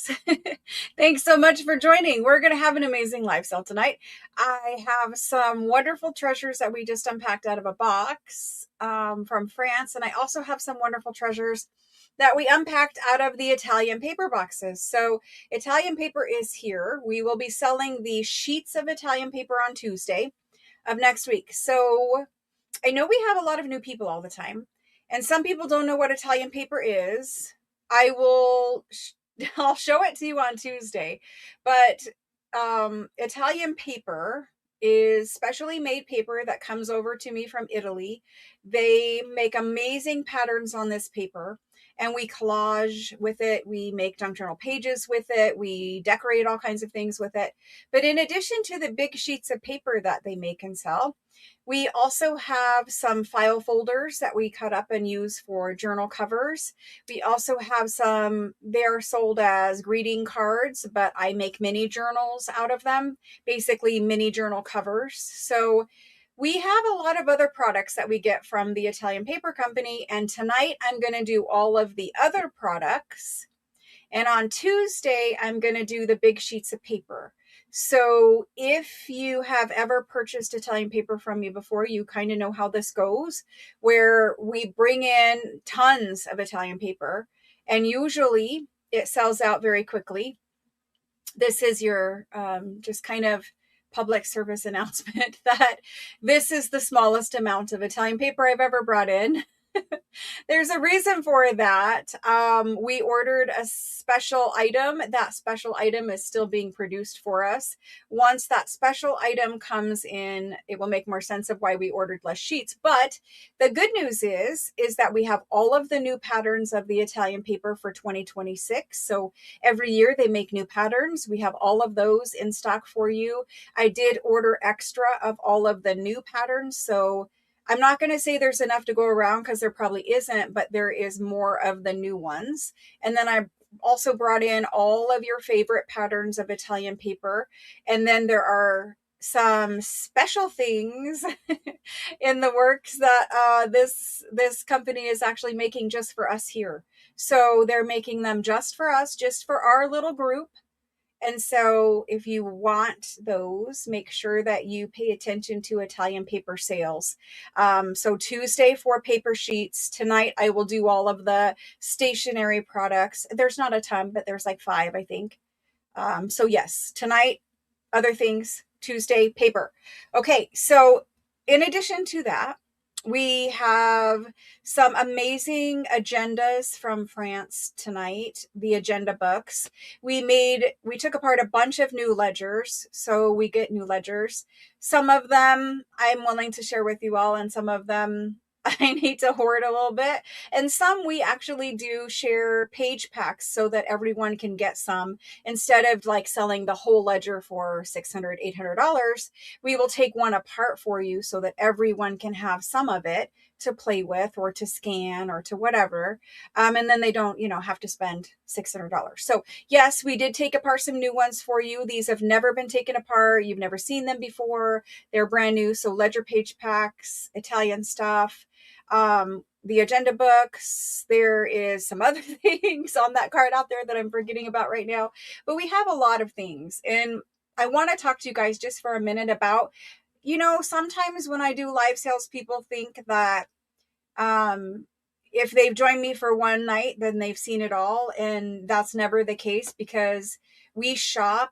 guys. Thanks so much for joining. We're going to have an amazing live sale tonight. I have some wonderful treasures that we just unpacked out of a box from France. And I also have some wonderful treasures that we unpacked out of the Italian paper boxes. So Italian paper is here. We will be selling the sheets of Italian paper on Tuesday of next week. So I know we have a lot of new people all the time, and some people don't know what Italian paper is. I'll show it to you on Tuesday, but Italian paper is specially made paper that comes over to me from Italy. They make amazing patterns on this paper, and we collage with it. We make junk journal pages with it. We decorate all kinds of things with it. But in addition to the big sheets of paper that they make and sell, we also have some file folders that we cut up and use for journal covers. We also have some, they're sold as greeting cards, but I make mini journals out of them, basically mini journal covers. So we have a lot of other products that we get from the Italian Paper Company. And tonight I'm going to do all of the other products. And on Tuesday, I'm going to do the big sheets of paper. So if you have ever purchased Italian paper from me before, you kind of know how this goes, where we bring in tons of Italian paper, and usually it sells out very quickly. This is your just kind of public service announcement that this is the smallest amount of Italian paper I've ever brought in. There's a reason for that. We ordered a special item. That special item is still being produced for us. Once that special item comes in, it will make more sense of why we ordered less sheets. But the good news is that we have all of the new patterns of the Italian paper for 2026. So every year they make new patterns. We have all of those in stock for you. I did order extra of all of the new patterns. So I'm not going to say there's enough to go around because there probably isn't, but there is more of the new ones. And then I also brought in all of your favorite patterns of Italian paper. And then there are some special things in the works that this company is actually making just for us here. So they're making them just for us, just for our little group. And so if you want those, make sure that you pay attention to Italian paper sales. So Tuesday for paper sheets. Tonight I will do all of the stationery products. There's not a ton, but there's like 5, I think. So yes, tonight, other things, Tuesday, paper. Okay, so in addition to that, we have some amazing agendas from France tonight, the agenda books. We took apart a bunch of new ledgers, so we get new ledgers. Some of them I'm willing to share with you all, and some of them I need to hoard a little bit. And some we actually do share page packs so that everyone can get some. Instead of like selling the whole ledger for $600, $800, we will take one apart for you so that everyone can have some of it to play with or to scan or to whatever. And then they don't, have to spend $600. So yes, we did take apart some new ones for you. These have never been taken apart. You've never seen them before. They're brand new. So ledger page packs, Italian stuff, the agenda books. There is some other things on that card out there that I'm forgetting about right now, but we have a lot of things. And I want to talk to you guys just for a minute about, sometimes when I do live sales, people think that if they've joined me for one night, then they've seen it all. And that's never the case, because we shop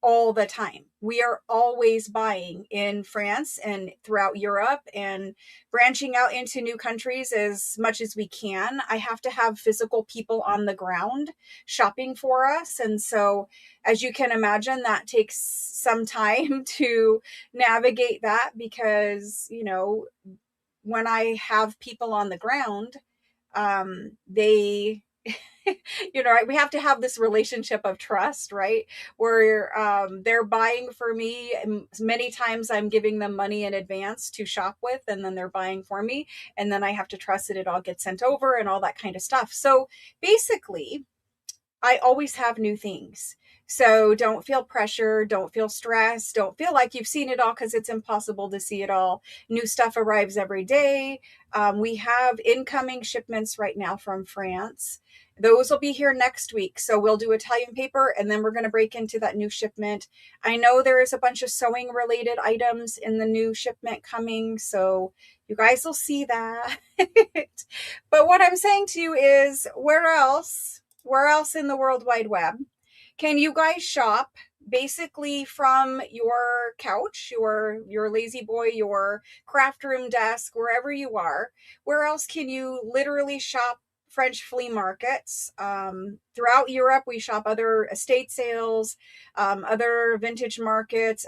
all the time. We are always buying in France and throughout Europe and branching out into new countries as much as we can. I have to have physical people on the ground shopping for us. And so, as you can imagine, that takes some time to navigate that, because, when I have people on the ground, they we have to have this relationship of trust, right? Where they're buying for me. And many times I'm giving them money in advance to shop with, and then they're buying for me. And then I have to trust that it all gets sent over and all that kind of stuff. So basically, I always have new things. So don't feel pressure, don't feel stress, don't feel like you've seen it all, because it's impossible to see it all. New stuff arrives every day. We have incoming shipments right now from France. Those will be here next week. So we'll do Italian paper and then we're going to break into that new shipment. I know there is a bunch of sewing related items in the new shipment coming. So you guys will see that. But what I'm saying to you is, where else in the World Wide Web can you guys shop basically from your couch, your lazy boy, your craft room desk, wherever you are? Where else can you literally shop French flea markets? Throughout Europe, we shop other estate sales, other vintage markets,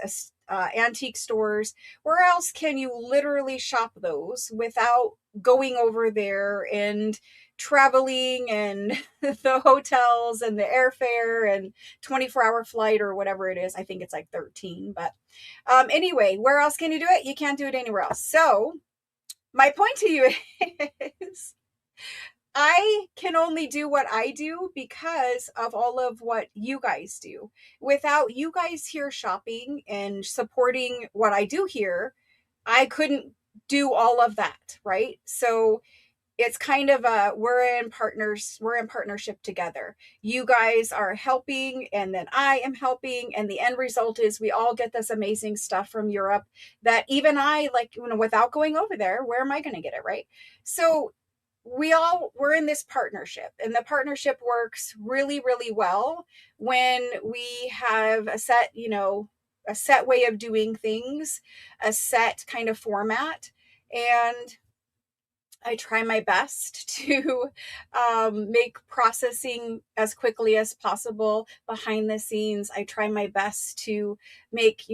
antique stores. Where else can you literally shop those without going over there and traveling and the hotels and the airfare and 24-hour flight or whatever it is? I think it's like 13. But anyway, where else can you do it? You can't do it anywhere else. So my point to you is, I can only do what I do because of all of what you guys do. Without you guys here shopping and supporting what I do here, I couldn't do all of that, right? So it's kind of a, we're in partnership together. You guys are helping and then I am helping, and the end result is we all get this amazing stuff from Europe that even I, like, without going over there, where am I going to get it, right? So we're in this partnership, and the partnership works really, really well when we have a set way of doing things, a set kind of format. And I try my best to make processing as quickly as possible behind the scenes. I try my best to make,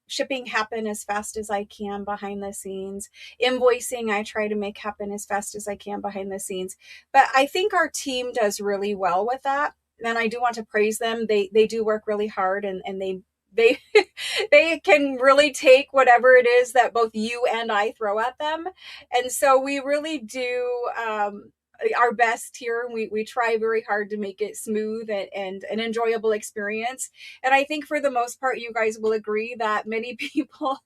shipping happen as fast as I can behind the scenes. Invoicing, I try to make happen as fast as I can behind the scenes. But I think our team does really well with that. And I do want to praise them. They do work really hard, and they they can really take whatever it is that both you and I throw at them. And so we really do our best here. We try very hard to make it smooth and an enjoyable experience. And I think for the most part, you guys will agree that many people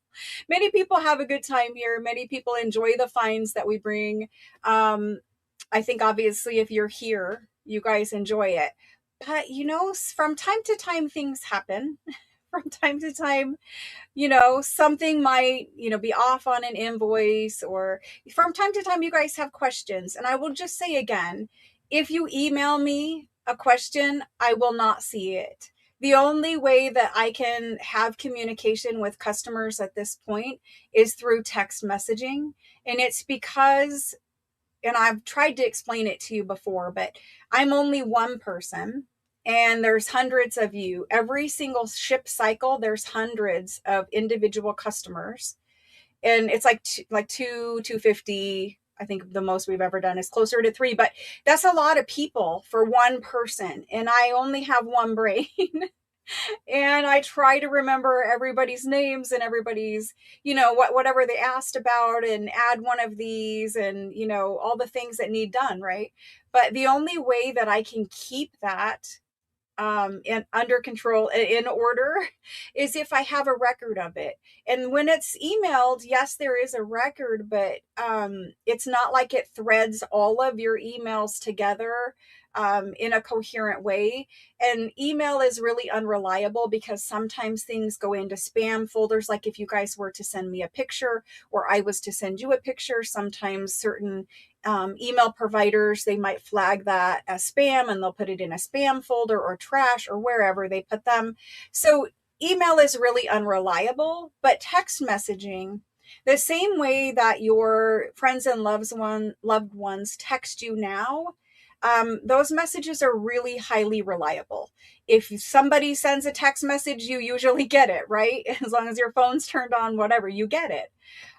have a good time here. Many people enjoy the finds that we bring. I think obviously if you're here, you guys enjoy it. But from time to time, things happen. From time to time, something might, be off on an invoice, or from time to time, you guys have questions. And I will just say again, if you email me a question, I will not see it. The only way that I can have communication with customers at this point is through text messaging. And it's because, and I've tried to explain it to you before, but I'm only one person and there's hundreds of you. Every single ship cycle, there's hundreds of individual customers. And it's like 250. I think the most we've ever done is closer to 3, but that's a lot of people for one person. And I only have one brain. And I try to remember everybody's names and everybody's, whatever they asked about, and add one of these, and, all the things that need done, right? But the only way that I can keep that and under control, in order, is if I have a record of it. And when it's emailed, yes, there is a record, but it's not like it threads all of your emails together in a coherent way. And email is really unreliable because sometimes things go into spam folders. Like if you guys were to send me a picture, or I was to send you a picture, sometimes certain email providers, they might flag that as spam and they'll put it in a spam folder or trash or wherever they put them. So email is really unreliable. But text messaging, the same way that your friends and loved ones text you now, those messages are really highly reliable. If somebody sends a text message, you usually get it, right? As long as your phone's turned on, whatever, you get it.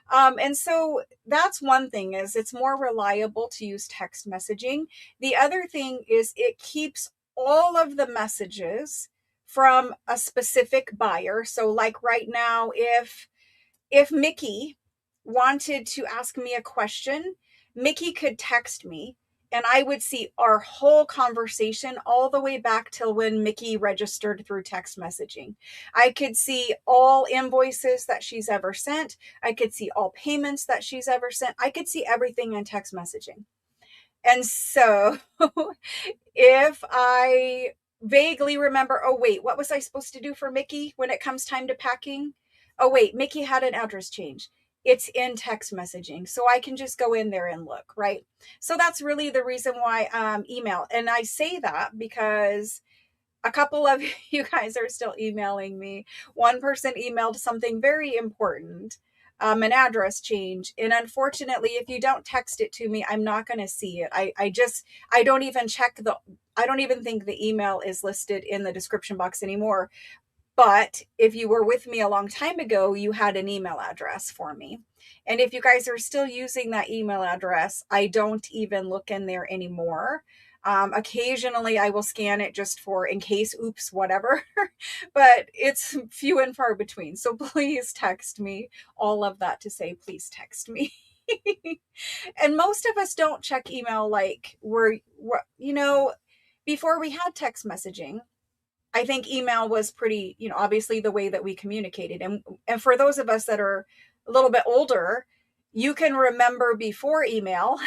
And so that's one thing, is it's more reliable to use text messaging. The other thing is it keeps all of the messages from a specific buyer. So like right now, if Mickey wanted to ask me a question, Mickey could text me and I would see our whole conversation all the way back till when Mickey registered through text messaging. I could see all invoices that she's ever sent. I could see all payments that she's ever sent. I could see everything in text messaging. And so if I vaguely remember, oh, wait, what was I supposed to do for Mickey when it comes time to packing? Oh, wait, Mickey had an address change. It's in text messaging. So I can just go in there and look, right? So that's really the reason why email. And I say that because a couple of you guys are still emailing me. One person emailed something very important, an address change. And unfortunately, if you don't text it to me, I'm not going to see it. I don't even I don't even think the email is listed in the description box anymore. But if you were with me a long time ago, you had an email address for me. And if you guys are still using that email address, I don't even look in there anymore. Occasionally I will scan it just for in case, oops, whatever, but it's few and far between. So please text me. All of that to say, please text me. And most of us don't check email like before we had text messaging. I think email was pretty, obviously the way that we communicated. And for those of us that are a little bit older, you can remember before email,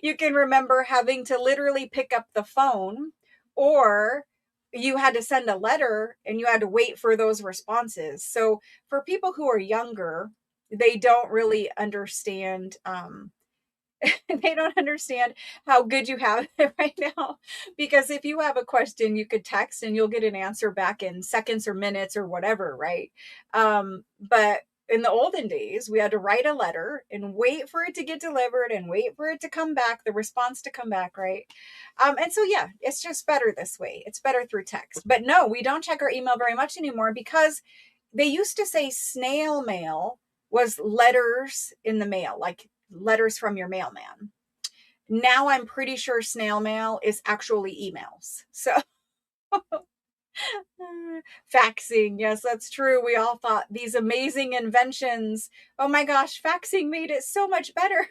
you can remember having to literally pick up the phone, or you had to send a letter and you had to wait for those responses. So for people who are younger, they don't really understand they don't understand how good you have it right now. Because if you have a question, you could text and you'll get an answer back in seconds or minutes or whatever, right? But in the olden days, we had to write a letter and wait for it to get delivered and wait for it to come back, the response to come back, right? And so, yeah, it's just better this way. It's better through text. But no, we don't check our email very much anymore, because they used to say snail mail was letters in the mail, like letters from your mailman. Now I'm pretty sure snail mail is actually emails. So faxing, yes, that's true. We all thought these amazing inventions. Oh my gosh, faxing made it so much better.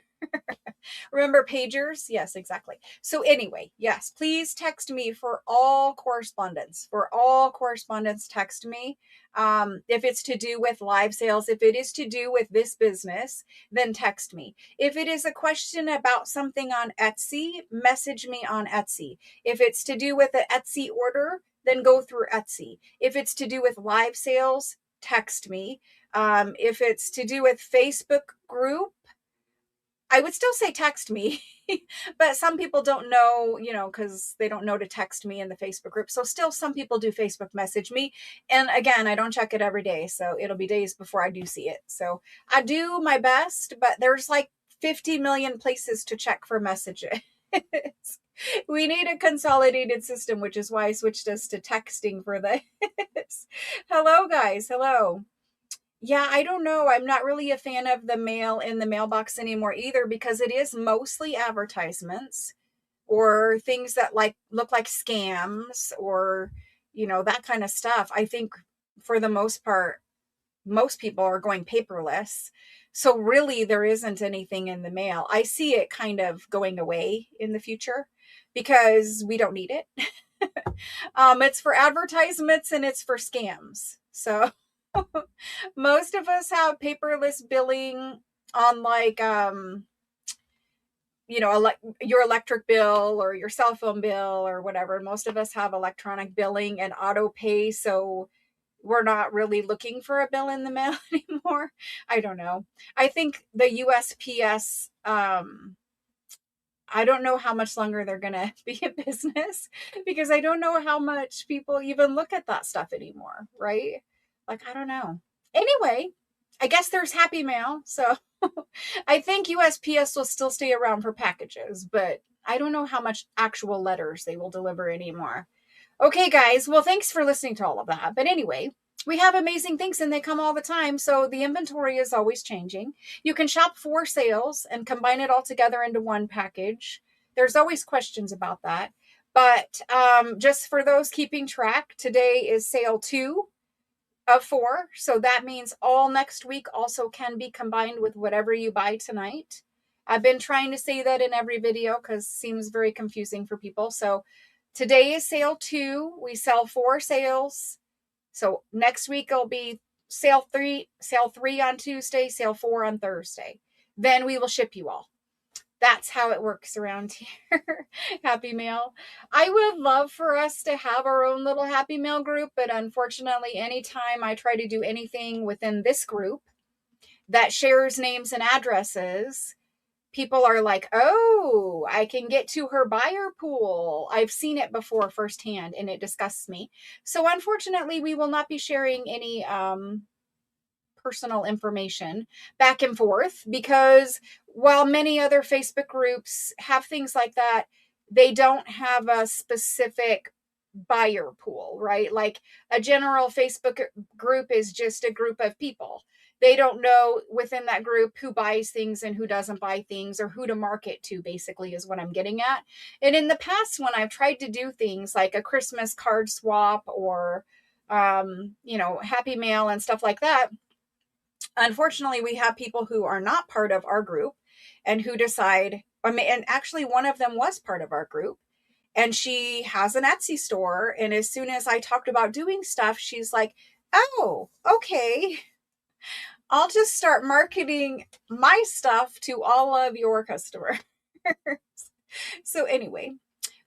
Remember pagers? Yes, exactly. So anyway, yes, please text me for all correspondence. For all correspondence, text me. If it's to do with live sales, if it is to do with this business, then text me. If it is a question about something on Etsy, message me on Etsy. If it's to do with an Etsy order, then go through Etsy. If it's to do with live sales, text me. If it's to do with Facebook group, I would still say text me, but some people don't know, because they don't know to text me in the Facebook group. So still some people do Facebook message me. And again, I don't check it every day. So it'll be days before I do see it. So I do my best, but there's like 50 million places to check for messages. We need a consolidated system, which is why I switched us to texting for this. Hello, guys. Hello. Yeah, I don't know. I'm not really a fan of the mail in the mailbox anymore either, because it is mostly advertisements or things that look like scams, or that kind of stuff. I think for the most part, most people are going paperless. So really there isn't anything in the mail. I see it kind of going away in the future because we don't need it. It's for advertisements and it's for scams. So most of us have paperless billing on your electric bill or your cell phone bill or whatever. Most of us have electronic billing and auto pay. So we're not really looking for a bill in the mail anymore. I don't know. I think the USPS, I don't know how much longer they're going to be in business, because I don't know how much people even look at that stuff anymore, right? I don't know. Anyway, I guess there's Happy Mail. So I think USPS will still stay around for packages, but I don't know how much actual letters they will deliver anymore. Okay, guys. Well, thanks for listening to all of that. But anyway, we have amazing things and they come all the time. So the inventory is always changing. You can shop for sales and combine it all together into one package. There's always questions about that. But just for those keeping track, today is sale 2 of 4. So that means all next week also can be combined with whatever you buy tonight. I've been trying to say that in every video because it seems very confusing for people. So today is sale 2. We sell 4 sales. So next week it'll be sale 3 on Tuesday, sale 4 on Thursday. Then we will ship you all. That's how it works around here. Happy Mail. I would love for us to have our own little Happy Mail group, but unfortunately, anytime I try to do anything within this group that shares names and addresses, people are like, oh, I can get to her buyer pool. I've seen it before firsthand and it disgusts me. So unfortunately, we will not be sharing any personal information back and forth, because while many other Facebook groups have things like that, they don't have a specific buyer pool, right? Like a general Facebook group is just a group of people. They don't know within that group who buys things and who doesn't buy things, or who to market to, basically, is what I'm getting at. And in the past, when I've tried to do things like a Christmas card swap or, Happy Mail and stuff like that, unfortunately, we have people who are not part of our group and who decide, and actually one of them was part of our group, and she has an Etsy store. And as soon as I talked about doing stuff, she's like, oh, okay, I'll just start marketing my stuff to all of your customers. So anyway,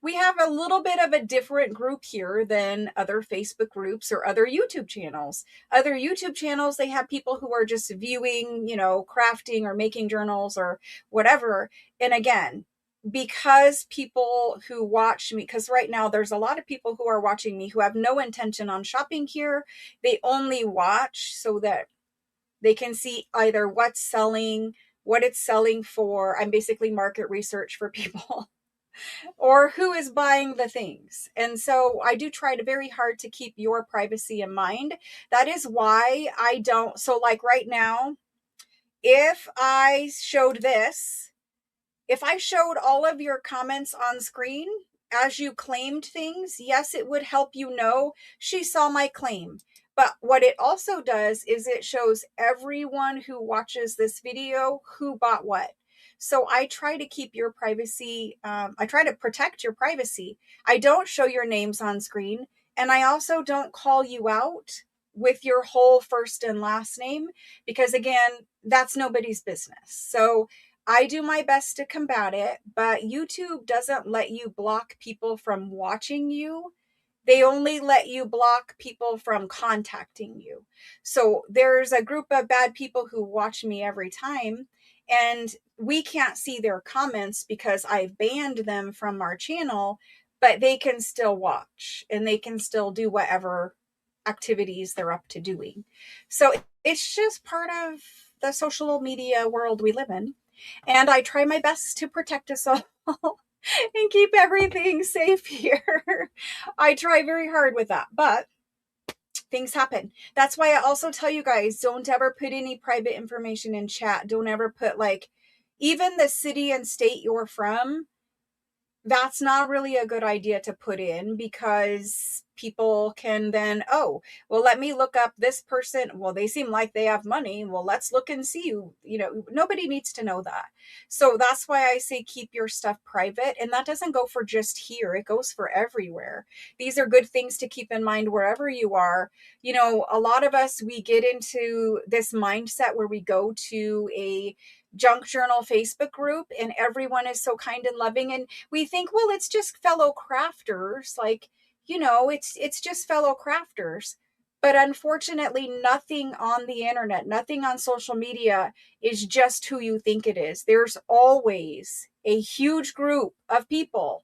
we have a little bit of a different group here than other Facebook groups or other YouTube channels. Other YouTube channels, they have people who are just viewing, crafting or making journals or whatever. And again, because people who watch me, because right now there's a lot of people who are watching me who have no intention on shopping here. They only watch so that they can see either what's selling, what it's selling for. I'm basically market research for people. Or who is buying the things. And so I do try to very hard to keep your privacy in mind. That is why I don't. So like right now, if I showed this, if I showed all of your comments on screen as you claimed things, yes, it would help you know she saw my claim. But what it also does is it shows everyone who watches this video who bought what. So I try to keep your privacy. I try to protect your privacy. I don't show your names on screen. And I also don't call you out with your whole first and last name, because again, that's nobody's business. So I do my best to combat it, but YouTube doesn't let you block people from watching you. They only let you block people from contacting you. So there's a group of bad people who watch me every time, and we can't see their comments because I've banned them from our channel, but they can still watch and they can still do whatever activities they're up to doing. So it's just part of the social media world we live in. And I try my best to protect us all and keep everything safe here. I try very hard with that, but things happen. That's why I also tell you guys, don't ever put any private information in chat. Don't ever put even the city and state you're from. That's not really a good idea to put in, because people can then, oh, well, let me look up this person. Well, they seem like they have money. Well, let's look and see. Nobody needs to know that. So that's why I say keep your stuff private. And that doesn't go for just here. It goes for everywhere. These are good things to keep in mind wherever you are. A lot of us, we get into this mindset where we go to a junk journal Facebook group and everyone is so kind and loving, and we think, well, it's just fellow crafters, it's just fellow crafters. But unfortunately, nothing on the internet, nothing on social media is just who you think it is. There's always a huge group of people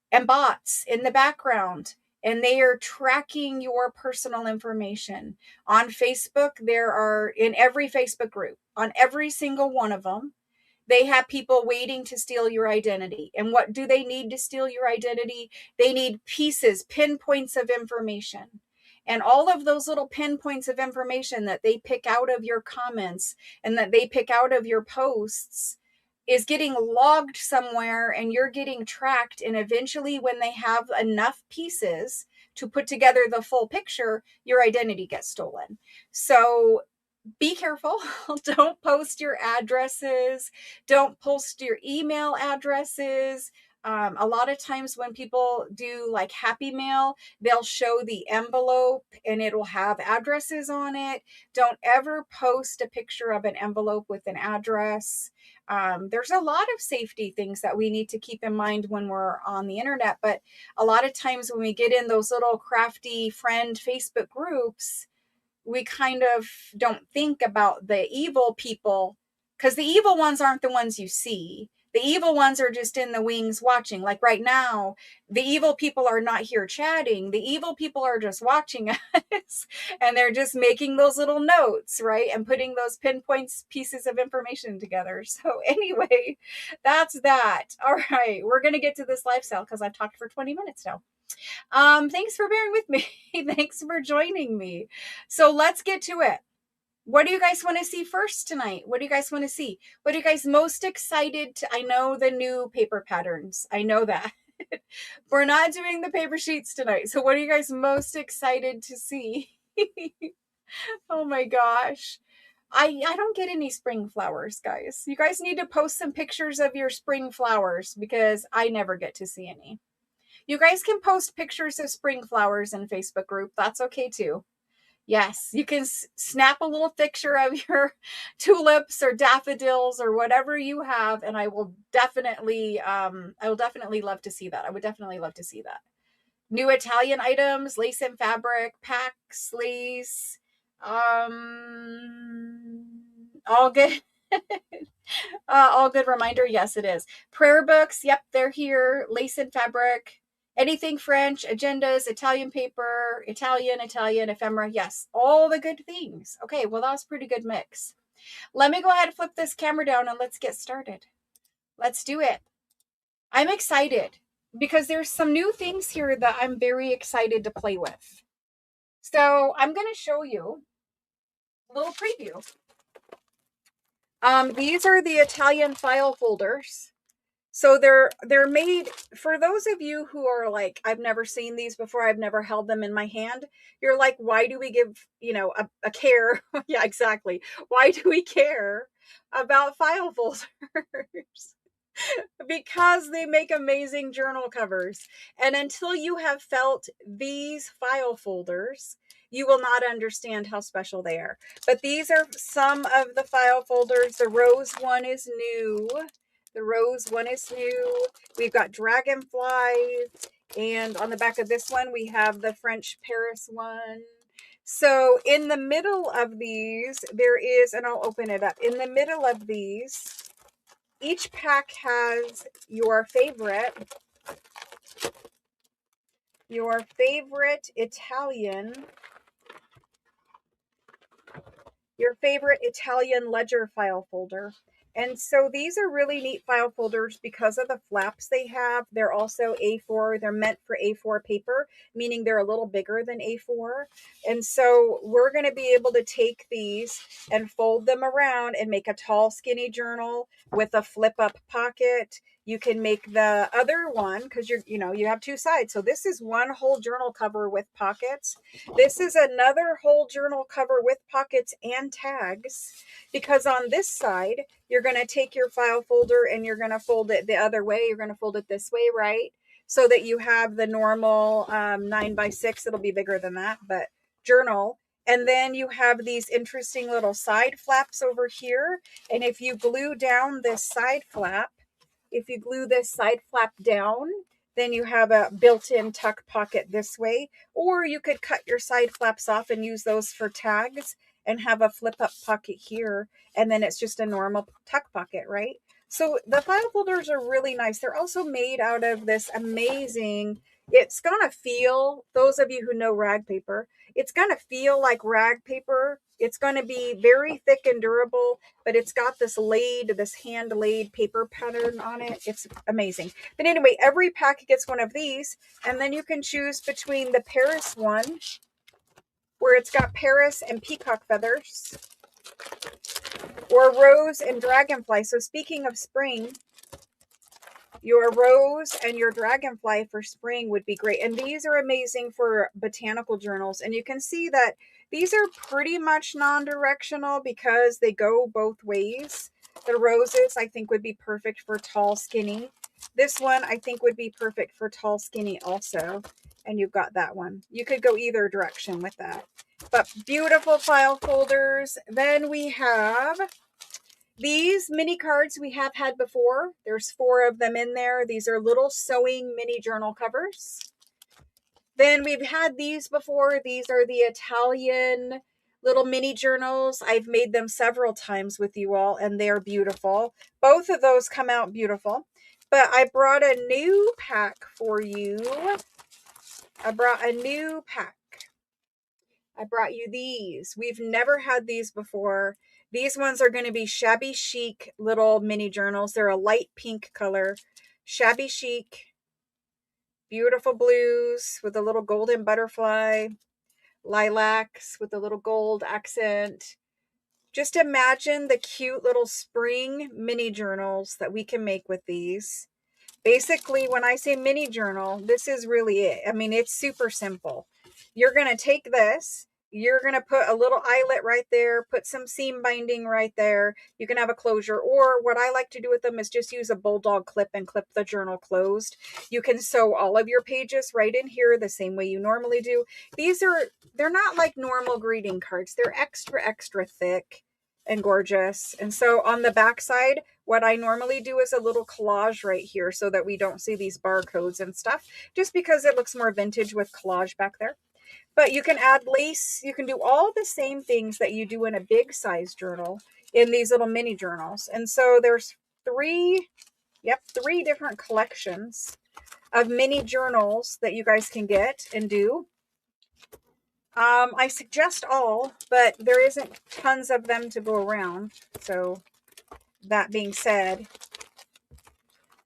and bots in the background, and they are tracking your personal information. On Facebook, there are, in every Facebook group, on every single one of them, they have people waiting to steal your identity. And what do they need to steal your identity? They need pieces, pinpoints of information. And all of those little pinpoints of information that they pick out of your comments and that they pick out of your posts is getting logged somewhere, and you're getting tracked. And eventually, when they have enough pieces to put together the full picture, your identity gets stolen. So be careful. Don't post your addresses. Don't post your email addresses. A lot of times when people do like Happy Mail, they'll show the envelope and it'll have addresses on it. Don't ever post a picture of an envelope with an address. There's a lot of safety things that we need to keep in mind when we're on the internet. But a lot of times when we get in those little crafty friend Facebook groups, we kind of don't think about the evil people, because the evil ones aren't the ones you see. The evil ones are just in the wings watching. Like right now, the evil people are not here chatting. The evil people are just watching us and they're just making those little notes, right? And putting those pinpoints pieces of information together. So anyway, that's that. All right, we're going to get to this lifestyle because I've talked for 20 minutes now. Thanks for bearing with me. Thanks for joining me. So let's get to it. What do you guys want to see first tonight? What do you guys want to see? What are you guys most excited to? I know the new paper patterns. I know that. We're not doing the paper sheets tonight. So what are you guys most excited to see? Oh my gosh. I don't get any spring flowers, guys. You guys need to post some pictures of your spring flowers because I never get to see any. You guys can post pictures of spring flowers in Facebook group. That's okay too. Yes, you can snap a little picture of your tulips or daffodils or whatever you have, and I will definitely love to see that. I would definitely love to see that. New Italian items, lace and fabric, packs, lace, all good. All good reminder. Yes, it is. Prayer books. Yep, they're here. Lace and fabric. Anything French, agendas, Italian paper, Italian, ephemera. Yes, all the good things. Okay, well, that was a pretty good mix. Let me go ahead and flip this camera down and let's get started. Let's do it. I'm excited because there's some new things here that I'm very excited to play with. So I'm going to show you a little preview. These are the Italian file folders. So they're made for those of you who are like, I've never seen these before. I've never held them in my hand. You're like, why do we give, a care? Yeah, exactly. Why do we care about file folders? Because they make amazing journal covers. And until you have felt these file folders, you will not understand how special they are. But these are some of the file folders. The rose one is new. We've got dragonflies. And on the back of this one, we have the French Paris one. So in the middle of these, there is, and I'll open it up. In the middle of these, each pack has your favorite Italian ledger file folder. And so these are really neat file folders because of the flaps they have. They're also A4. They're meant for A4 paper, meaning they're a little bigger than A4. And so we're going to be able to take these and fold them around and make a tall, skinny journal with a flip up pocket. You can make the other one because you have two sides. So this is one whole journal cover with pockets. This is another whole journal cover with pockets and tags, because on this side, you're going to take your file folder and you're going to fold it the other way. You're going to fold it this way, right? So that you have the normal 9x6. It'll be bigger than that, but journal. And then you have these interesting little side flaps over here. And if you glue down this side flap, down, then you have a built-in tuck pocket this way. Or you could cut your side flaps off and use those for tags and have a flip-up pocket here. And then it's just a normal tuck pocket, right? So the file folders are really nice. They're also made out of this amazing, it's going to feel, those of you who know rag paper, it's going to feel like rag paper. It's going to be very thick and durable, but it's got this hand laid paper pattern on it. It's amazing. But anyway, every pack gets one of these, and then you can choose between the Paris one, where it's got Paris and peacock feathers, or rose and dragonfly. So speaking of spring, your rose and your dragonfly for spring would be great. And these are amazing for botanical journals. And you can see that These are pretty much non-directional because they go both ways. The roses, I think, would be perfect for tall, skinny. This one, I think, would be perfect for tall, skinny also. And you've got that one. You could go either direction with that. But beautiful file folders. Then we have these mini cards we have had before. There's 4 of them in there. These are little sewing mini journal covers. Then we've had these before. These are the Italian little mini journals. I've made them several times with you all, and they're beautiful. Both of those come out beautiful. But I brought a new pack for you. I brought you these. We've never had these before. These ones are going to be shabby chic little mini journals. They're a light pink color. Shabby chic. Beautiful blues with a little golden butterfly. Lilacs with a little gold accent. Just imagine the cute little spring mini journals that we can make with these. Basically, when I say mini journal, this is really it. I mean, it's super simple. You're going to take this, you're going to put a little eyelet right there, put some seam binding right there. You can have a closure, or what I like to do with them is just use a bulldog clip and clip the journal closed. You can sew all of your pages right in here the same way you normally do. They're not like normal greeting cards. They're extra thick and gorgeous. And so on the back side, what I normally do is a little collage right here so that we don't see these barcodes and stuff, just because it looks more vintage with collage back there. But you can add lace. You can do all the same things that you do in a big size journal in these little mini journals. And so there's 3 different collections of mini journals that you guys can get and do. I suggest all, but there isn't tons of them to go around. So that being said,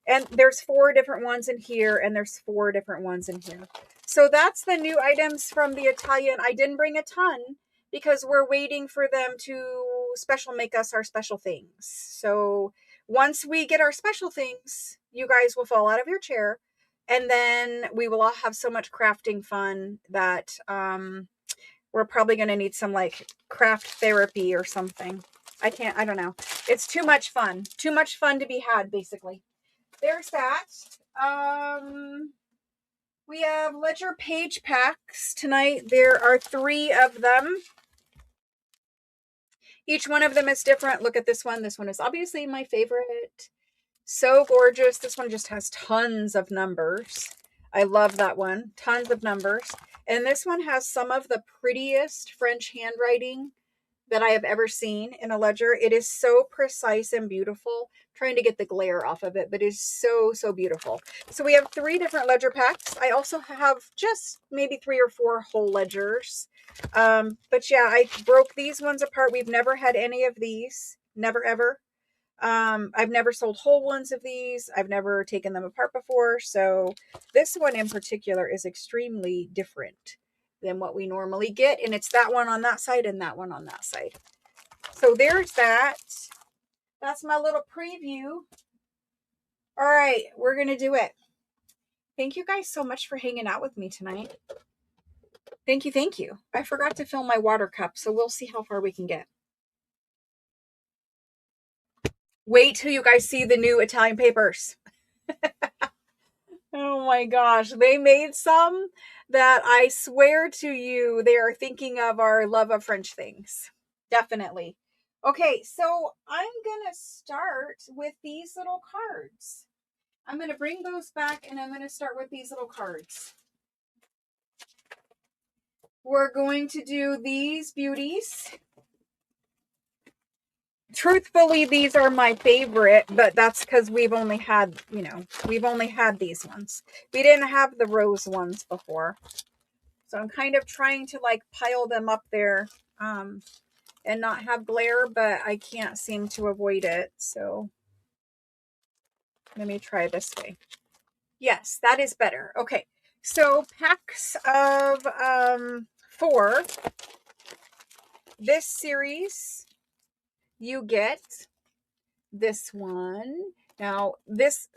and there's 4 different ones in here, and there's 4 different ones in here. So that's the new items from the Italian. I didn't bring a ton because we're waiting for them to special make us our special things. So once we get our special things, you guys will fall out of your chair, and then we will all have so much crafting fun that we're probably going to need some like craft therapy or something. I don't know. It's too much fun to be had, basically. There's that. We have ledger page packs tonight. There are 3 of them. Each one of them is different. Look at this one. This one is obviously my favorite. So gorgeous. This one just has tons of numbers. I love that one. Tons of numbers. And this one has some of the prettiest French handwriting that I have ever seen in a ledger. It is so precise and beautiful. I'm trying to get the glare off of it, but it is so beautiful. So we have 3 different ledger packs. I also have just maybe 3 or 4 whole ledgers. But yeah, I broke these ones apart. We've never had any of these. Never, ever. I've never sold whole ones of these. I've never taken them apart before. So this one in particular is extremely different than what we normally get. And it's that one on that side and that one on that side. So there's that. That's my little preview. All right, we're going to do it. Thank you guys so much for hanging out with me tonight. Thank you. Thank you. I forgot to fill my water cup, so we'll see how far we can get. Wait till you guys see the new Italian papers. Oh my gosh. They made some that I swear to you, they are thinking of our love of French things. Definitely. Okay, so I'm going to start with these little cards. I'm going to bring those back and I'm going to start with these little cards. We're going to do these beauties. Truthfully, these are my favorite, but that's because we've only had these ones. We didn't have the rose ones before. So I'm kind of trying to like pile them up there and not have glare, but I can't seem to avoid it. So let me try this way. Yes, that is better. Okay. So packs of 4. This series, you get this one. Now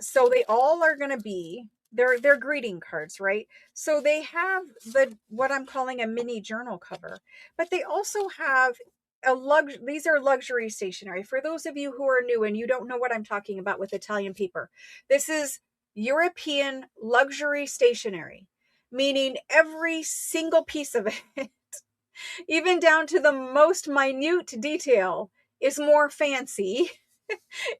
so they all are going to be they're greeting cards, right? So they have the what I'm calling a mini journal cover, but they also have these are luxury stationery. For those of you who are new and you don't know what I'm talking about with Italian paper, this is European luxury stationery, meaning every single piece of it, even down to the most minute detail, is more fancy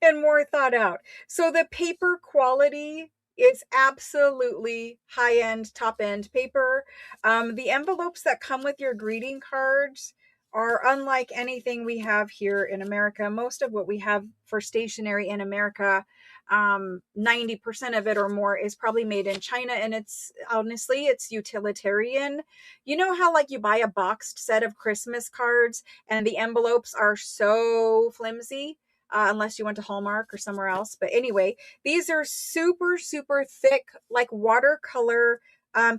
and more thought out. So the paper quality is absolutely high end, top end paper. The envelopes that come with your greeting cards are unlike anything we have here in America. Most of what we have for stationery in America, 90% of it or more is probably made in China, and it's honestly, it's utilitarian. You know how like you buy a boxed set of Christmas cards and the envelopes are so flimsy? Unless you went to Hallmark or somewhere else. But anyway, these are super, super thick, like watercolor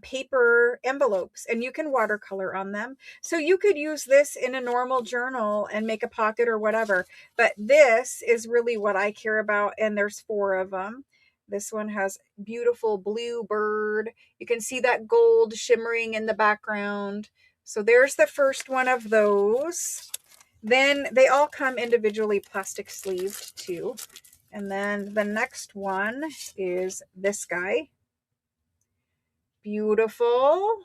paper envelopes, and you can watercolor on them. So you could use this in a normal journal and make a pocket or whatever. But this is really what I care about, and there's 4 of them. This one has beautiful blue bird. You can see that gold shimmering in the background. So there's the first one of those. Then they all come individually plastic sleeved too. And then the next one is this guy. Beautiful.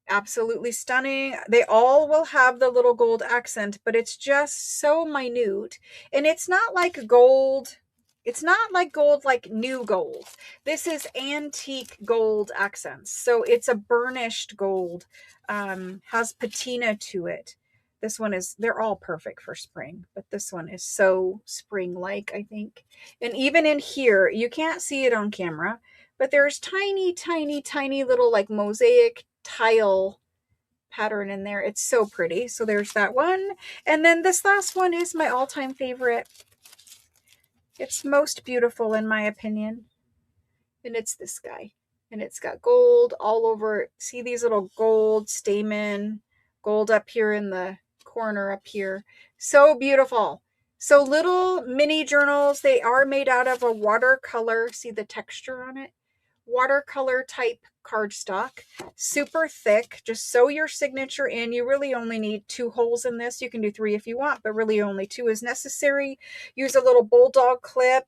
Absolutely stunning. They all will have the little gold accent, but it's just so minute. And it's not like gold. It's not like gold, like new gold. This is antique gold accents. So it's a burnished gold, has patina to it. This one is, they're all perfect for spring, but this one is so spring-like, I think. And even in here, you can't see it on camera, but there's tiny, tiny, tiny little like mosaic tile pattern in there. It's so pretty. So there's that one. And then this last one is my all-time favorite. It's most beautiful in my opinion. And it's this guy. And it's got gold all over. See these little gold stamen, gold up here in the corner up here. So beautiful. So little mini journals. They are made out of a watercolor. See the texture on it? Watercolor type cardstock, super thick. Just sew your signature in. You really only need 2 holes in this. You can do 3 if you want, but really only 2 is necessary. Use a little bulldog clip.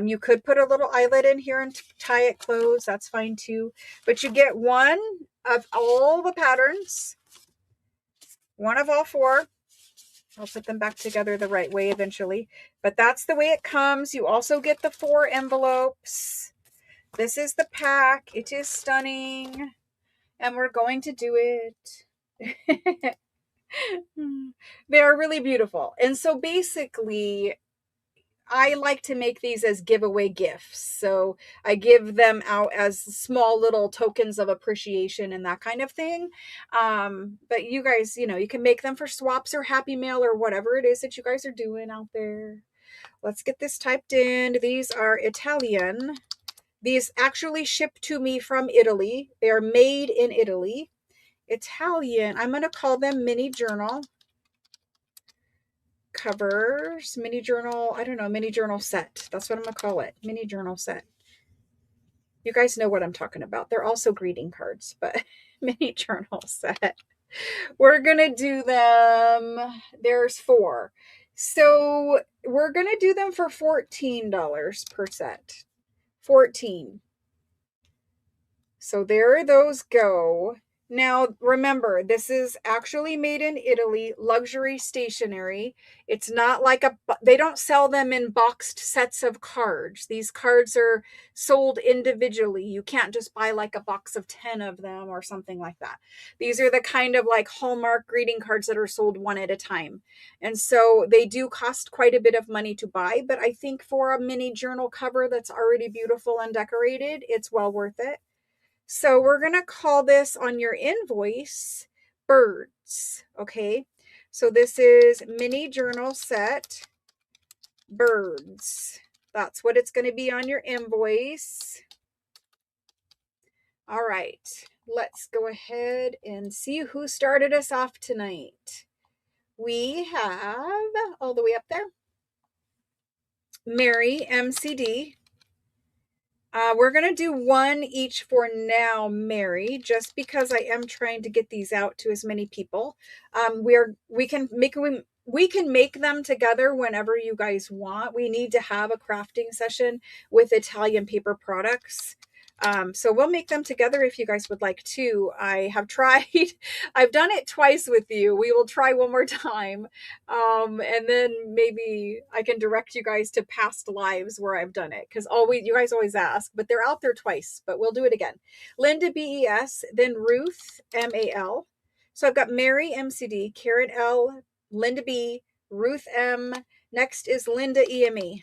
You could put a little eyelet in here and tie it closed. That's fine too. But you get one of all the patterns, one of all 4. I'll put them back together the right way eventually. But that's the way it comes. You also get the 4 envelopes. This is the pack. It is stunning. And we're going to do it. They are really beautiful. And so basically, I like to make these as giveaway gifts. So I give them out as small little tokens of appreciation and that kind of thing. But you guys, you know, you can make them for swaps or Happy Mail or whatever it is that you guys are doing out there. Let's get this typed in. These are Italian. These actually ship to me from Italy. They are made in Italy. Italian. I'm going to call them mini journal covers. Mini journal, I don't know, mini journal set. That's what I'm going to call it. Mini journal set. You guys know what I'm talking about. They're also greeting cards, but mini journal set. We're going to do them. There's 4. So we're going to do them for $14 per set. 14. So there those go. Now, remember, this is actually made in Italy, luxury stationery. It's not like they don't sell them in boxed sets of cards. These cards are sold individually. You can't just buy like a box of 10 of them or something like that. These are the kind of like Hallmark greeting cards that are sold one at a time. And so they do cost quite a bit of money to buy, but I think for a mini journal cover that's already beautiful and decorated, it's well worth it. So we're going to call this on your invoice birds. Okay. So this is mini journal set birds. That's what it's going to be on your invoice. All right. Let's go ahead and see who started us off tonight. We have all the way up there, Mary MCD. We're going to do one each for now, Mary, just because I am trying to get these out to as many people. We can make them together whenever you guys want. We need to have a crafting session with Italian paper products. So we'll make them together if you guys would like to. I have tried, I've done it twice with you. We will try one more time. And then maybe I can direct you guys to past lives where I've done it. Cause you guys always ask, but they're out there twice, but we'll do it again. Linda BES, then Ruth MAL. So I've got Mary MCD, Karen L, Linda B, Ruth M. Next is Linda EME.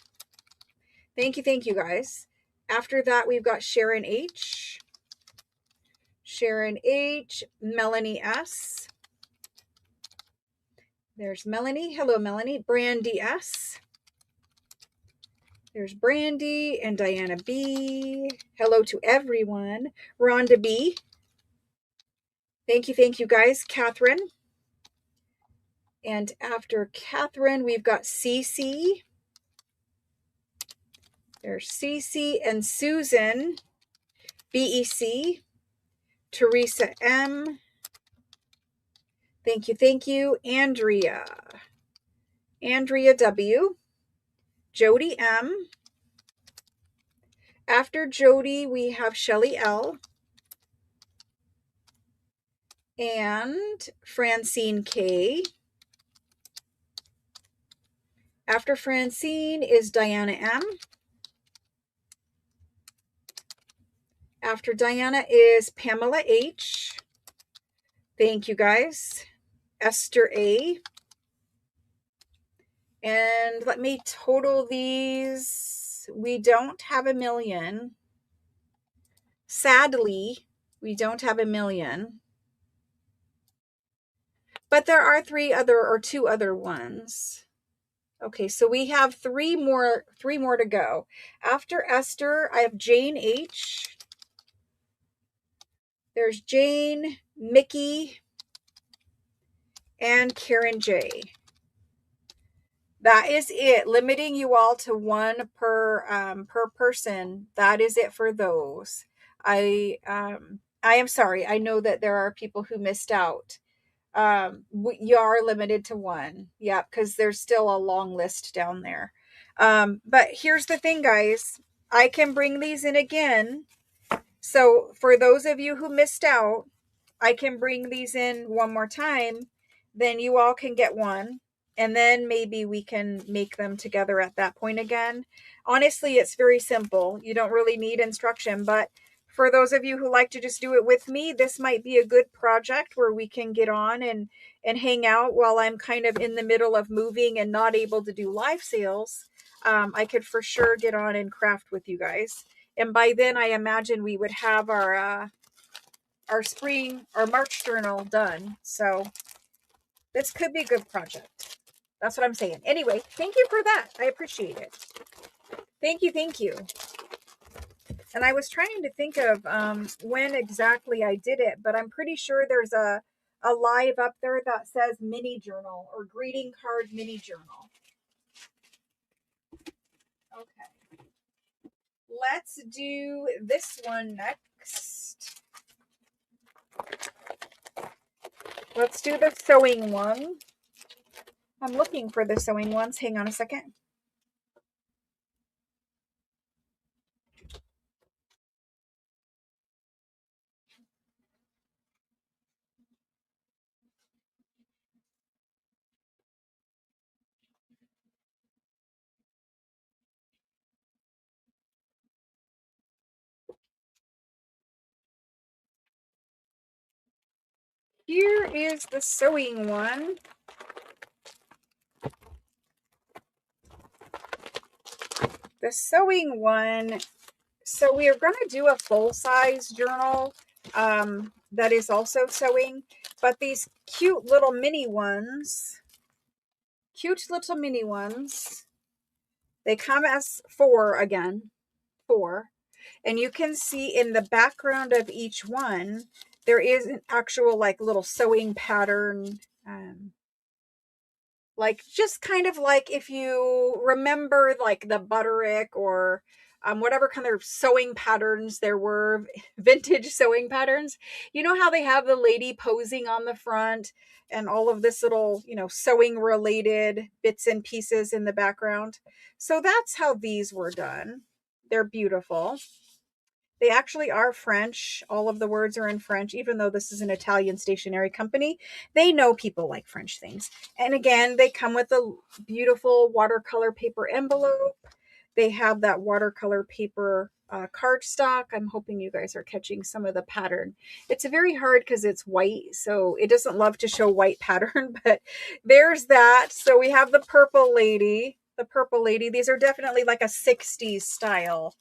Thank you guys. After that, we've got Sharon H, Melanie S. There's Melanie. Hello, Melanie. Brandy S. There's Brandy and Diana B. Hello to everyone. Rhonda B. Thank you guys. Catherine. And after Catherine, we've got Cece. There's Cece and Susan. BEC. Teresa M. Thank you. Andrea W. Jody M. After Jody, we have Shelly L. And Francine K. After Francine is Diana M. After Diana is Pamela H. Thank you guys. Esther A. And let me total these. We don't have a million. Sadly, we don't have a million. But there are two other ones. Okay, so we have three more to go. After Esther, I have Jane H. There's Jane, Mickey, and Karen J. That is it. Limiting you all to one per person. That is it for those. I am sorry. I know that there are people who missed out. You are limited to one. Yeah, because there's still a long list down there. But here's the thing, guys. I can bring these in again. So for those of you who missed out, I can bring these in one more time. Then you all can get one. And then maybe we can make them together at that point again. Honestly, it's very simple. You don't really need instruction, but for those of you who like to just do it with me, this might be a good project where we can get on and hang out while I'm kind of in the middle of moving and not able to do live sales. I could for sure get on and craft with you guys. And by then, I imagine we would have our March journal done. So this could be a good project. That's what I'm saying. Anyway, thank you for that. I appreciate it. Thank you. And I was trying to think of when exactly I did it, but I'm pretty sure there's a live up there that says mini journal or greeting card mini journal. Okay. Let's do this one next. Let's do the sewing one. I'm looking for the sewing ones. Hang on a second. Here is the sewing one. The sewing one. So we are going to do a full-size journal that is also sewing, but these cute little mini ones, they come as four, and you can see in the background of each one, there is an actual like little sewing pattern, like just kind of like if you remember like the Butterick or whatever kind of sewing patterns there were, vintage sewing patterns. You know how they have the lady posing on the front and all of this little, sewing related bits and pieces in the background. So that's how these were done. They're beautiful. They actually are French. All of the words are in French, even though this is an Italian stationery company. They know people like French things. And again, they come with a beautiful watercolor paper envelope. They have that watercolor paper cardstock. I'm hoping you guys are catching some of the pattern. It's very hard because it's white, so it doesn't love to show white pattern, but there's that. So we have the purple lady. The purple lady. These are definitely like a 60s style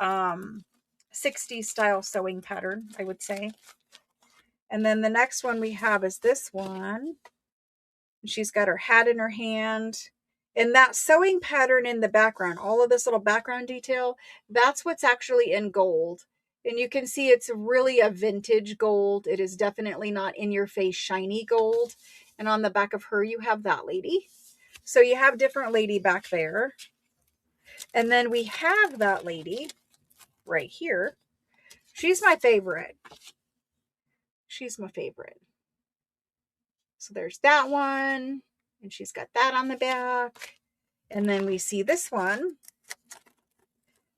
60s style sewing pattern, I would say. And then the next one we have is this one. She's got her hat in her hand. And that sewing pattern in the background, all of this little background detail, that's what's actually in gold. And you can see it's really a vintage gold. It is definitely not in your face shiny gold. And on the back of her, you have that lady. So you have different lady back there. And then we have that lady right here. She's my favorite. She's my favorite. So there's that one. And she's got that on the back. And then we see this one.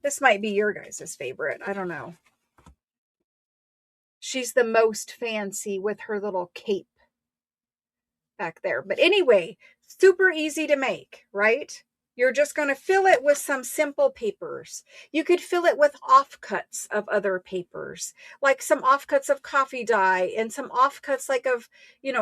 This might be your guys' favorite. I don't know. She's the most fancy with her little cape back there. But anyway, super easy to make, right? You're just going to fill it with some simple papers. You could fill it with offcuts of other papers, like some offcuts of coffee dye and some offcuts like of,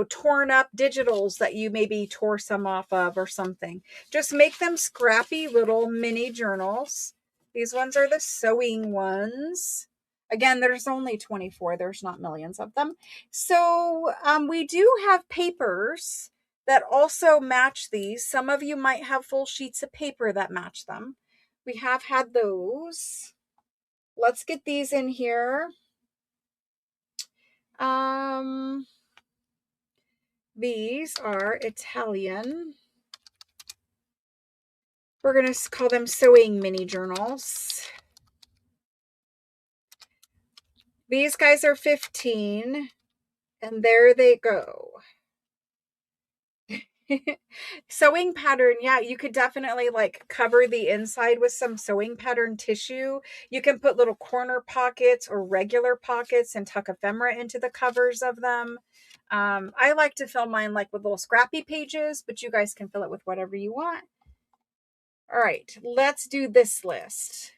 torn up digitals that you maybe tore some off of or something. Just make them scrappy little mini journals. These ones are the sewing ones. Again, there's only 24. There's not millions of them. So we do have papers that also match these. Some of you might have full sheets of paper that match them. We have had those. Let's get these in here. These are Italian. We're going to call them sewing mini journals. These guys are 15, and there they go. Sewing pattern, yeah, you could definitely like cover the inside with some sewing pattern tissue. You can put little corner pockets or regular pockets and tuck ephemera into the covers of them. I like to fill mine like with little scrappy pages, but you guys can fill it with whatever you want. All right, let's do this list.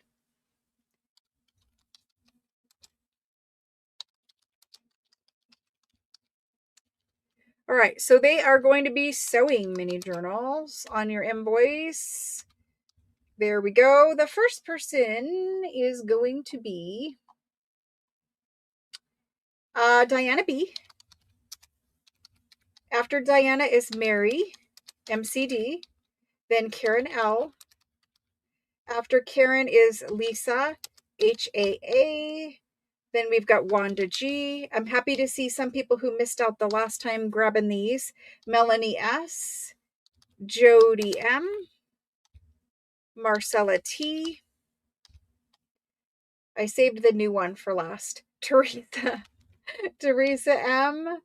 All right, so they are going to be sewing mini journals on your invoice. There we go. The first person is going to be Diana B. After Diana is Mary, MCD. Then Karen L. After Karen is Lisa, HAA. Then we've got Wanda G. I'm happy to see some people who missed out the last time grabbing these. Melanie S. Jody M. Marcella T. I saved the new one for last. Teresa. Teresa M.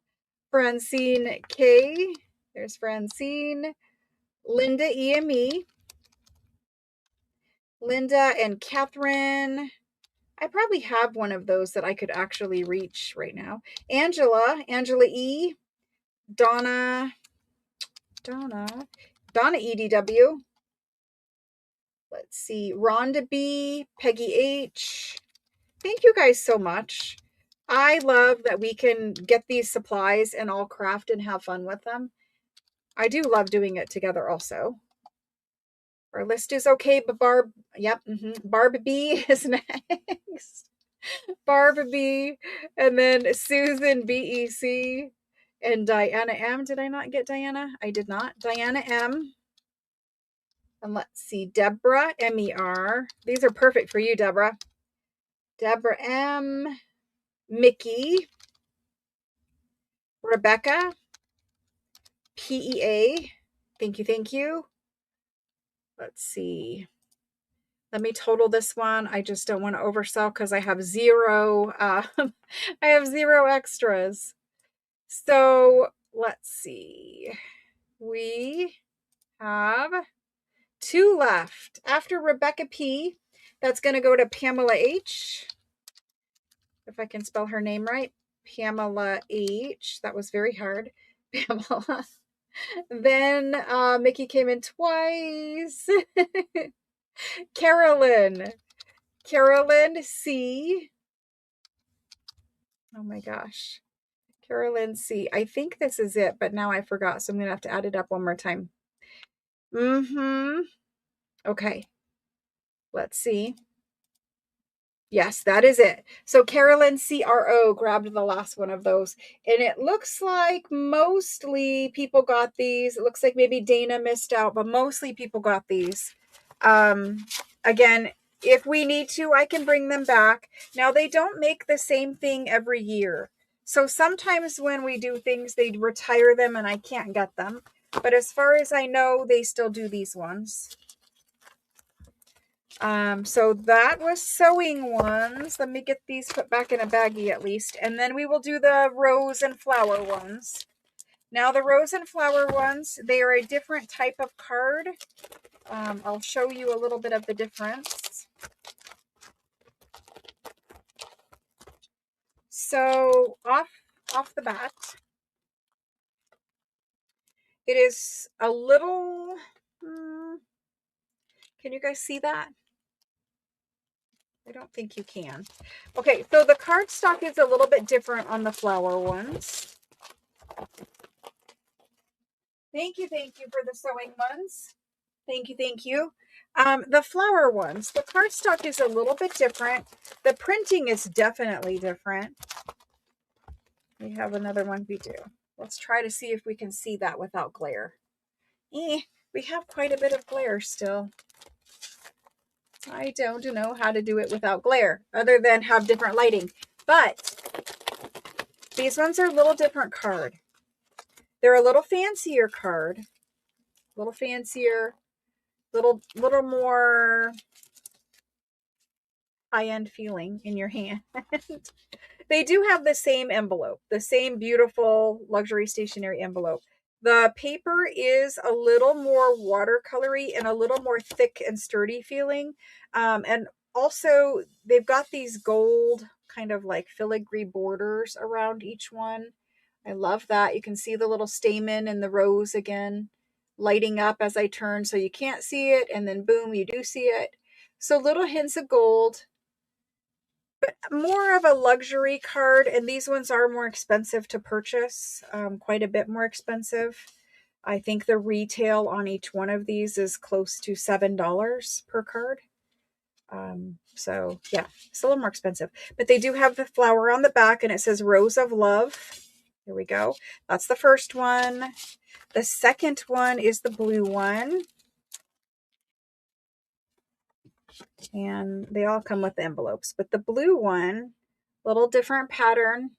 Francine K. There's Francine. Linda EME. Linda and Catherine. I probably have one of those that I could actually reach right now. Angela E. Donna EDW. Let's see. Rhonda B. Peggy H. Thank you guys so much. I love that we can get these supplies and all craft and have fun with them. I do love doing it together also. Our list is okay, but Barb B is next. Barb B, and then Susan BEC, and Diana M. Did I not get Diana? I did not. Diana M. And let's see, Deborah MER. These are perfect for you, Deborah. Deborah M. Mickey. Rebecca. PEA. Thank you. Let's see. Let me total this one. I just don't want to oversell because I have zero, I have zero extras. So let's see. We have 2 left. After Rebecca P, that's going to go to Pamela H. If I can spell her name right. Pamela H. That was very hard. Pamela. Then Mickey came in twice. Carolyn. Carolyn C. Oh my gosh. Carolyn C. I think this is it, but now I forgot. So I'm going to have to add it up one more time. Okay. Let's see. Yes, that is it. So Carolyn CRO grabbed the last one of those. And it looks like mostly people got these. It looks like maybe Dana missed out, but mostly people got these. Again, if we need to, I can bring them back. Now, they don't make the same thing every year. So sometimes when we do things, they retire them and I can't get them. But as far as I know, they still do these ones. So that was sewing ones. Let me get these put back in a baggie at least. And then we will do the rose and flower ones. Now the rose and flower ones, they are a different type of card. I'll show you a little bit of the difference. So off the bat, it is a little, can you guys see that? I don't think you can. Okay, so the cardstock is a little bit different on the flower ones. Thank you for the sewing ones. Thank you. The flower ones, the cardstock is a little bit different. The printing is definitely different. We have another one we do. Let's try to see if we can see that without glare. We have quite a bit of glare still. I don't know how to do it without glare, other than have different lighting. But these ones are a little different card. They're a little fancier card. A little fancier, little more high-end feeling in your hand. They do have the same envelope, the same beautiful luxury stationery envelope. The paper is a little more watercolory and a little more thick and sturdy feeling. And also they've got these gold kind of like filigree borders around each one. I love that. You can see the little stamen and the rose again lighting up as I turn, so you can't see it, and then boom, you do see it. So little hints of gold, but more of a luxury card, and these ones are more expensive to purchase, quite a bit more expensive. I think the retail on each one of these is close to $7 per card. So yeah, it's a little more expensive, but they do have the flower on the back and it says Rose of Love. Here we go. That's the first one. The second one is the blue one. And they all come with envelopes, but the blue one, little different pattern.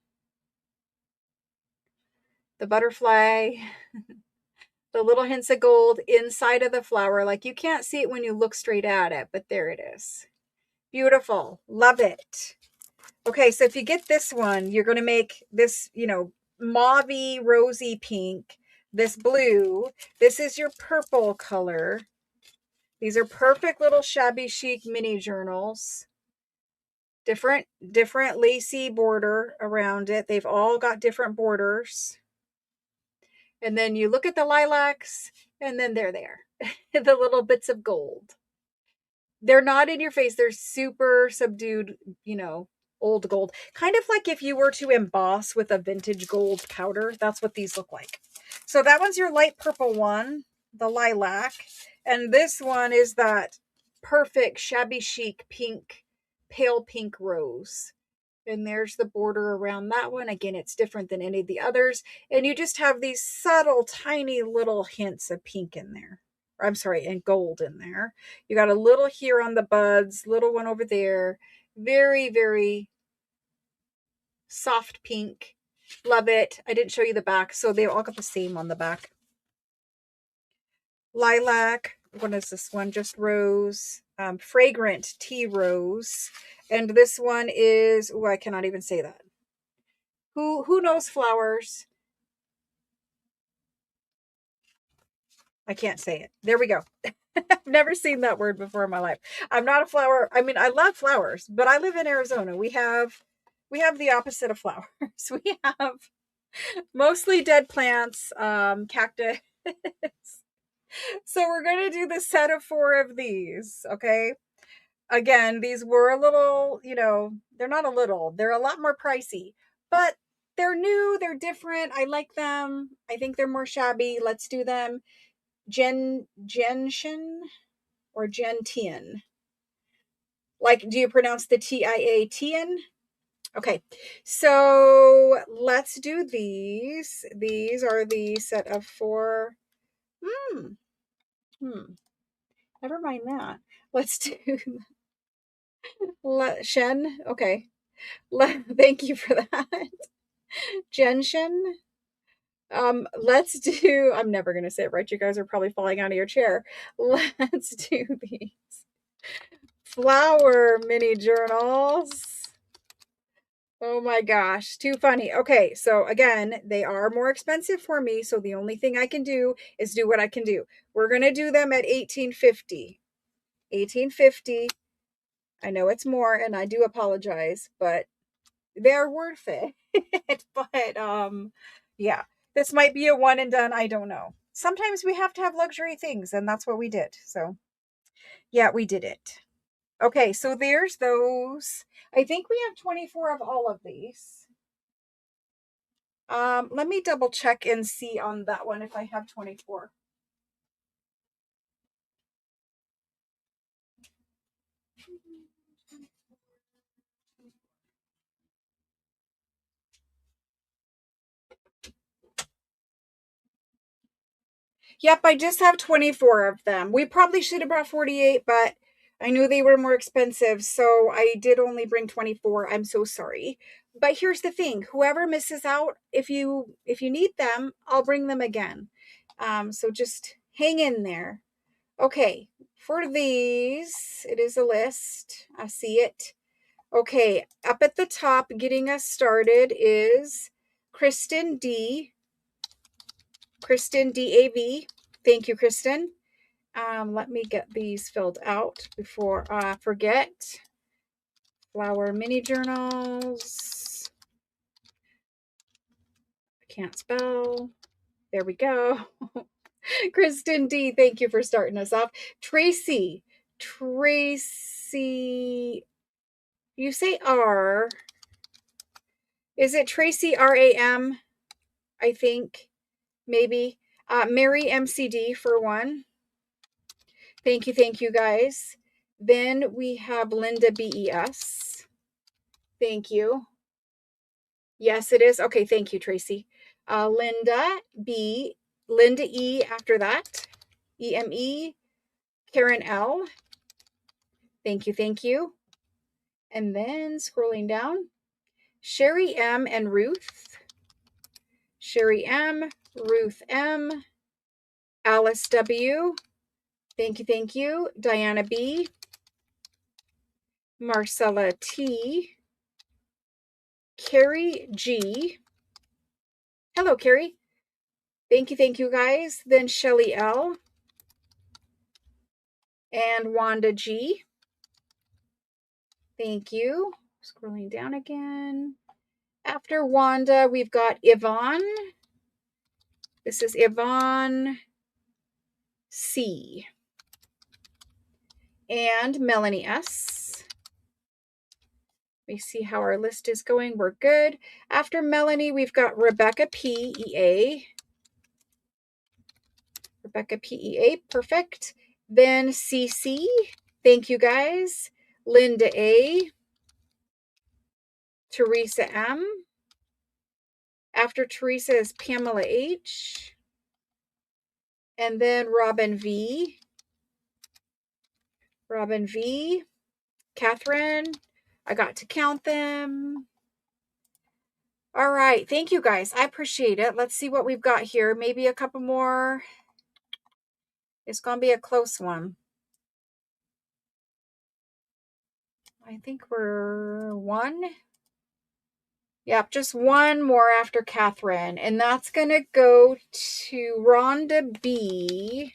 The butterfly, the little hints of gold inside of the flower. Like you can't see it when you look straight at it, but there it is. Beautiful. Love it. Okay, so if you get this one, you're going to make this, mauvey, rosy pink, this blue. This is your purple color. These are perfect little shabby chic mini journals. Different lacy border around it. They've all got different borders. And then you look at the lilacs, and then they're there. The little bits of gold. They're not in your face. They're super subdued, old gold. Kind of like if you were to emboss with a vintage gold powder. That's what these look like. So that one's your light purple one, the lilac. And this one is that perfect shabby chic pink, pale pink rose. And there's the border around that one. Again, it's different than any of the others. And you just have these subtle, tiny little hints of pink in there. I'm sorry, and gold in there. You got a little here on the buds, little one over there. Very, very soft pink. Love it. I didn't show you the back, so they all got the same on the back. Lilac, what is this one? Just rose, fragrant tea rose. And this one is, oh, I cannot even say that. Who knows flowers? I can't say it. There we go. I've never seen that word before in my life. I'm not a flower. I mean, I love flowers, but I live in Arizona. We have the opposite of flowers. We have mostly dead plants, cactus. So we're going to do the set of 4 of these, okay? Again, these were a little, they're not a little, they're a lot more pricey, but they're new, they're different. I like them. I think they're more shabby. Let's do them. Gentian or Gentian? Like, do you pronounce the Tian? Okay, so let's do these. These are the set of 4. Hmm. Hmm. Never mind that. Let's do Shen. Okay. Thank you for that. Gentian. Let's do, I'm never going to say it right. You guys are probably falling out of your chair. Let's do these flower mini journals. Oh my gosh, too funny. Okay, so again, they are more expensive for me, so the only thing I can do is do what I can do. We're going to do them at $18.50. $18.50. I know it's more, and I do apologize, but they're worth it. But yeah, this might be a one and done. I don't know. Sometimes we have to have luxury things, and that's what we did. So yeah, we did it. Okay, so there's those. I think we have 24 of all of these. Let me double check and see on that one if I have 24. Yep, I just have 24 of them. We probably should have brought 48, but I knew they were more expensive, so I did only bring 24. I'm so sorry. But here's the thing, whoever misses out, if you need them, I'll bring them again. So just hang in there. Okay, for these, it is a list. I see it. Okay, up at the top, getting us started is Kristen D. Kristen DAV. Thank you, Kristen. Let me get these filled out before I forget. Flower mini journals. I can't spell. There we go. Kristen D, thank you for starting us off. Tracy. You say R. Is it Tracy RAM? I think. Maybe. Mary MCD for one. Thank you, guys. Then we have Linda BES. Thank you. Yes, it is. Okay, thank you, Tracy. Linda E after that. EME. Karen L. Thank you. And then scrolling down, Sherry M and Ruth. Sherry M, Ruth M, Alice W. Thank you. Diana B. Marcella T. Carrie G. Hello, Carrie. Thank you, guys. Then Shelly L. And Wanda G. Thank you. Scrolling down again. After Wanda, we've got Yvonne. This is Yvonne C. And Melanie S. We see how our list is going. We're good. After Melanie, we've got Rebecca P. EA. Rebecca PEA, perfect. Then CC, thank you guys. Linda A. Teresa M. After Teresa is Pamela H. And then Robin V. Robin V. Catherine, I got to count them. All right, thank you guys. I appreciate it. Let's see what we've got here. Maybe a couple more. It's going to be a close one. I think we're one. Yep, just one more after Catherine. And that's going to go to Rhonda B.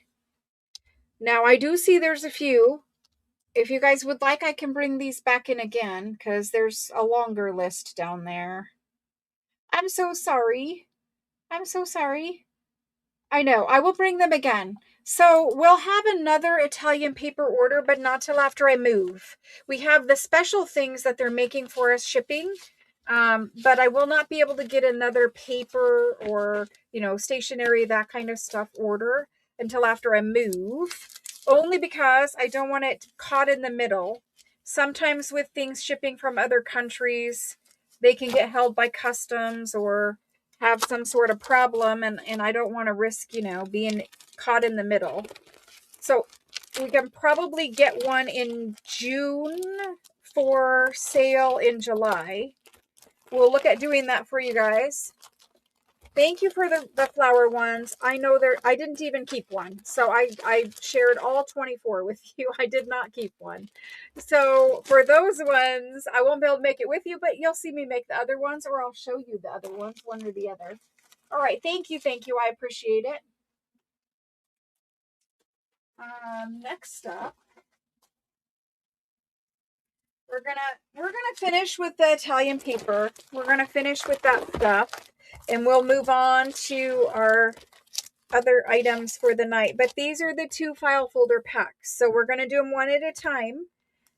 Now, I do see there's a few. If you guys would like, I can bring these back in again because there's a longer list down there. I'm so sorry. I'm so sorry. I know. I will bring them again. So we'll have another Italian paper order, but not till after I move. We have the special things that they're making for us shipping. But I will not be able to get another paper or, stationery, that kind of stuff order until after I move, only because I don't want it caught in the middle. Sometimes with things shipping from other countries, they can get held by customs or have some sort of problem, and I don't want to risk, being caught in the middle. So we can probably get one in June for sale in July. We'll look at doing that for you guys. Thank you for the flower ones. I know I didn't even keep one. So I shared all 24 with you. I did not keep one. So for those ones, I won't be able to make it with you, but you'll see me make the other ones, or I'll show you the other ones, one or the other. All right. Thank you. Thank you. I appreciate it. Next up, we're gonna finish with the Italian paper. We're gonna finish with that stuff, and we'll move on to our other items for the night. But these are the 2 file folder packs, so we're going to do them one at a time,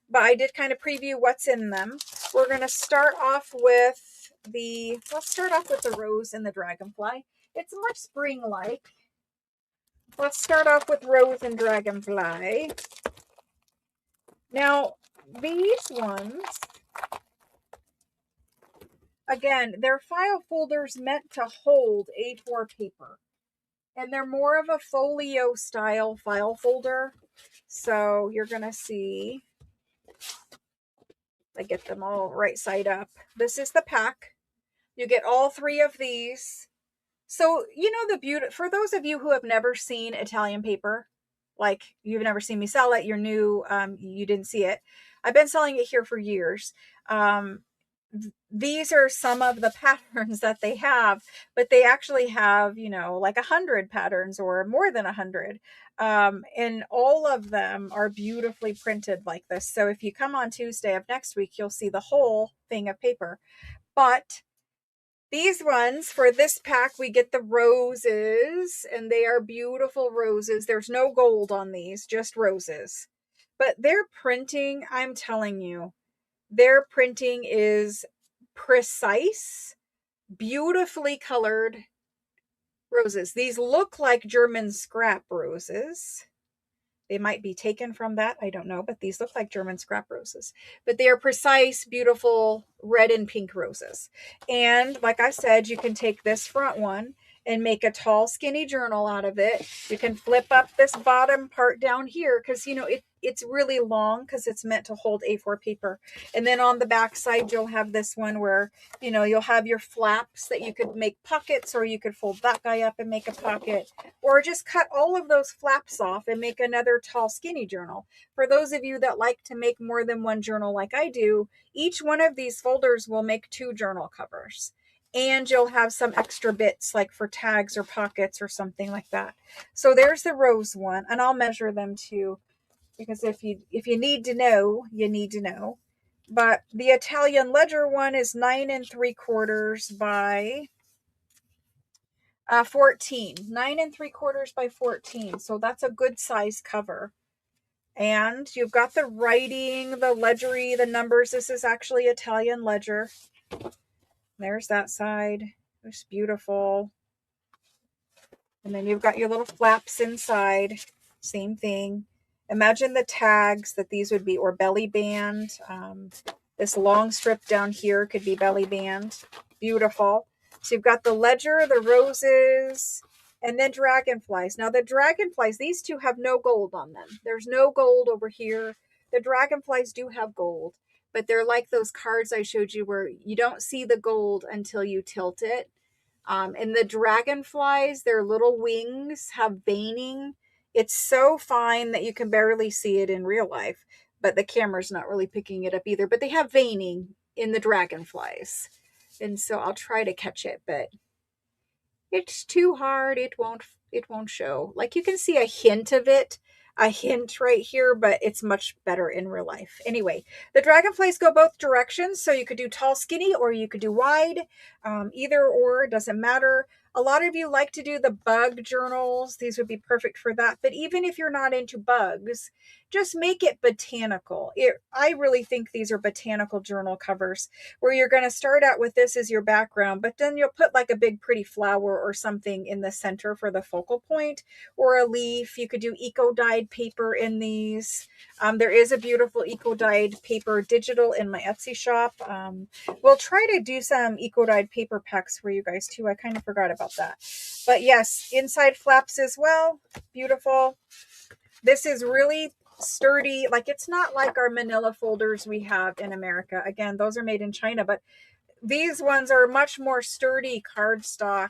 but I did kind of preview what's in them. We're going to start off with let's start off with the rose and the dragonfly. It's much spring-like. Let's start off with rose and dragonfly. Now, these ones, again, they're file folders meant to hold A4 paper. And they're more of a folio style file folder. So you're going to see, I get them all right side up. This is the pack. You get all 3 of these. So, the beauty, for those of you who have never seen Italian paper, like you've never seen me sell it, you're new, you didn't see it. I've been selling it here for years. These are some of the patterns that they have, but they actually have, like 100 patterns or more than 100. And all of them are beautifully printed like this. So if you come on Tuesday of next week, you'll see the whole thing of paper. But these ones, for this pack, we get the roses, and they are beautiful roses. There's no gold on these, just roses. But their printing, I'm telling you, their printing is precise, beautifully colored roses. These look like German scrap roses. They might be taken from that. I don't know, but these look like German scrap roses. But they are precise, beautiful red and pink roses. And like I said, you can take this front one and make a tall, skinny journal out of it. You can flip up this bottom part down here because, it's really long because it's meant to hold A4 paper. And then on the back side, you'll have this one where, you'll have your flaps that you could make pockets, or you could fold that guy up and make a pocket, or just cut all of those flaps off and make another tall, skinny journal. For those of you that like to make more than one journal like I do, each one of these folders will make 2 journal covers. And you'll have some extra bits like for tags or pockets or something like that. So there's the rose one, and I'll measure them too, because if you need to know, you need to know. But the Italian ledger one is 9 3/4 by 14. 9 3/4 by 14. So that's a good size cover. And you've got the writing, the ledgery, the numbers. This is actually Italian ledger. There's that side. It's beautiful. And then you've got your little flaps inside. Same thing. Imagine the tags that these would be, or belly band. This long strip down here could be belly band. Beautiful. So you've got the ledger, the roses, and then dragonflies. Now the dragonflies, these 2 have no gold on them. There's no gold over here. The dragonflies do have gold, but they're like those cards I showed you where you don't see the gold until you tilt it. And the dragonflies, their little wings have veining It's so fine that you can barely see it in real life, but the camera's not really picking it up either. But they have veining in the dragonflies. And so I'll try to catch it, but it's too hard. It won't show. Like you can see a hint of it, a hint right here, but it's much better in real life. Anyway, the dragonflies go both directions, so you could do tall, skinny, or you could do wide. Either or, doesn't matter. A lot of you like to do the bug journals. These would be perfect for that. But even if you're not into bugs, just make it botanical. I really think these are botanical journal covers where you're going to start out with this as your background, but then you'll put like a big pretty flower or something in the center for the focal point, or a leaf. You could do eco-dyed paper in these. There is a beautiful eco-dyed paper digital in my Etsy shop. We'll try to do some eco-dyed paper packs for you guys too. I kind of forgot about that. But yes, inside flaps as well. Beautiful. This is really sturdy. Like, it's not like our manila folders we have in America. Again, those are made in China, but these ones are much more sturdy cardstock,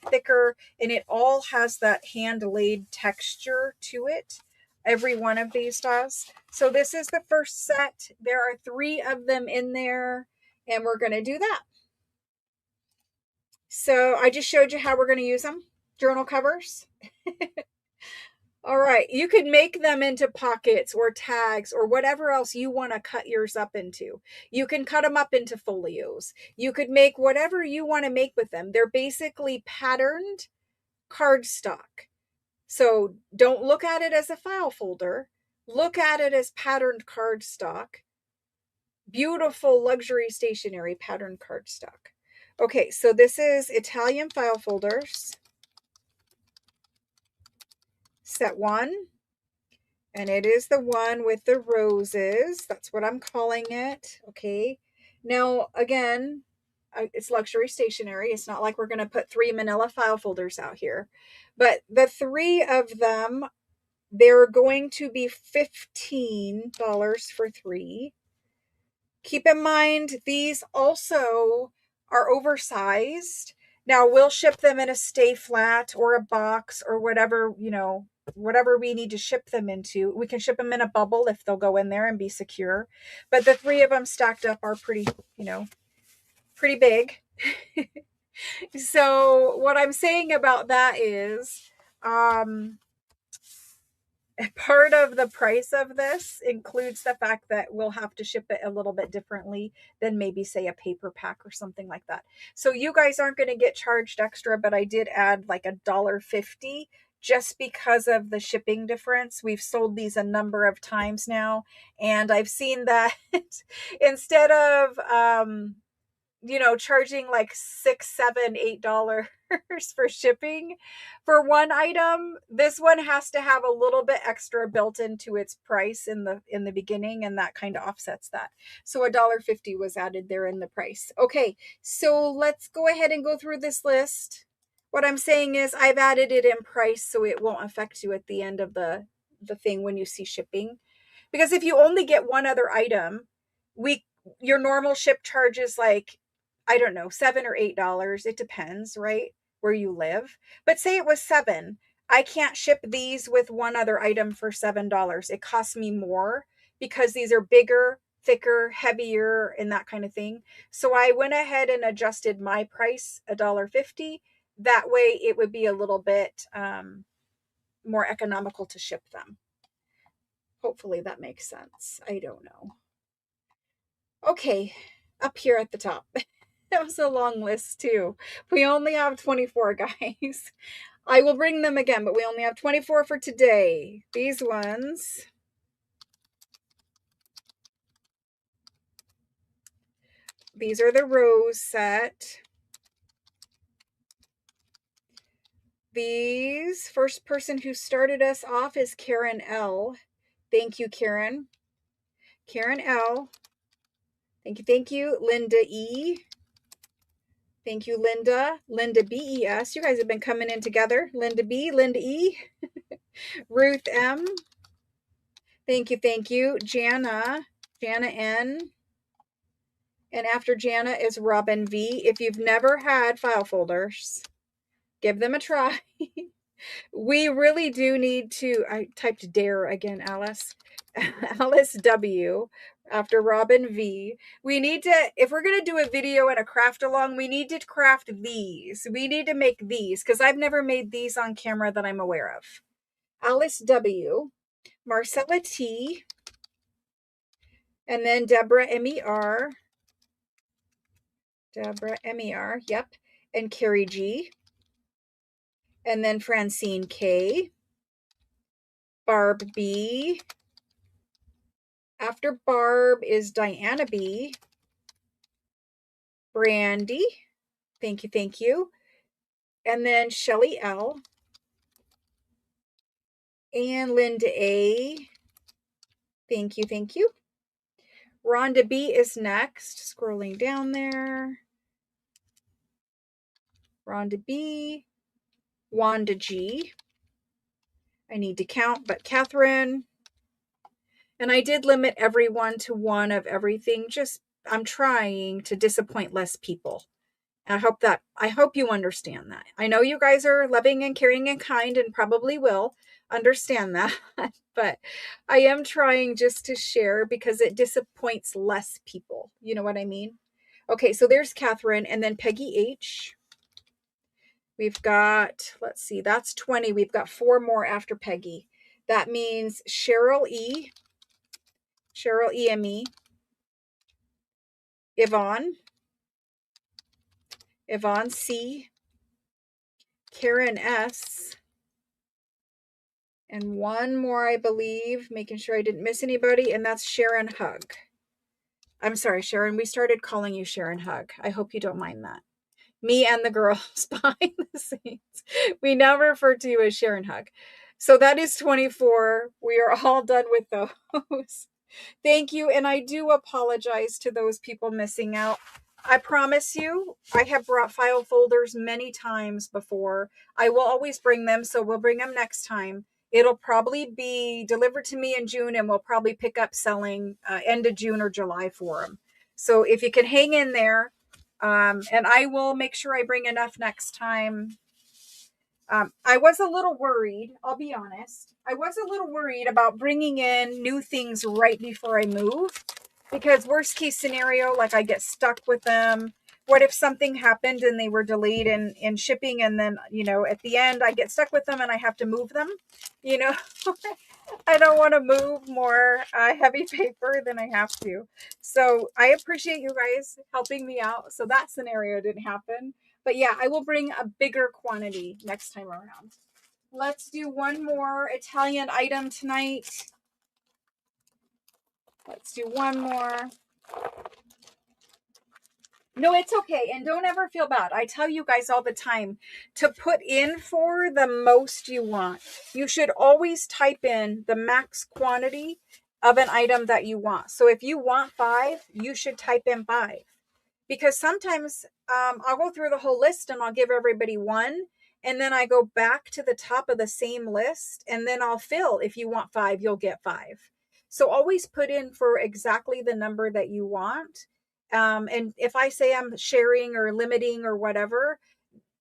thicker, and it all has that hand-laid texture to it. Every one of these does. So this is the first set. There are 3 of them in there, and we're going to do that. So I just showed you how we're going to use them. Journal covers. All right, you could make them into pockets or tags or whatever else you want to cut yours up into. You can cut them up into folios. You could make whatever you want to make with them. They're basically patterned cardstock. So don't look at it as a file folder. Look at it as patterned cardstock. Beautiful luxury stationery patterned cardstock. Okay, so this is Italian file folders. Set 1. And it is the one with the roses. That's what I'm calling it. Okay. Now, again, it's luxury stationery. It's not like we're going to put 3 manila file folders out here. But the 3 of them, they're going to be $15 for 3. Keep in mind, these also are oversized. Now, we'll ship them in a stay flat or a box or whatever, whatever we need to ship them into. We can ship them in a bubble if they'll go in there and be secure. But the 3 of them stacked up are pretty big. So what I'm saying about that is, part of the price of this includes the fact that we'll have to ship it a little bit differently than maybe, say, a paper pack or something like that. So you guys aren't going to get charged extra, but I did add like $1.50 just because of the shipping difference. We've sold these a number of times now, and I've seen that instead of charging like $6, $7, $8 for shipping for one item, this one has to have a little bit extra built into its price in the beginning, and that kind of offsets that. So $1.50 was added there in the price. Okay, so let's go ahead and go through this list. What I'm saying is I've added it in price so it won't affect you at the end of the thing when you see shipping. Because if you only get one other item, your normal ship charge is like, I don't know, $7 or $8. It depends, right, where you live. But say it was $7. I can't ship these with one other item for $7. It costs me more because these are bigger, thicker, heavier, and that kind of thing. So I went ahead and adjusted my price $1.50. That way it would be a little bit more economical to ship them. Hopefully that makes sense. I don't know. Okay, up here at the top. That was a long list too. We only have 24, guys. I will bring them again, but we only have 24 for today. These ones. These are the rose set. These, first person who started us off is Karen L. Thank you, Karen. Karen L. Thank you, thank you. Linda E. Thank you, Linda. Linda BES. You guys have been coming in together. Linda B, Linda E. Ruth M. Thank you, thank you. Jana. Jana N. And after Jana is Robin V. If you've never had file folders, give them a try. We really do need to, I typed dare again, Alice. Alice W after Robin V. We need to, if we're going to do a video and a craft along, we need to craft these. We need to make these because I've never made these on camera that I'm aware of. Alice W, Marcella T, and then Deborah M-E-R. Deborah M-E-R, yep. And Carrie G. And then Francine K. Barb B. After Barb is Diana B. Brandy. Thank you, thank you. And then Shelly L. And Linda A. Thank you, thank you. Rhonda B is next. Scrolling down there. Rhonda B. Wanda G. I need to count, but Catherine. And I did limit everyone to one of everything. Just, I'm trying to disappoint less people. I hope you understand that. I know you guys are loving and caring and kind and probably will understand that, but I am trying just to share because it disappoints less people. You know what I mean? Okay, so there's Catherine and then Peggy H. We've got, let's see, that's 20. We've got 4 more after Peggy. That means Cheryl E. Cheryl E-M-E. Yvonne. Yvonne C. Karen S. And one more, I believe, making sure I didn't miss anybody, and that's Sharon Hug. I'm sorry, Sharon, we started calling you Sharon Hug. I hope you don't mind that. Me and the girls behind the scenes. We now refer to you as Sharon Hug. So that is 24. We are all done with those. Thank you, and I do apologize to those people missing out. I promise you, I have brought file folders many times before. I will always bring them, so we'll bring them next time. It'll probably be delivered to me in June, and we'll probably pick up selling end of June or July for them. So if you can hang in there, and I will make sure I bring enough next time. I was a little worried, I'll be honest. I was a little worried about bringing in new things right before I move because worst case scenario, like I get stuck with them. What if something happened and they were delayed in shipping and then, at the end I get stuck with them and I have to move them, I don't want to move more heavy paper than I have to. So I appreciate you guys helping me out. So that scenario didn't happen. But yeah, I will bring a bigger quantity next time around. Let's do one more Italian item tonight. Let's do one more. No, it's okay. And don't ever feel bad. I tell you guys all the time to put in for the most you want. You should always type in the max quantity of an item that you want. So if you want 5, you should type in 5. Because sometimes I'll go through the whole list and I'll give everybody 1. And then I go back to the top of the same list and then I'll fill. If you want 5, you'll get 5. So always put in for exactly the number that you want. And if I say I'm sharing or limiting or whatever,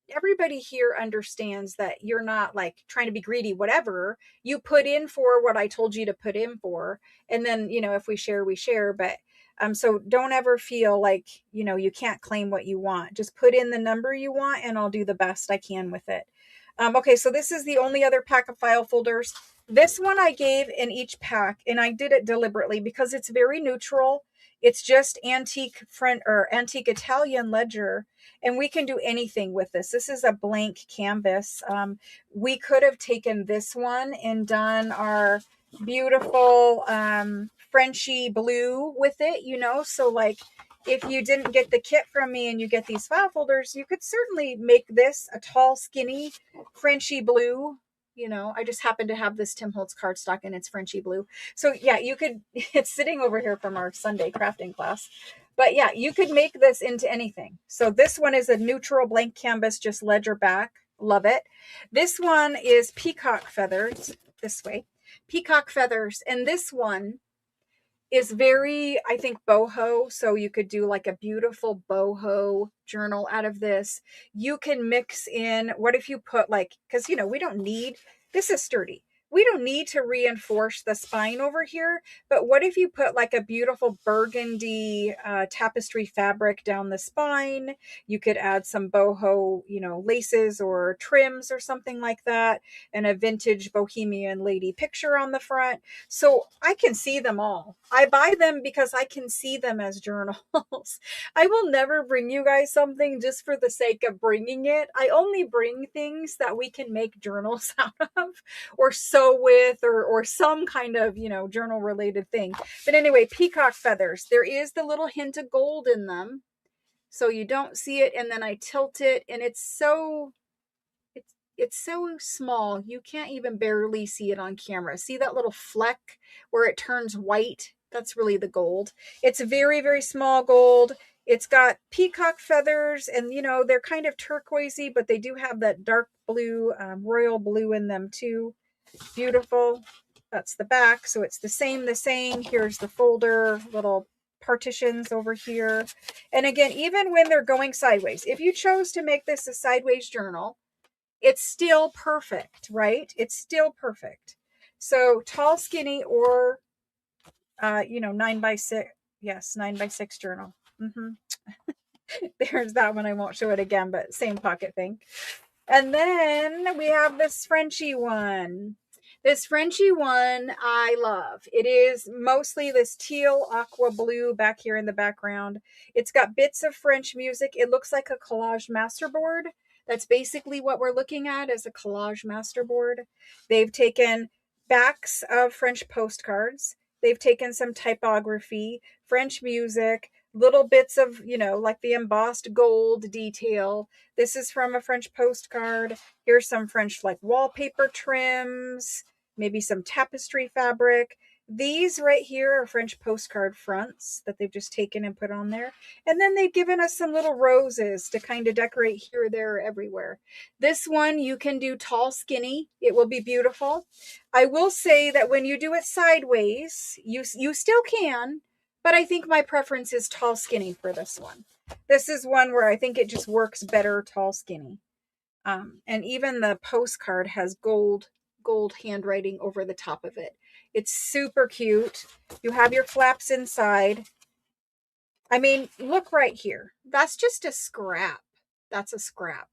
everybody here understands that you're not like trying to be greedy, whatever. You put in for what I told you to put in for. And then, if we share, we share. But so don't ever feel like, you can't claim what you want. Just put in the number you want and I'll do the best I can with it. Okay, so this is the only other pack of file folders. This one I gave in each pack, and I did it deliberately because it's very neutral. It's just antique Italian ledger, and we can do anything with this. This is a blank canvas. We could have taken this one and done our beautiful Frenchy blue with it, so like if you didn't get the kit from me and you get these file folders, you could certainly make this a tall, skinny Frenchy blue. I just happen to have this Tim Holtz cardstock and it's Frenchy blue. So yeah, you could, it's sitting over here from our Sunday crafting class. But yeah, you could make this into anything. So this one is a neutral blank canvas, just ledger back. Love it. This one is peacock feathers, this way. Peacock feathers. And this one is very, I think, boho. So you could do like a beautiful boho journal out of this. You can mix in, what if you put like, because, we don't need, this is sturdy. We don't need to reinforce the spine over here, but what if you put like a beautiful burgundy tapestry fabric down the spine? You could add some boho, laces or trims or something like that, and a vintage bohemian lady picture on the front. So I can see them all. I buy them because I can see them as journals. I will never bring you guys something just for the sake of bringing it. I only bring things that we can make journals out of, or sew with, or some kind of, journal related thing. But anyway, peacock feathers. There is the little hint of gold in them, so you don't see it. And then I tilt it, and it's so small, you can't even barely see it on camera. See that little fleck where it turns white? That's really the gold. It's very, very small gold. It's got peacock feathers, and they're kind of turquoisey, but they do have that dark blue, royal blue in them too. Beautiful. That's the back. So it's the same. Here's the folder, little partitions over here. And again, even when they're going sideways, if you chose to make this a sideways journal, it's still perfect, right? It's still perfect. So tall, skinny, or 9x6. Yes, 9x6 journal. There's that one. I won't show it again, but same pocket thing. And then we have this Frenchy one. This Frenchy one I love. It is mostly this teal aqua blue back here in the background. It's got bits of French music. It looks like a collage masterboard. That's basically what we're looking at, is a collage masterboard. They've taken backs of French postcards. They've taken some typography, French music, little bits of, like the embossed gold detail. This is from a French postcard. Here's some French like wallpaper trims, maybe some tapestry fabric. These right here are French postcard fronts that they've just taken and put on there. And then they've given us some little roses to kind of decorate here, there, everywhere. This one you can do tall, skinny. It will be beautiful. I will say that when you do it sideways, you still can, but I think my preference is tall, skinny for this one. This is one where I think it just works better tall, skinny. And even the postcard has gold handwriting over the top of it. It's super cute. You have your flaps inside. I mean, look right here. That's just a scrap. That's a scrap.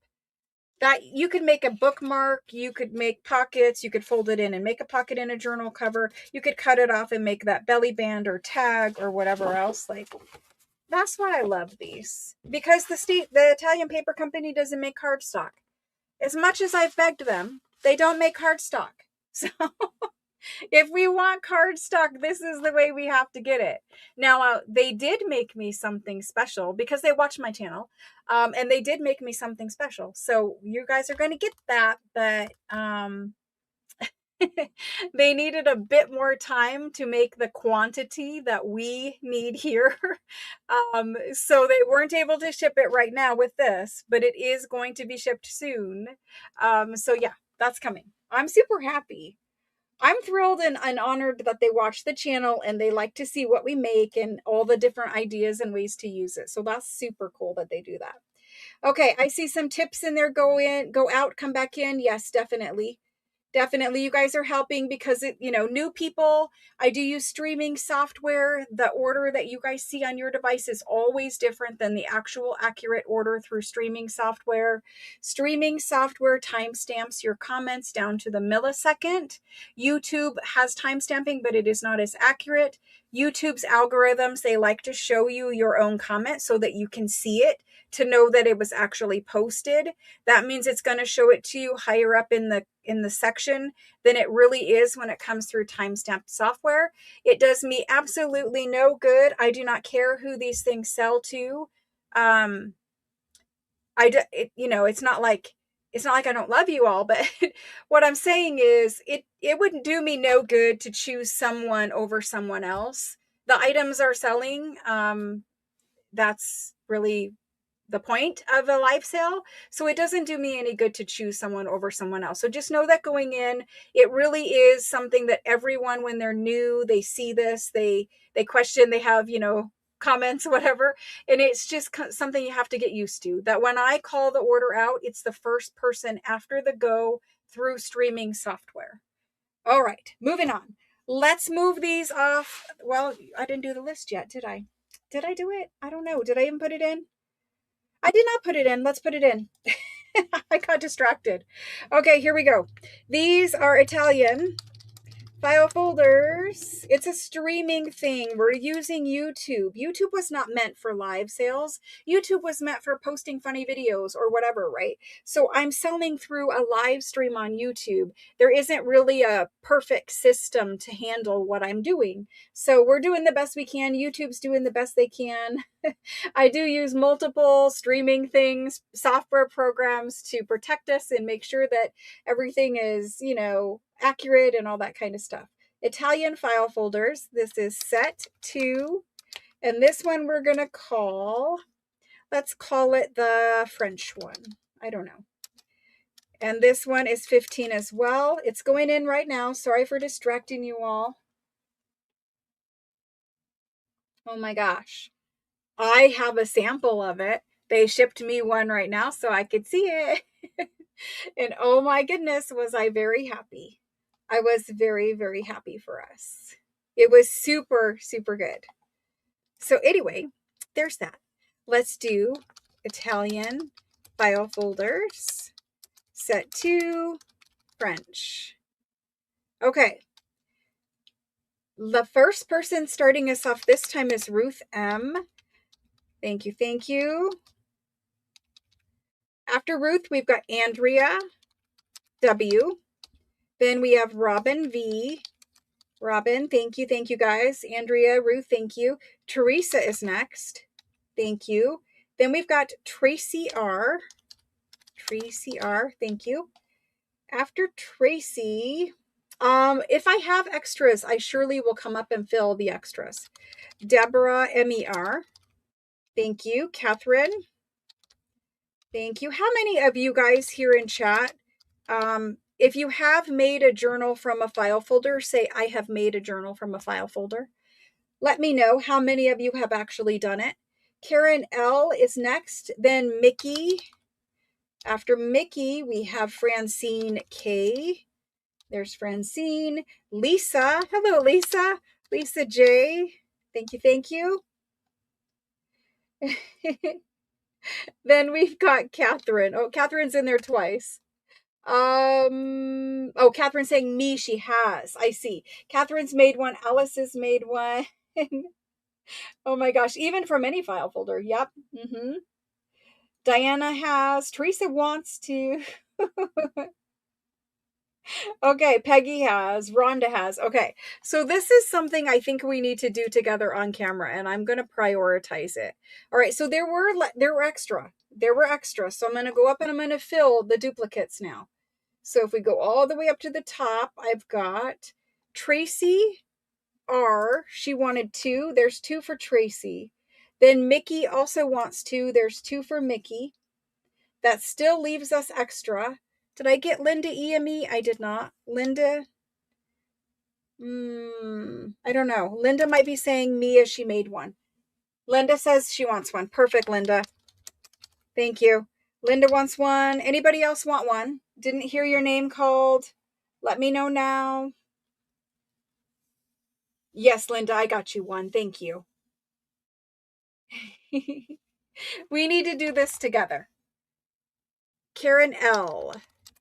That you could make a bookmark, you could make pockets, you could fold it in and make a pocket in a journal cover. You could cut it off and make that belly band or tag or whatever else. Like, that's why I love these. Because the Italian paper company doesn't make cardstock. As much as I've begged them, they don't make cardstock. So if we want cardstock, this is the way we have to get it. Now, they did make me something special because they watch my channel. And they did make me something special. So you guys are going to get that. But they needed a bit more time to make the quantity that we need here. So they weren't able to ship it right now with this, but it is going to be shipped soon. So yeah, that's coming. I'm super happy. I'm thrilled and honored that they watch the channel and they like to see what we make and all the different ideas and ways to use it. So that's super cool that they do that. Okay, I see some tips in there. Go in, go out, come back in. Yes, definitely. Definitely, you guys are helping because new people, I do use streaming software. The order that you guys see on your device is always different than the actual accurate order through streaming software. Streaming software timestamps your comments down to the millisecond. YouTube has timestamping, but it is not as accurate. YouTube's algorithms, they like to show you your own comment so that you can see it to know that it was actually posted. That means it's going to show it to you higher up in the section than it really is when it comes through timestamp software. It does me absolutely no good. I do not care who these things sell to. It's not like I don't love you all, but what I'm saying is it wouldn't do me no good to choose someone over someone else. The items are selling. That's really the point of a live sale. So it doesn't do me any good to choose someone over someone else. So just know that going in, it really is something that everyone, when they're new, they see this, they question, they have, comments, whatever. And it's just something you have to get used to, that when I call the order out, it's the first person after the go through streaming software. All right, moving on. Let's move these off. Well, I didn't do the list yet, did I? Did I do it? I don't know. Did I even put it in? I did not put it in. Let's put it in. I got distracted. Okay, here we go. These are Italian file folders. It's a streaming thing. We're using YouTube. YouTube was not meant for live sales. YouTube was meant for posting funny videos or whatever, right? So I'm selling through a live stream on YouTube. There isn't really a perfect system to handle what I'm doing. So we're doing the best we can. YouTube's doing the best they can. I do use multiple streaming things, software programs to protect us and make sure that everything is, accurate and all that kind of stuff. Italian file folders. This is set 2. And this one we're going to let's call it the French one. I don't know. And this one is 15 as well. It's going in right now. Sorry for distracting you all. Oh my gosh. I have a sample of it. They shipped me one right now so I could see it. And oh my goodness, was I very happy. I was very, very happy for us. It was super, super good. So anyway, there's that. Let's do Italian file folders, set 2, French. Okay. The first person starting us off this time is Ruth M. Thank you, thank you. After Ruth, we've got Andrea W. Then we have Robin V. Robin, thank you guys. Andrea, Ruth, thank you. Teresa is next. Thank you. Then we've got Tracy R. Tracy R, thank you. After Tracy, if I have extras, I surely will come up and fill the extras. Deborah MER, thank you. Catherine, thank you. How many of you guys here in chat, if you have made a journal from a file folder, say I have made a journal from a file folder. Let me know how many of you have actually done it. Karen L is next, then Mickey. After Mickey, we have Francine K. There's Francine. Lisa. Hello, Lisa. Lisa J. Thank you, thank you. Then we've got Catherine. Oh, Catherine's in there twice. Catherine's saying me, she has. I see. Catherine's made one. Alice has made one. Oh my gosh, even from any file folder. Yep. Diana has. Teresa wants to. Okay, Peggy has. Rhonda has. Okay, so this is something I think we need to do together on camera, and I'm going to prioritize it. All right, so there were extra. There were extra. So I'm going to go up and I'm going to fill the duplicates now. So if we go all the way up to the top, I've got Tracy R. She wanted 2. There's 2 for Tracy. Then Mickey also wants 2. There's 2 for Mickey. That still leaves us extra. Did I get Linda EME? I did not. Linda, I don't know. Linda might be saying Mia, she made one. Linda says she wants one. Perfect, Linda. Thank you. Linda wants one. Anybody else want one? Didn't hear your name called? Let me know now. Yes, Linda, I got you one. Thank you. We need to do this together. Karen L.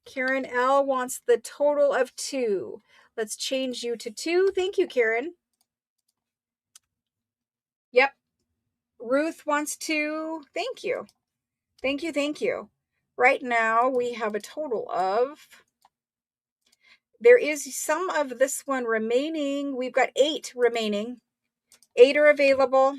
Karen L wants the total of 2. Let's change you to 2. Thank you, Karen. Yep. Ruth wants 2. Thank you. Thank you, thank you. Right now we have a total of, there is some of this one remaining. We've got 8 remaining. 8 are available.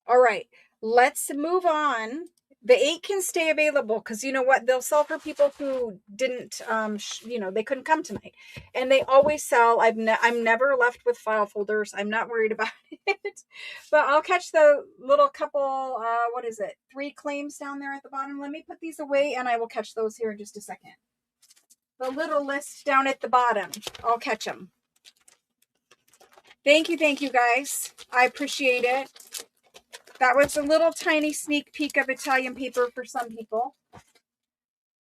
All right, let's move on. The 8 can stay available because you know what? They'll sell for people who didn't, they couldn't come tonight. And they always sell. I'm never left with file folders. I'm not worried about it. But I'll catch the little couple, what is it? 3 claims down there at the bottom. Let me put these away and I will catch those here in just a second. The little list down at the bottom. I'll catch them. Thank you guys. I appreciate it. That was a little tiny sneak peek of Italian paper for some people.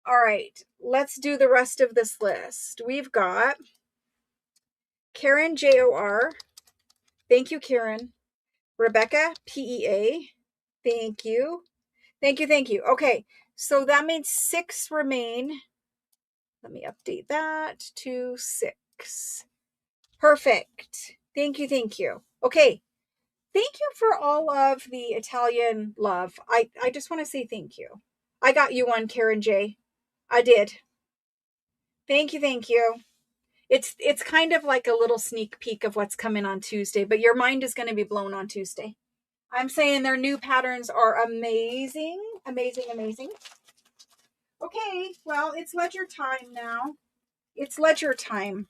All right, let's do the rest of this list. We've got Karen, J-O-R. Thank you, Karen. Rebecca, P-E-A. Thank you. Thank you. Okay, so that means 6 remain. Let me update that to 6. Perfect. Thank you. Okay. Thank you for all of the Italian love. I just want to say thank you. I got you one, Karen J. I did. Thank you. It's kind of like a little sneak peek of what's coming on Tuesday, but your mind is going to be blown on Tuesday. I'm saying their new patterns are amazing. Amazing. Okay, well, it's ledger time now. It's ledger time.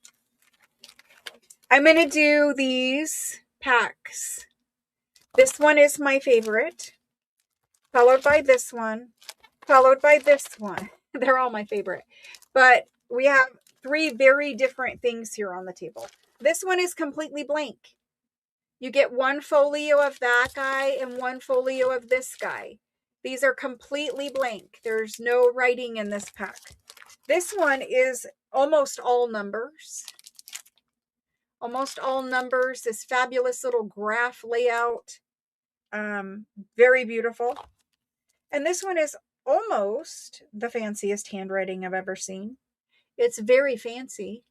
I'm going to do these packs. This one is my favorite, followed by this one, followed by this one. They're all my favorite. But we have 3 very different things here on the table. This one is completely blank. You get 1 folio of that guy and 1 folio of this guy. These are completely blank. There's no writing in this pack. This one is almost all numbers. Almost all numbers. This fabulous little graph layout. Very beautiful. And this one is almost the fanciest handwriting I've ever seen. It's very fancy.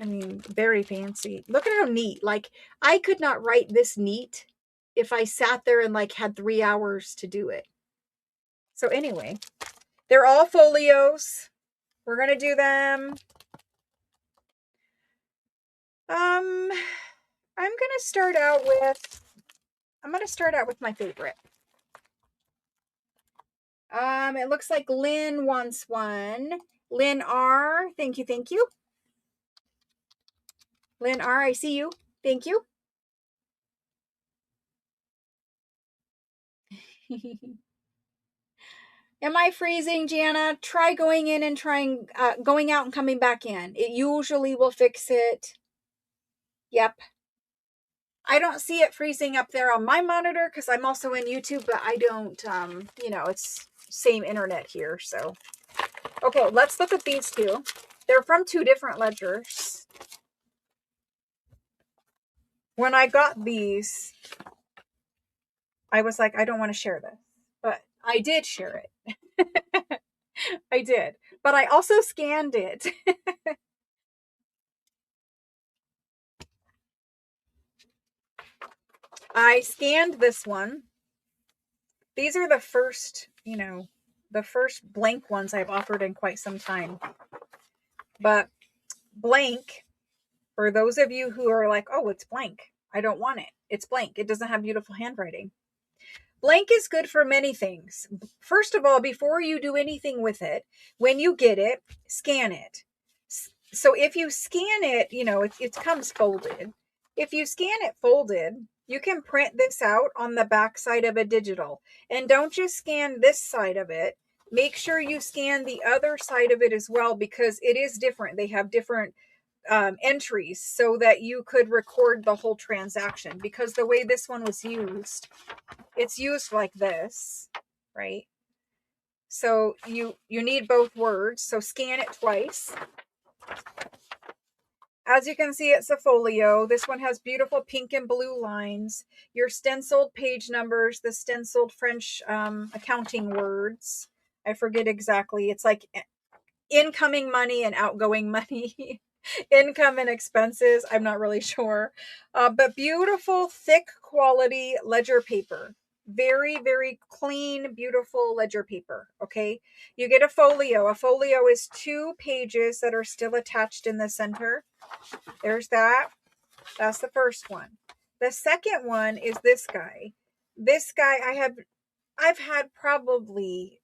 I mean, very fancy. Look at how neat. Like, I could not write this neat if I sat there and like had 3 hours to do it. So anyway, they're all folios. We're going to do them. I'm going to start out with my favorite. It looks like Lynn wants one. Lynn R, thank you. Lynn R, I see you. Thank you. Am I freezing, Jana? Try going in and going out and coming back in. It usually will fix it. Yep. I don't see it freezing up there on my monitor because I'm also in YouTube, but I don't, it's same internet here. So, okay, let's look at these 2. They're from 2 different ledgers. When I got these, I was like, I don't want to share this, but I did share it. I did, but I also scanned it. I scanned this one. These are the first, the first blank ones I've offered in quite some time. But blank, for those of you who are like, oh, it's blank, I don't want it. It's blank. It doesn't have beautiful handwriting. Blank is good for many things. First of all, before you do anything with it, when you get it, scan it. So if you scan it, it comes folded. If you scan it folded, you can print this out on the back side of a digital. And don't just scan this side of it. Make sure you scan the other side of it as well, because it is different. They have different entries so that you could record the whole transaction, because the way this one was used, it's used like this, right? So you need both words. So scan it twice. As you can see, it's a folio. This one has beautiful pink and blue lines. Your stenciled page numbers, the stenciled French accounting words. I forget exactly. It's like incoming money and outgoing money. Income and expenses. I'm not really sure. But beautiful, thick quality ledger paper. Very, very clean, beautiful ledger paper. Okay. You get a folio. A folio is 2 pages that are still attached in the center. There's that. That's the first one. The second one is this guy. This guy, I've had probably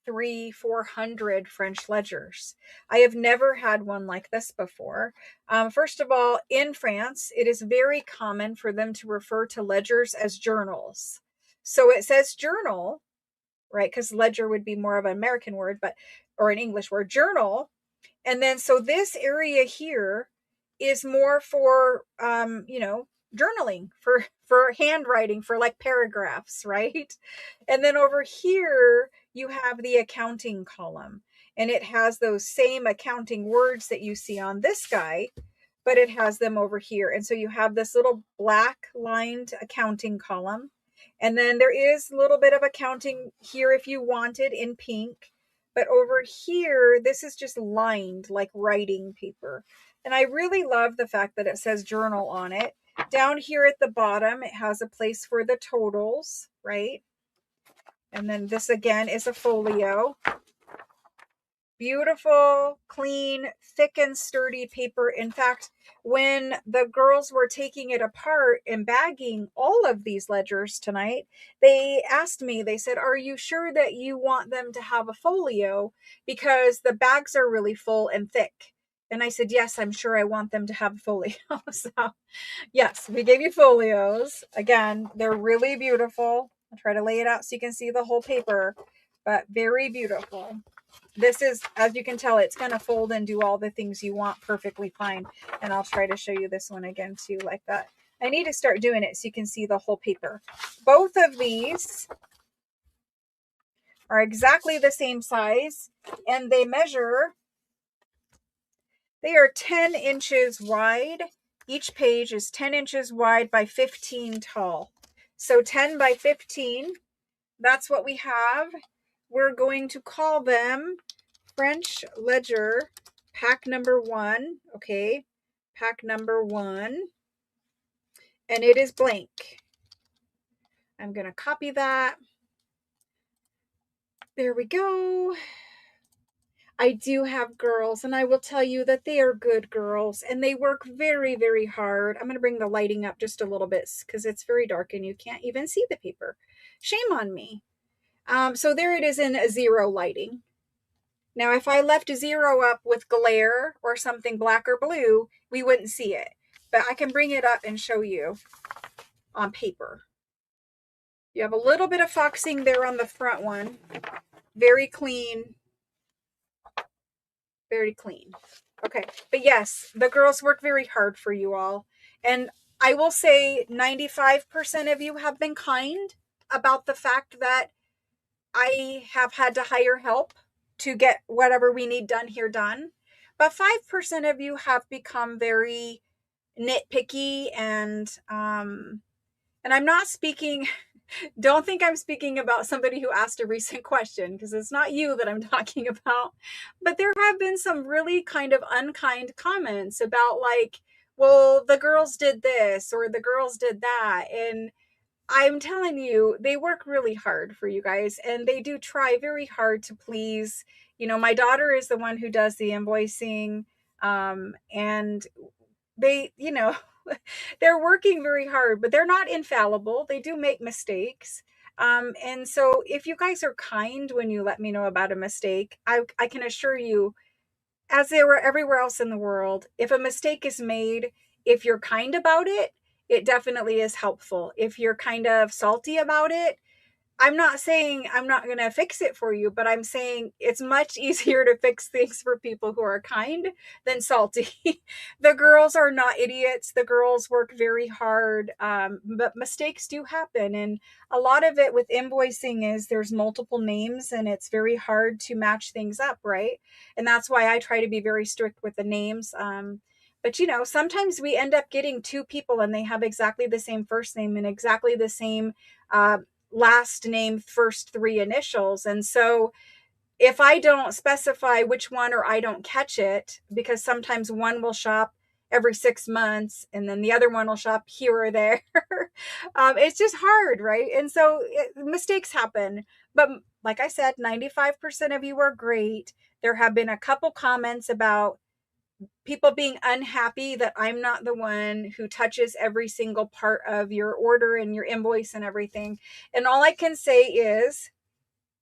400 French ledgers. I have never had one like this before. First of all, in France, it is very common for them to refer to ledgers as journals. So it says journal, right? Because ledger would be more of an American word, but or an English word, journal. And then so this area here is more for journaling, for handwriting, for like paragraphs, right? And then over here you have the accounting column, and it has those same accounting words that you see on this guy, but it has them over here. And so you have this little black lined accounting column. And then there is a little bit of accounting here if you wanted in pink. But over here, this is just lined like writing paper. And I really love the fact that it says journal on it. Down here at the bottom, it has a place for the totals, right? And then this again is a folio. Beautiful, clean, thick and sturdy paper. In fact, when the girls were taking it apart and bagging all of these ledgers tonight, they asked me, they said, "Are you sure that you want them to have a folio? Because the bags are really full and thick." And I said, "Yes, I'm sure I want them to have a folio." So yes, we gave you folios. Again, they're really beautiful. I'll try to lay it out so you can see the whole paper, but very beautiful. This is, as you can tell, it's going to fold and do all the things you want perfectly fine. And I'll try to show you this one again too, like that. I need to start doing it so you can see the whole paper. Both of these are exactly the same size, and they are 10 inches wide. Each page is 10 inches wide by 15 tall. So 10 by 15, that's what we have. We're going to call them French ledger pack number 1. Okay, pack number 1. And it is blank. I'm going to copy that. There we go. I do have girls, and I will tell you that they are good girls, and they work very, very hard. I'm going to bring the lighting up just a little bit because it's very dark and you can't even see the paper. Shame on me. So there it is in a 0 lighting. Now, if I left a 0 up with glare or something black or blue, we wouldn't see it. But I can bring it up and show you on paper. You have a little bit of foxing there on the front one. Very clean. Very clean. Okay, but yes, the girls work very hard for you all. And I will say 95% of you have been kind about the fact that I have had to hire help to get whatever we need done here done. But 5% of you have become very nitpicky, and I'm not speaking, don't think I'm speaking about somebody who asked a recent question, because it's not you that I'm talking about. But there have been some really kind of unkind comments about like, well, the girls did this or the girls did that. And I'm telling you, they work really hard for you guys, and they do try very hard to please. You know, my daughter is the one who does the invoicing, and they, they're working very hard, but they're not infallible. They do make mistakes. And so if you guys are kind when you let me know about a mistake, I can assure you, as they were everywhere else in the world, if a mistake is made, if you're kind about it, it definitely is helpful. If you're kind of salty about it, I'm not saying I'm not going to fix it for you, but I'm saying it's much easier to fix things for people who are kind than salty. The girls are not idiots. The girls work very hard, but mistakes do happen. And a lot of it with invoicing is there's multiple names and it's very hard to match things up, right? And that's why I try to be very strict with the names. But sometimes we end up getting two people and they have exactly the same first name and exactly the same last name, first 3 initials. And so if I don't specify which one, or I don't catch it, because sometimes one will shop every 6 months and then the other one will shop here or there. It's just hard, right? And so mistakes happen. But like I said, 95% of you are great. There have been a couple comments about people being unhappy that I'm not the one who touches every single part of your order and your invoice and everything. And all I can say is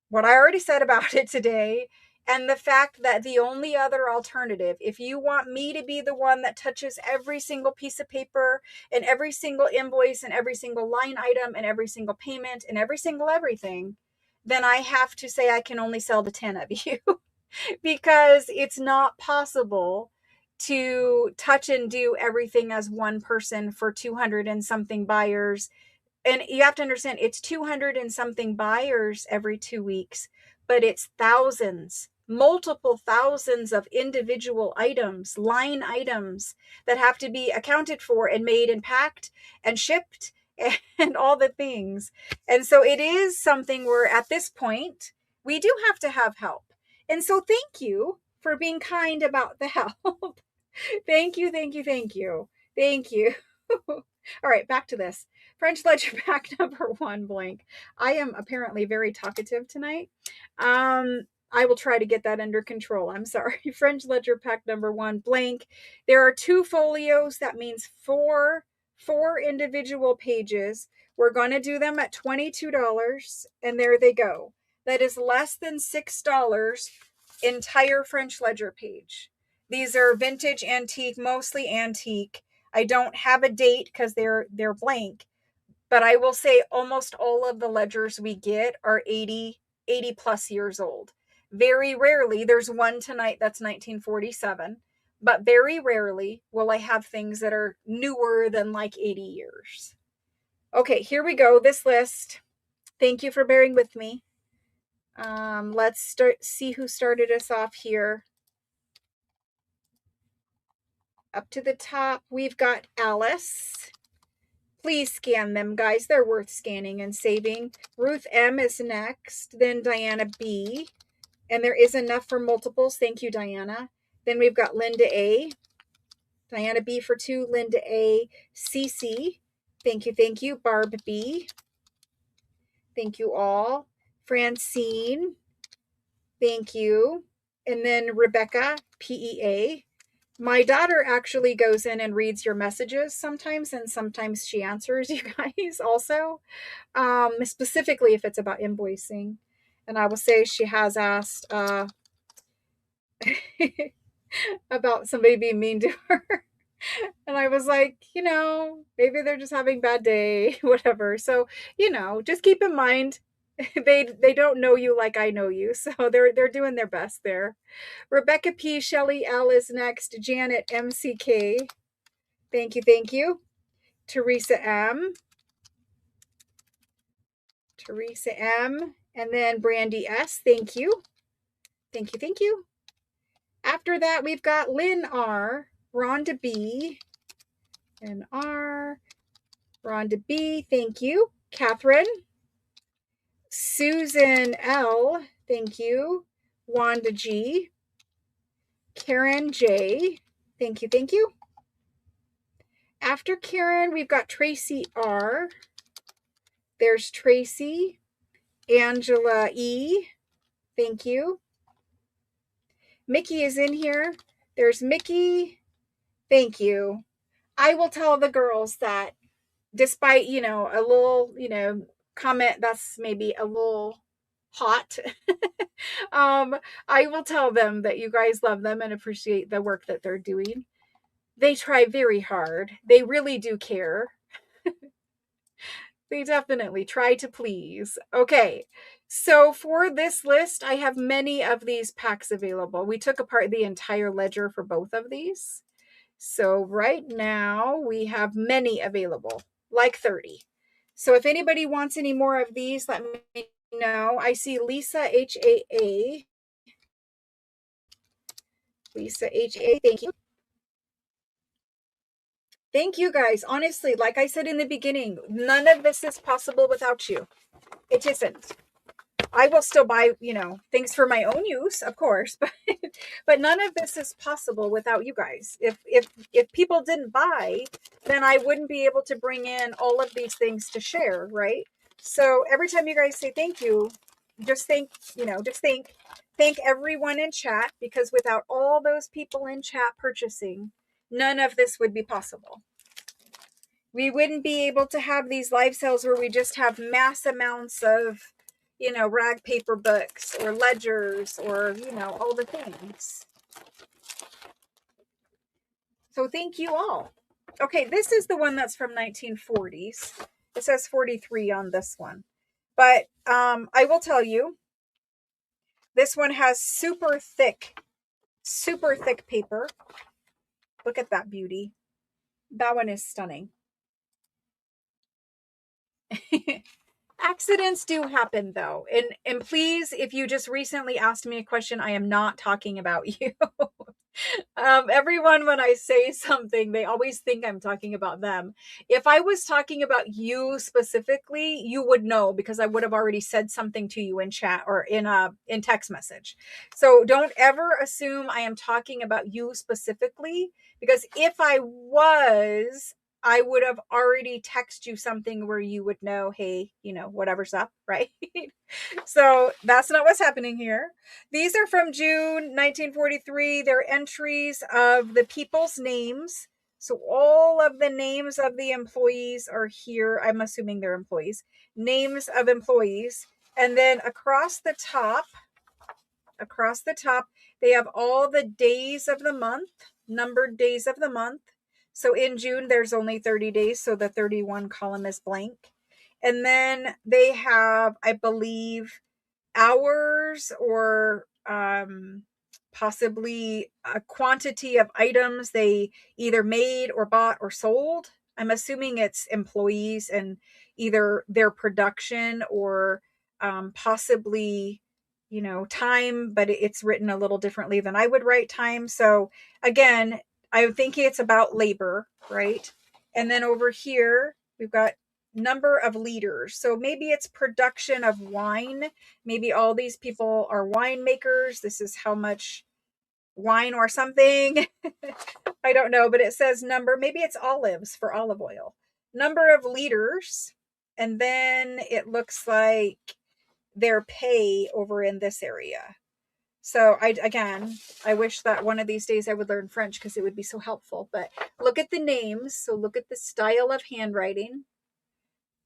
what I already said about it today, and the fact that the only other alternative, if you want me to be the one that touches every single piece of paper and every single invoice and every single line item and every single payment and every single everything, then I have to say I can only sell to 10 of you because it's not possible to touch and do everything as one person for 200 and something buyers. And you have to understand, it's 200 and something buyers every 2 weeks, but it's thousands, multiple thousands of individual items, line items that have to be accounted for and made and packed and shipped and all the things. And so it is something where at this point, we do have to have help. And so thank you for being kind about the help. Thank you, thank you, thank you. Thank you. All right, back to this. French ledger pack number 1 blank. I am apparently very talkative tonight. I will try to get that under control. I'm sorry. French ledger pack number 1 blank. There are 2 folios. That means four individual pages. We're going to do them at $22, and there they go. That is less than $6 entire French ledger page. These are vintage antique, mostly antique. I don't have a date because they're blank, but I will say almost all of the ledgers we get are 80 plus years old. Very rarely, there's one tonight that's 1947, but very rarely will I have things that are newer than like 80 years. Okay, here we go. This list. Thank you for bearing with me. Let's see who started us off here. Up to the top, we've got Alice. Please scan them, guys. They're worth scanning and saving. Ruth M is next. Then Diana B. And there is enough for multiples. Thank you, Diana. Then we've got Linda A. Diana B for 2. Linda A. CC. Thank you, thank you. Barb B. Thank you all. Francine. Thank you. And then Rebecca, PEA. My daughter actually goes in and reads your messages sometimes, and sometimes she answers you guys also, specifically if it's about invoicing. And I will say she has asked about somebody being mean to her. And I was like, maybe they're just having a bad day, whatever. So, just keep in mind, they don't know you like I know you. So they're doing their best there. Rebecca P, Shelley L is next. Janet MCK. Thank you, thank you. Teresa M. Teresa M. And then Brandy S. Thank you. Thank you, thank you. After that, we've got Lynn R. Rhonda B. and R. Rhonda B. Thank you. Catherine. Susan L. Thank you. Wanda G. Karen J. Thank you, thank you. After Karen, we've got Tracy R. There's Tracy. Angela E. Thank you. Mickey is in here. There's Mickey. Thank you. I will tell the girls that despite, a little, comment that's maybe a little hot, I will tell them that you guys love them and appreciate the work that they're doing. They try very hard. They really do care. They definitely try to please. Okay, so for this list, I have many of these packs available. We took apart the entire ledger for both of these. So right now we have many available, like 30. So if anybody wants any more of these, let me know. I see Lisa HAA. Lisa HAA, thank you. Thank you guys. Honestly, like I said in the beginning, none of this is possible without you. It isn't. I will still buy, things for my own use, of course, but none of this is possible without you guys. If people didn't buy, then I wouldn't be able to bring in all of these things to share, right? So every time you guys say thank you, just think, thank everyone in chat, because without all those people in chat purchasing, none of this would be possible. We wouldn't be able to have these live sales where we just have mass amounts of, rag paper books or ledgers or, all the things. So thank you all. Okay, this is the one that's from 1940s. It says 43 on this one. But I will tell you, this one has super thick paper. Look at that beauty. That one is stunning. Accidents do happen though. And please, if you just recently asked me a question, I am not talking about you. Everyone, when I say something, they always think I'm talking about them. If I was talking about you specifically, you would know, because I would have already said something to you in chat or in text message. So don't ever assume I am talking about you specifically, because if I was, I would have already texted you something where you would know, hey, whatever's up, right? So that's not what's happening here. These are from June 1943. They're entries of the people's names. So all of the names of the employees are here. I'm assuming they're employees. Names of employees. And then across the top, they have all the days of the month, numbered days of the month. So in June, there's only 30 days. So the 31 column is blank. And then they have, I believe, hours or possibly a quantity of items they either made or bought or sold. I'm assuming it's employees and either their production or possibly, time, but it's written a little differently than I would write time. So again, I'm thinking it's about labor, right? And then over here, we've got number of liters. So maybe it's production of wine. Maybe all these people are winemakers. This is how much wine or something. I don't know, but it says number. Maybe it's olives for olive oil. Number of liters. And then it looks like their pay over in this area. So I wish that one of these days I would learn French, because it would be so helpful. But look at the names. So look at the style of handwriting.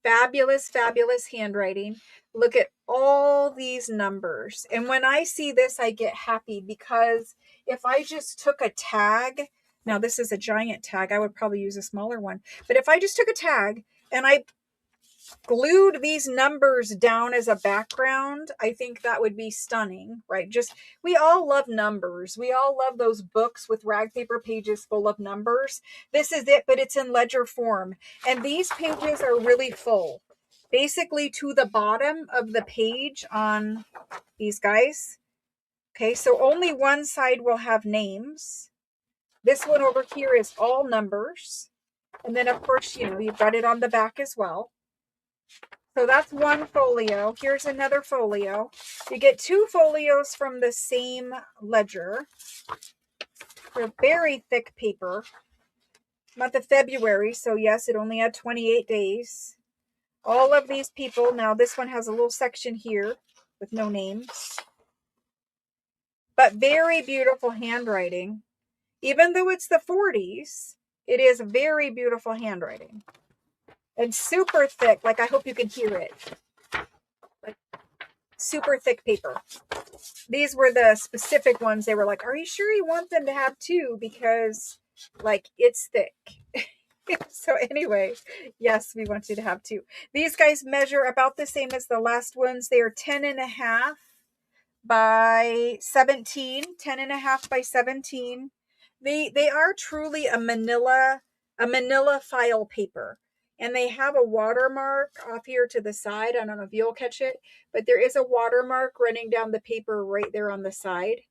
Fabulous, fabulous handwriting. Look at all these numbers. And when I see this, I get happy, because if I just took a tag, now this is a giant tag, I would probably use a smaller one. But if I just took a tag and I glued these numbers down as a background, I think that would be stunning, right? We all love numbers. We all love those books with rag paper pages full of numbers. This is it, but it's in ledger form. And these pages are really full. Basically to the bottom of the page on these guys. Okay, so only one side will have names. This one over here is all numbers. And then of course, you've got it on the back as well. So that's one folio. Here's another folio. You get two folios from the same ledger. They're very thick paper. Month of February, so yes, it only had 28 days. All of these people, now this one has a little section here with no names. But very beautiful handwriting. Even though it's the 40s, it is very beautiful handwriting. And super thick, like I hope you can hear it. Like super thick paper. These were the specific ones. They were like, are you sure you want them to have two? Because like it's thick. So anyway, yes, we want you to have two. These guys measure about the same as the last ones. They are 10.5 by 17. 10.5 by 17. They are truly a manila file paper. And they have a watermark off here to the side. I don't know if you'll catch it, but there is a watermark running down the paper right there on the side.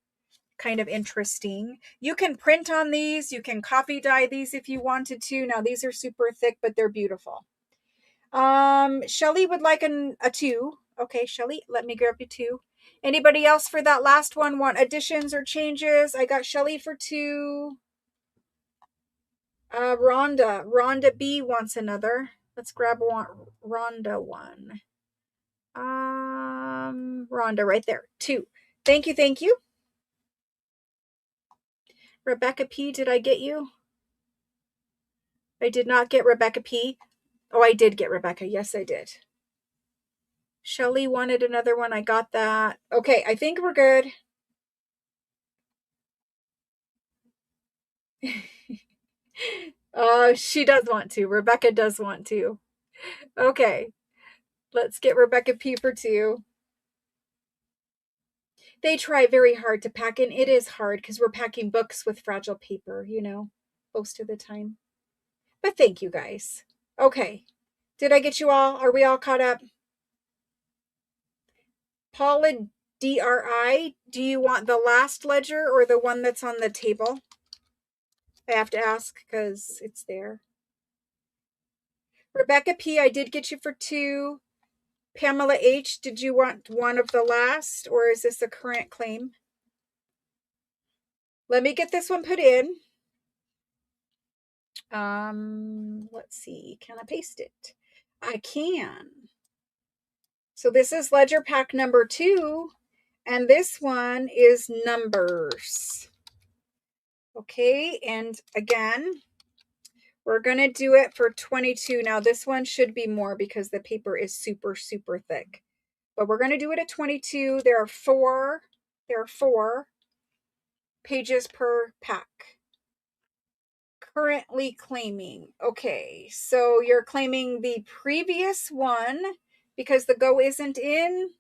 Kind of interesting. You can print on these. You can coffee dye these if you wanted to. Now these are super thick, but they're beautiful. Shelly would like a 2. Okay, Shelly, let me grab you 2. Anybody else for that last one want additions or changes? I got Shelly for 2. Rhonda B wants another. Let's grab Rhonda one. Rhonda right there. 2. Thank you, thank you. Rebecca P, did I get you? I did not get Rebecca P. Oh, I did get Rebecca. Yes, I did. Shelly wanted another one. I got that. Okay, I think we're good. She does want to. Rebecca does want to. Okay, let's get Rebecca P for 2. They try very hard to pack, and it is hard because we're packing books with fragile paper, most of the time. But thank you guys. Okay, did I get you all? Are we all caught up? Paula DRI, do you want the last ledger or the one that's on the table? I have to ask because it's there. Rebecca P, I did get you for 2. Pamela H, did you want one of the last, or is this a current claim? Let me get this one put in. Let's see. Can I paste it? I can. So this is ledger pack number 2, and this one is numbers. Okay, and again, we're going to do it for 22. Now, this one should be more because the paper is super, super thick. But we're going to do it at 22. There are 4 pages per pack. Currently claiming. Okay, so you're claiming the previous one because the go isn't in.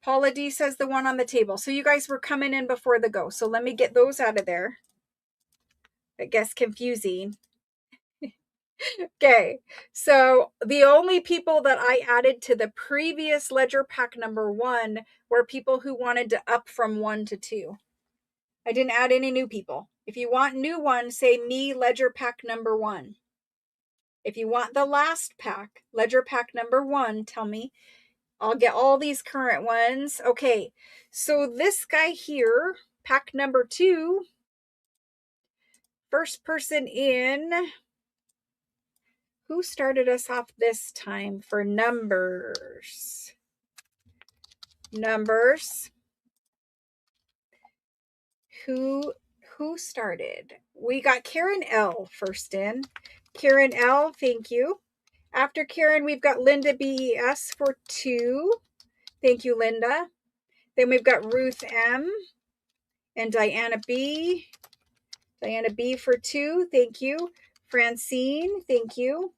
Paula D says the one on the table. So you guys were coming in before the go. So let me get those out of there. That gets confusing. Okay, so the only people that I added to the previous ledger pack number 1 were people who wanted to up from 1 to 2. I didn't add any new people. If you want new ones, say me ledger pack number 1. If you want the last pack, ledger pack number 1, tell me. I'll get all these current ones. Okay, so this guy here, pack number 2, first person in. Who started us off this time for numbers? Numbers. Who started? We got Karen L first in. Karen L, thank you. After Karen, we've got Linda BES for 2. Thank you, Linda. Then we've got Ruth M and Diana B. Diana B for 2. Thank you. Francine, thank you.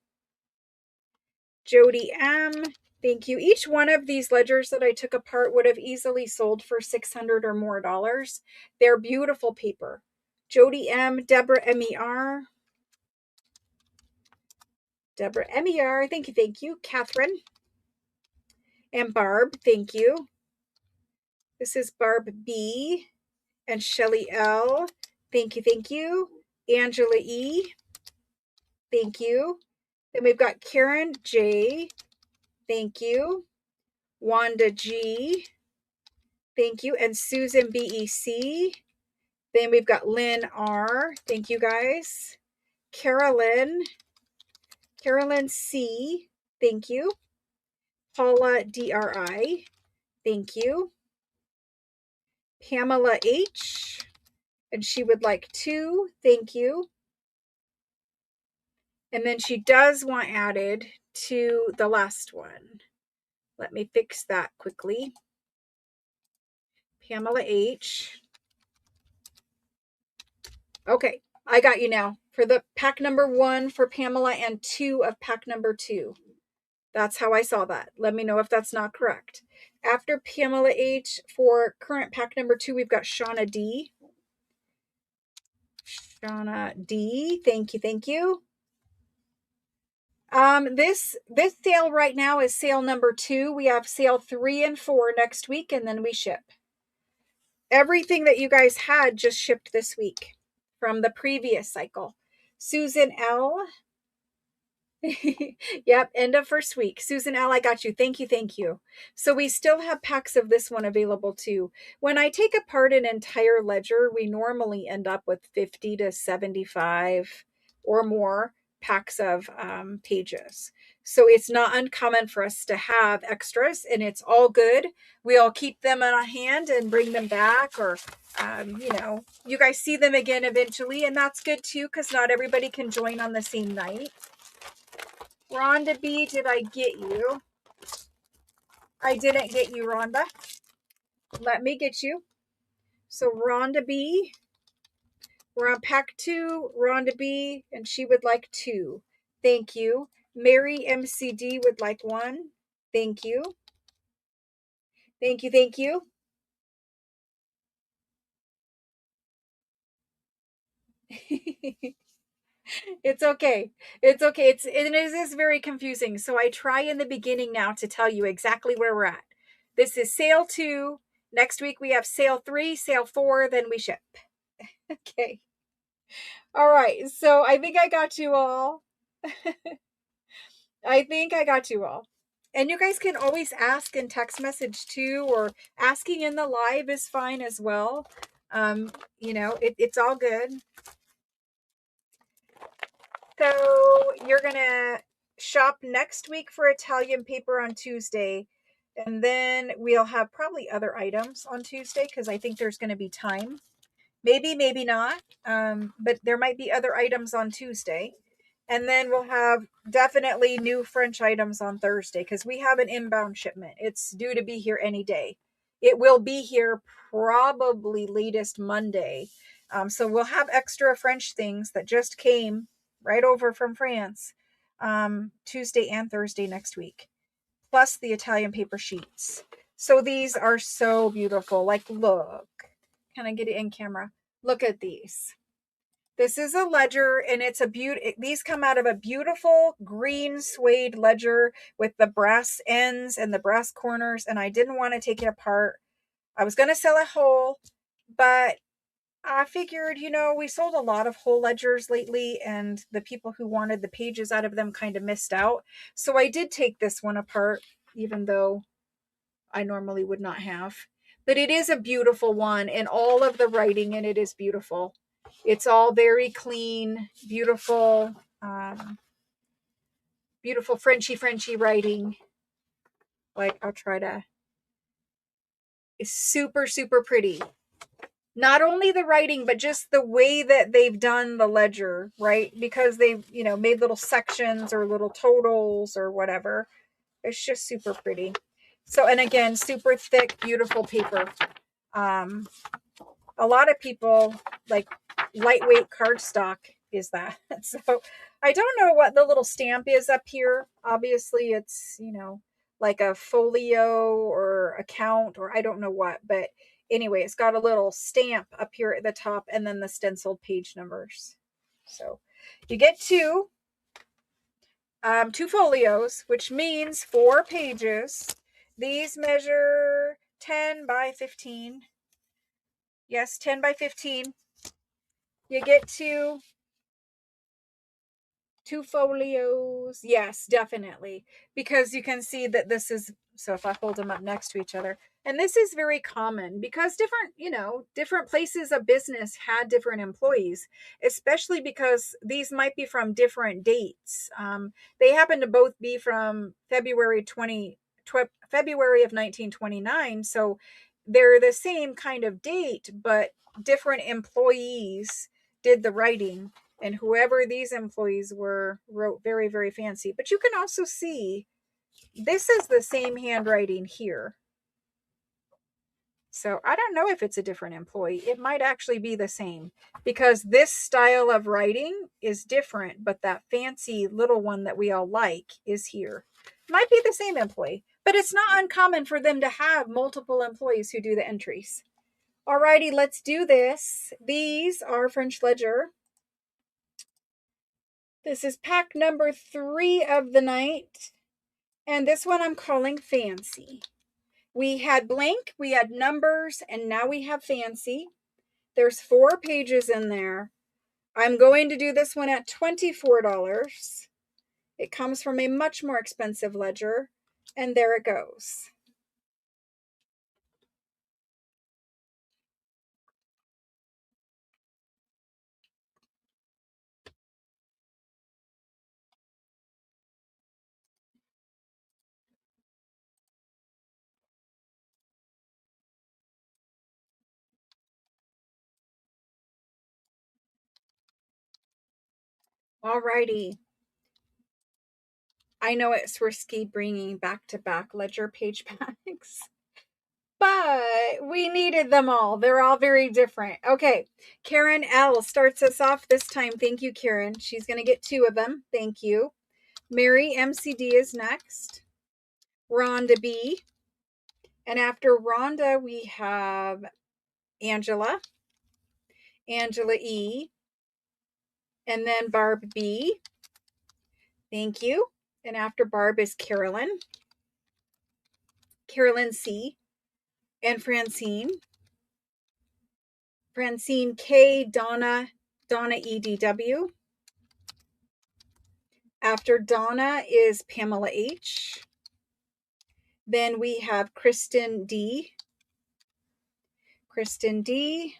Jody M, thank you. Each one of these ledgers that I took apart would have easily sold for $600 or more. They're beautiful paper. Jody M, Deborah MER. Deborah MER, thank you. Catherine and Barb, thank you. This is Barb B and Shelly L. Thank you. Angela E, thank you. Then we've got Karen J, thank you. Wanda G, thank you. And Susan BEC. Then we've got Lynn R, thank you guys. Carolyn C, thank you. Paula DRI, thank you. Pamela H, and she would like 2, thank you. And then she does want added to the last one. Let me fix that quickly. Pamela H. Okay, I got you now. For the pack number 1 for Pamela and 2 of pack number 2. That's how I saw that. Let me know if that's not correct. After Pamela H, for current pack number 2, we've got Shauna D. Shauna D, thank you. This sale right now is sale number 2. We have sale 3 and 4 next week, and then we ship. Everything that you guys had just shipped this week from the previous cycle. Susan L. Yep, end of first week. Susan L, I got you. Thank you. So we still have packs of this one available too. When I take apart an entire ledger, we normally end up with 50 to 75 or more packs of pages. So it's not uncommon for us to have extras, and it's all good. We all keep them on hand and bring them back, or you guys see them again eventually, and that's good too, because not everybody can join on the same night. Rhonda B, did I get you? I didn't get you, Rhonda. Let me get you. So Rhonda B, we're on pack 2. Rhonda B, and she would like 2. Thank you. Mary MCD would like 1. Thank you. Thank you. Thank you. It's okay. It's okay. It is very confusing. So I try in the beginning now to tell you exactly where we're at. This is sale 2. Next week we have sale 3, sale 4, then we ship. Okay. All right. So I think I got you all. I think I got you all. And you guys can always ask in text message too, or asking in the live is fine as well. It's all good. So you're going to shop next week for Italian paper on Tuesday. And then we'll have probably other items on Tuesday because I think there's going to be time. Maybe, maybe not. But there might be other items on Tuesday. And then we'll have definitely new French items on Thursday because we have an inbound shipment. It's due to be here any day. It will be here probably latest Monday. So we'll have extra French things that just came right over from France Tuesday and Thursday next week, plus the Italian paper sheets. So these are so beautiful. Like, look. Can I get it in camera? Look at these. This is a ledger, and it's a these come out of a beautiful green suede ledger with the brass ends and the brass corners, and I didn't want to take it apart. I was going to sell it whole, but I figured, we sold a lot of whole ledgers lately, and the people who wanted the pages out of them kind of missed out. So I did take this one apart, even though I normally would not have. But it is a beautiful one, and all of the writing in it is beautiful. It's all very clean, beautiful, beautiful Frenchy writing. Like, I'll try to. It's super, super pretty. Not only the writing, but just the way that they've done the ledger, right? Because they've, made little sections or little totals or whatever. It's just super pretty. So, and again, super thick, beautiful paper. A lot of people like lightweight cardstock is that. So I don't know what the little stamp is up here. Obviously it's, like a folio or a count or I don't know what, but anyway, it's got a little stamp up here at the top and then the stenciled page numbers. So you get two folios, which means 4 pages. These measure 10 by 15. Yes, 10 by 15. You get two folios. Yes, definitely. Because you can see that this is, so if I hold them up next to each other, and this is very common because different places of business had different employees, especially because these might be from different dates. They happen to both be from February of 1929. So they're the same kind of date, but different employees did the writing, and whoever these employees were wrote very, very fancy. But you can also see this is the same handwriting here. So I don't know if it's a different employee. It might actually be the same because this style of writing is different, but that fancy little one that we all like is here. Might be the same employee, but it's not uncommon for them to have multiple employees who do the entries. Alrighty, let's do this. These are French Ledger. This is pack number 3 of the night. And this one I'm calling Fancy. We had blank, we had numbers, and now we have Fancy. There's 4 pages in there. I'm going to do this one at $24. It comes from a much more expensive ledger. And there it goes. Alrighty. I know it's risky bringing back-to-back ledger page packs, but we needed them all. They're all very different. Okay, Karen L starts us off this time. Thank you, Karen. She's going to get 2 of them. Thank you. Mary MCD is next. Rhonda B. And after Rhonda, we have Angela, Angela E, and then Barb B. Thank you. And after Barb is Carolyn, Carolyn C, and Francine. Francine K, Donna, Donna EDW. After Donna is Pamela H. Then we have Kristen D. Kristen D.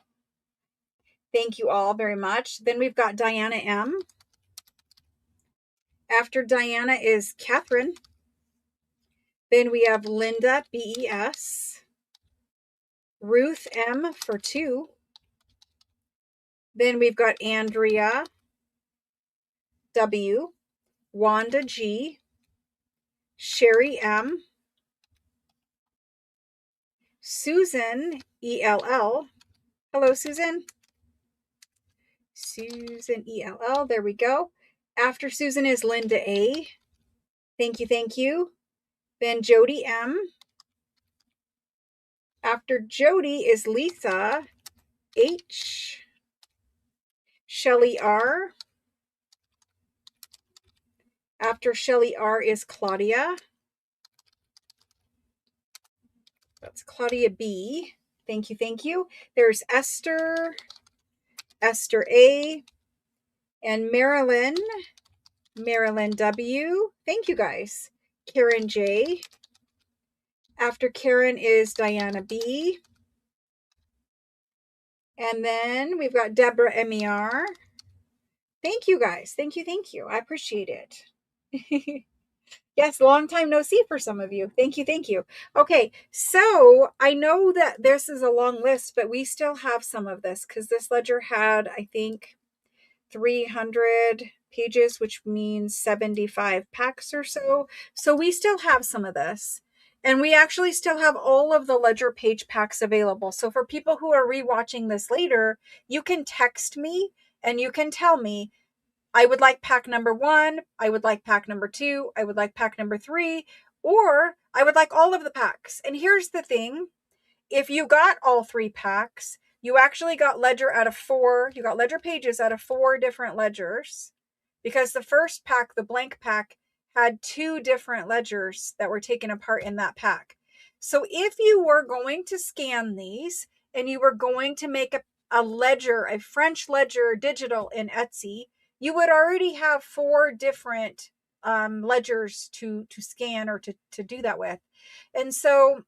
Thank you all very much. Then we've got Diana M. After Diana is Catherine. Then we have Linda BES. Ruth M for 2. Then we've got Andrea W. Wanda G. Sherry M. Susan ELL. Hello, Susan. Susan ELL. There we go. After Susan is Linda A. Thank you, thank you. Then Jody M. After Jody is Lisa H. Shelly R. After Shelly R is Claudia. That's Claudia B. Thank you, thank you. There's Esther, Esther A, and Marilyn, Marilyn W. Thank you, guys. Karen J. After Karen is Diana B. And then we've got Deborah MER. Thank you, guys. Thank you, thank you. I appreciate it. Yes, long time no see for some of you. Thank you, thank you. Okay, so I know that this is a long list, but we still have some of this because this ledger had, I think, 300 pages, which means 75 packs or so. So we still have some of this. And we actually still have all of the ledger page packs available. So for people who are rewatching this later, you can text me and you can tell me, I would like pack number 1, I would like pack number 2, I would like pack number 3, or I would like all of the packs. And here's the thing. If you got all 3 packs, you actually got ledger out of 4. You got ledger pages out of 4 different ledgers, because the first pack, the blank pack, had 2 different ledgers that were taken apart in that pack. So if you were going to scan these and you were going to make a ledger, a French ledger digital in Etsy, you would already have 4 different ledgers to scan or to do that with. And so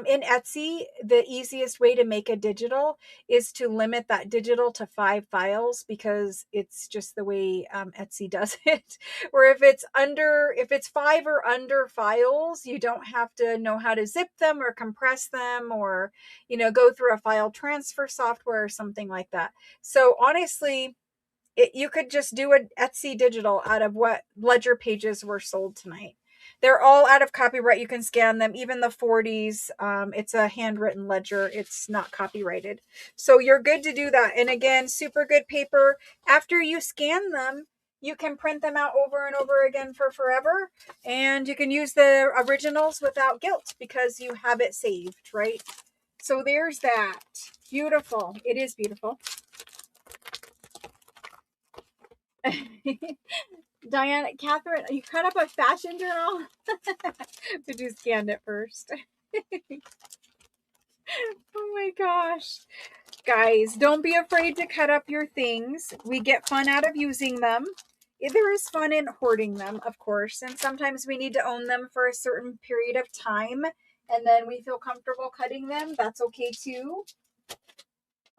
in Etsy, the easiest way to make a digital is to limit that digital to 5 files, because it's just the way Etsy does it. Or if it's 5 or under files, you don't have to know how to zip them or compress them, or, go through a file transfer software or something like that. So honestly, you could just do an Etsy digital out of what ledger pages were sold tonight. They're all out of copyright. You can scan them, even the 40s. It's a handwritten ledger. It's not copyrighted. So you're good to do that. And again, super good paper. After you scan them, you can print them out over and over again for forever. And you can use the originals without guilt because you have it saved, right? So there's that. Beautiful. It is beautiful. Diana, Catherine, you cut up a fashion journal? But you scanned it first. Oh my gosh. Guys, don't be afraid to cut up your things. We get fun out of using them. There is fun in hoarding them, of course, and sometimes we need to own them for a certain period of time, and then we feel comfortable cutting them. That's okay too.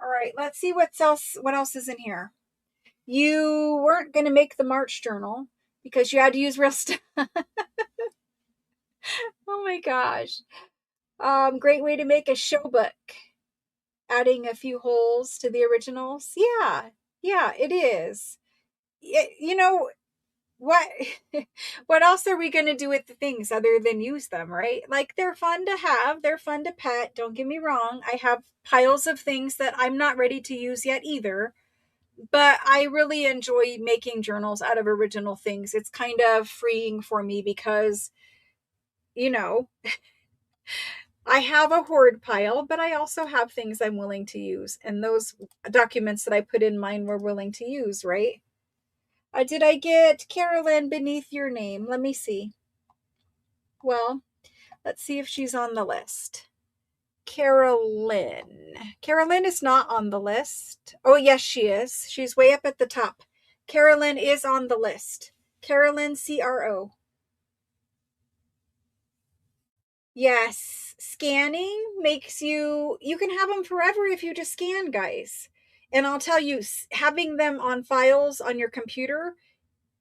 All right, let's see what else is in here. You weren't going to make the March journal because you had to use real stuff. Oh my gosh. Great way to make a show book. Adding a few holes to the originals. Yeah, it is. you know, what what else are we going to do with the things other than use them, right? Like, they're fun to have, they're fun to pet, don't get me wrong. I have piles of things that I'm not ready to use yet either, but I really enjoy making journals out of original things. It's kind of freeing for me because, you know, I have a hoard pile, but I also have things I'm willing to use, and those documents that I put in mine were willing to use, right? Did I get Carolyn beneath your name? Let me see. Well, let's see if she's on the list. Carolyn. Carolyn is not on the list. Oh, yes, she is. She's way up at the top. Carolyn is on the list. Carolyn, CRO. Yes, scanning makes you can have them forever if you just scan, guys. And I'll tell you, having them on files on your computer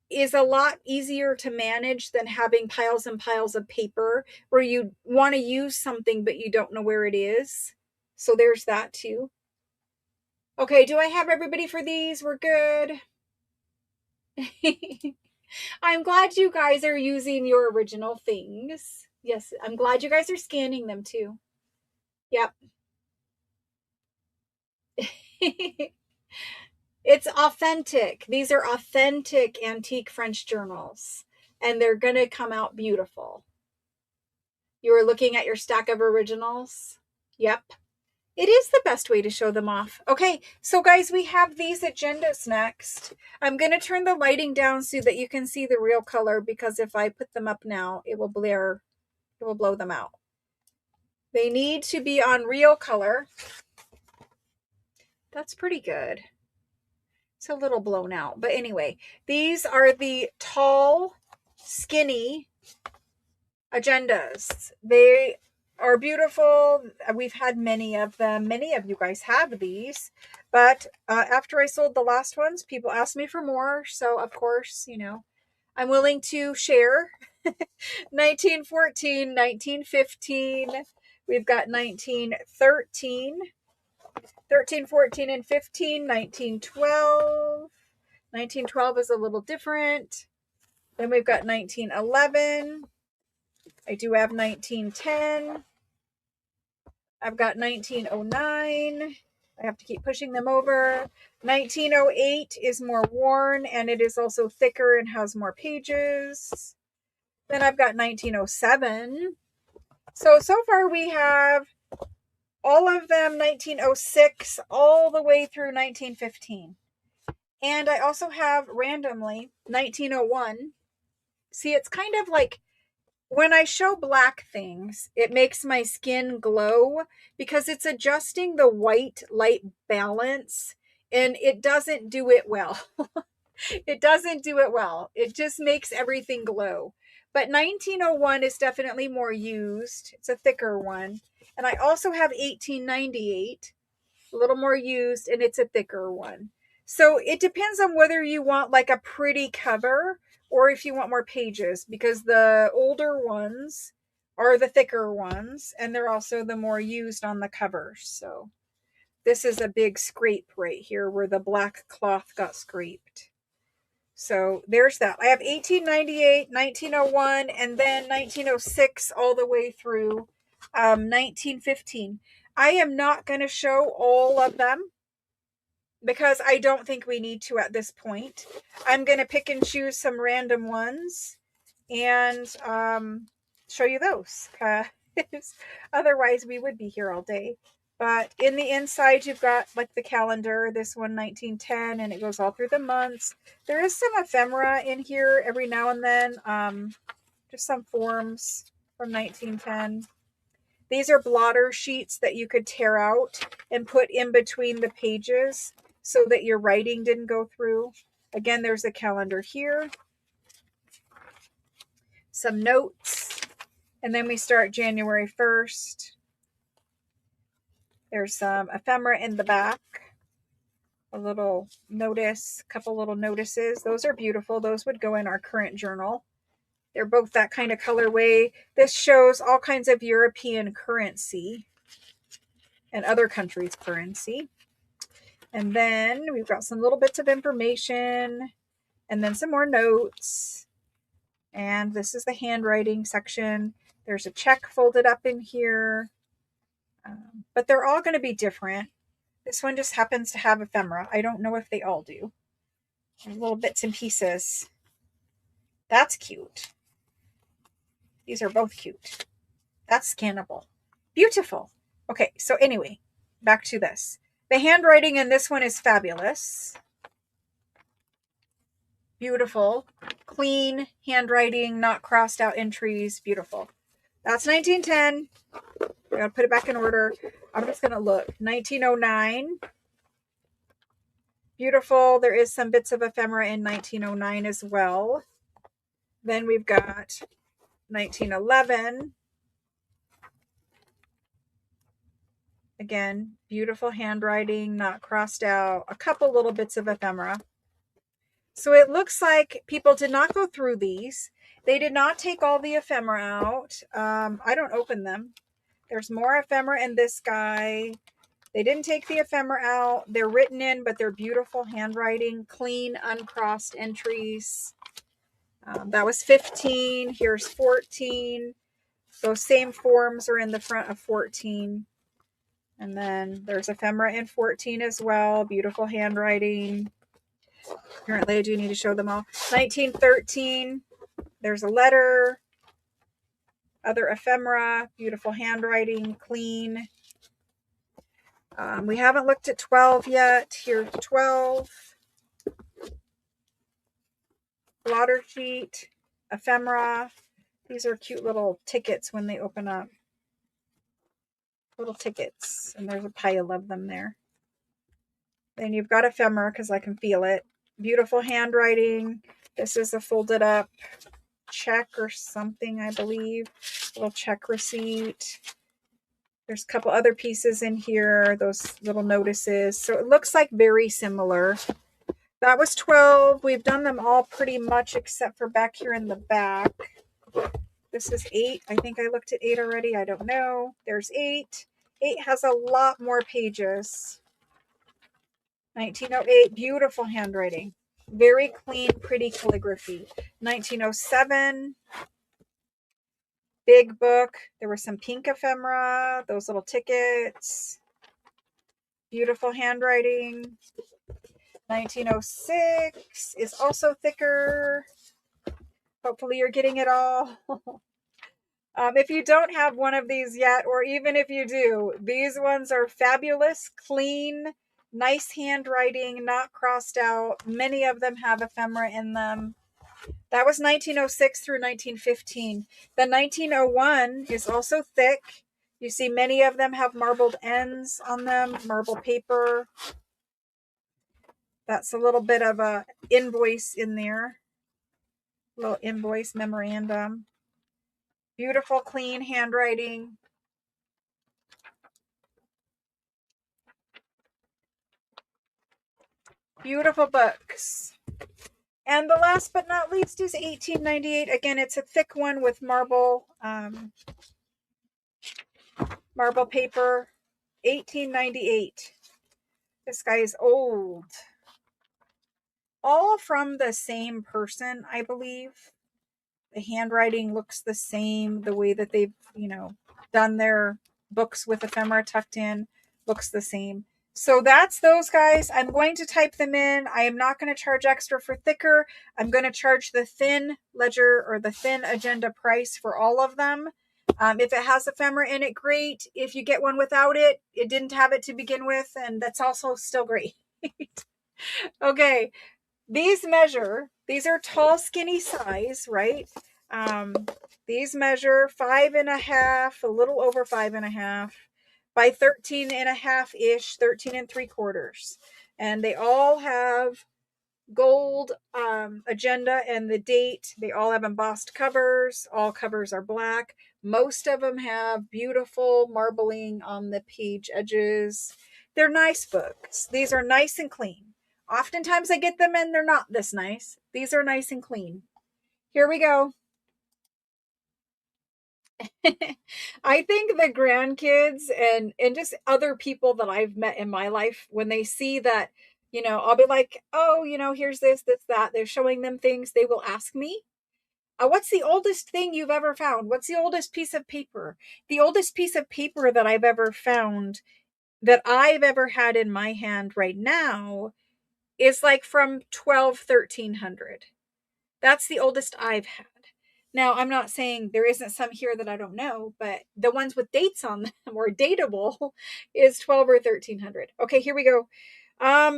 is a lot easier to manage than having piles and piles of paper where you want to use something but you don't know where it is. So there's that too. Okay, do I have everybody for these? We're good. I'm glad you guys are using your original things. Yes, I'm glad you guys are scanning them too. Yep. It's authentic. These are authentic antique French journals, and they're going to come out beautiful. You were looking at your stack of originals? Yep. It is the best way to show them off. Okay, so guys, we have these agendas next. I'm going to turn the lighting down so that you can see the real color, because if I put them up now, it will blare, it will blow them out. They need to be on real color. That's pretty good. It's a little blown out, but anyway, these are the tall, skinny agendas. They are beautiful. We've had many of them. Many of you guys have these, but after I sold the last ones, people asked me for more. So of course, you know, I'm willing to share. 1914, 1915. We've got 1913, 13, 14, and 15, 1912. 1912 is a little different. Then we've got 1911. I do have 1910. I've got 1909. I have to keep pushing them over. 1908 is more worn, and it is also thicker and has more pages. Then I've got 1907. So far we have all of them 1906 all the way through 1915. And I also have randomly 1901. See, it's kind of like when I show black things, it makes my skin glow because it's adjusting the white light balance, and it doesn't do it well. It doesn't do it well. It just makes everything glow. But 1901 is definitely more used. It's a thicker one. And I also have 1898, a little more used, and it's a thicker one. So it depends on whether you want like a pretty cover or if you want more pages, because the older ones are the thicker ones, and they're also the more used on the covers. So this is a big scrape right here where the black cloth got scraped. So there's that. I have 1898, 1901, and then 1906 all the way through 1915. I am not going to show all of them because I don't think we need to at this point. I'm going to pick and choose some random ones and show you those, because otherwise we would be here all day. But in the inside, you've got like the calendar, this one 1910, and it goes all through the months. There is some ephemera in here every now and then, just some forms from 1910. These are blotter sheets that you could tear out and put in between the pages so that your writing didn't go through. Again, there's a calendar here, some notes, and then we start January 1st. There's some ephemera in the back, a little notice, a couple little notices. Those are beautiful. Those would go in our current journal. They're both that kind of colorway. This shows all kinds of European currency and other countries' currency. And then we've got some little bits of information. And then some more notes. And this is the handwriting section. There's a check folded up in here. But they're all going to be different. This one just happens to have ephemera. I don't know if they all do. There's little bits and pieces. That's cute. These are both cute. That's scannable. Beautiful. Okay, so anyway, back to this. The handwriting in this one is fabulous. Beautiful. Clean handwriting, not crossed out entries. Beautiful. That's 1910. I gotta put it back in order. I'm just gonna look. 1909. Beautiful. There is some bits of ephemera in 1909 as well. Then we've got 1911. Again, beautiful handwriting, not crossed out. A couple little bits of ephemera. So it looks like people did not go through these. They did not take all the ephemera out. I don't open them. There's more ephemera in this guy. They didn't take the ephemera out. They're written in, but they're beautiful handwriting, clean, uncrossed entries. That was 15. Here's 14. Those same forms are in the front of 14. And then there's ephemera in 14 as well. Beautiful handwriting. Apparently I do need to show them all. 1913. There's a letter. Other ephemera. Beautiful handwriting. Clean. We haven't looked at 12 yet. Here's 12. Blotter sheet. Ephemera. These are cute little tickets when they open up. Little tickets. And there's a pile of them there. Then you've got ephemera because I can feel it. Beautiful handwriting. This is a folded up check or something, I believe. Little check receipt. There's a couple other pieces in here. Those little notices. So it looks like very similar. That was 12. We've done them all pretty much except for back here in the back. This is 8. I think I looked at 8 already. I don't know. There's 8. 8 has a lot more pages. 1908, beautiful handwriting. Very clean, pretty calligraphy. 1907, big book. There were some pink ephemera, those little tickets. Beautiful handwriting. 1906 is also thicker. Hopefully you're getting it all. If you don't have one of these yet, or even if you do, these ones are fabulous, clean, nice handwriting, not crossed out. Many of them have ephemera in them. That was 1906 through 1915. The 1901 is also thick. You see many of them have marbled ends on them, marble paper. That's a little bit of a invoice in there. Little invoice memorandum. Beautiful, clean handwriting. Beautiful books. And the last but not least is 1898. Again, it's a thick one with marble paper. 1898. This guy is old. All from the same person, I believe. The handwriting looks the same. The way that they've, done their books with ephemera tucked in looks the same. So that's those guys. I'm going to type them in. I am not going to charge extra for thicker. I'm going to charge the thin ledger or the thin agenda price for all of them. If it has ephemera in it, great. If you get one without it, it didn't have it to begin with, and that's also still great. Okay. These are tall, skinny size, right? These measure 5.5, a little over 5.5 by 13.5-ish, 13 3/4. And they all have gold agenda and the date. They all have embossed covers. All covers are black. Most of them have beautiful marbling on the page edges. They're nice books. These are nice and clean. Oftentimes I get them and they're not this nice. These are nice and clean. Here we go. I think the grandkids and just other people that I've met in my life, when they see that You know, I'll be like, oh, you know, here's this, this, that. They're showing them things. They will ask me, what's the oldest thing you've ever found? What's the oldest piece of paper? The oldest piece of paper that I've ever found, that I've ever had in my hand right now, is like from 1300. That's the oldest I've had. Now, I'm not saying there isn't some here that I don't know, but the ones with dates on them or datable is 12 or 1300. Okay, here we go.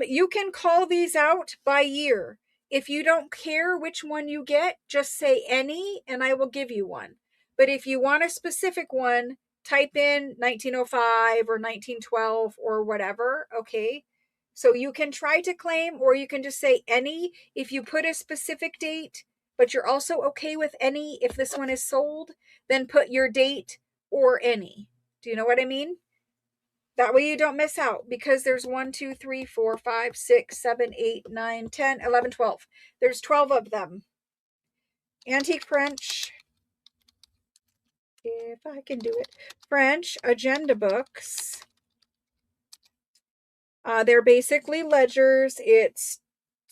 You can call these out by year. If you don't care which one you get, just say any and I will give you one. But if you want a specific one, type in 1905 or 1912 or whatever, okay? So you can try to claim, or you can just say any if you put a specific date, but you're also okay with any if this one is sold, then put your date or any. Do you know what I mean? That way you don't miss out, because there's 1, 2, 3, 4, 5, 6, 7, 8, 9, 10, 11, 12. There's 12 of them. Antique French, if I can do it. French agenda books. They're basically ledgers. It's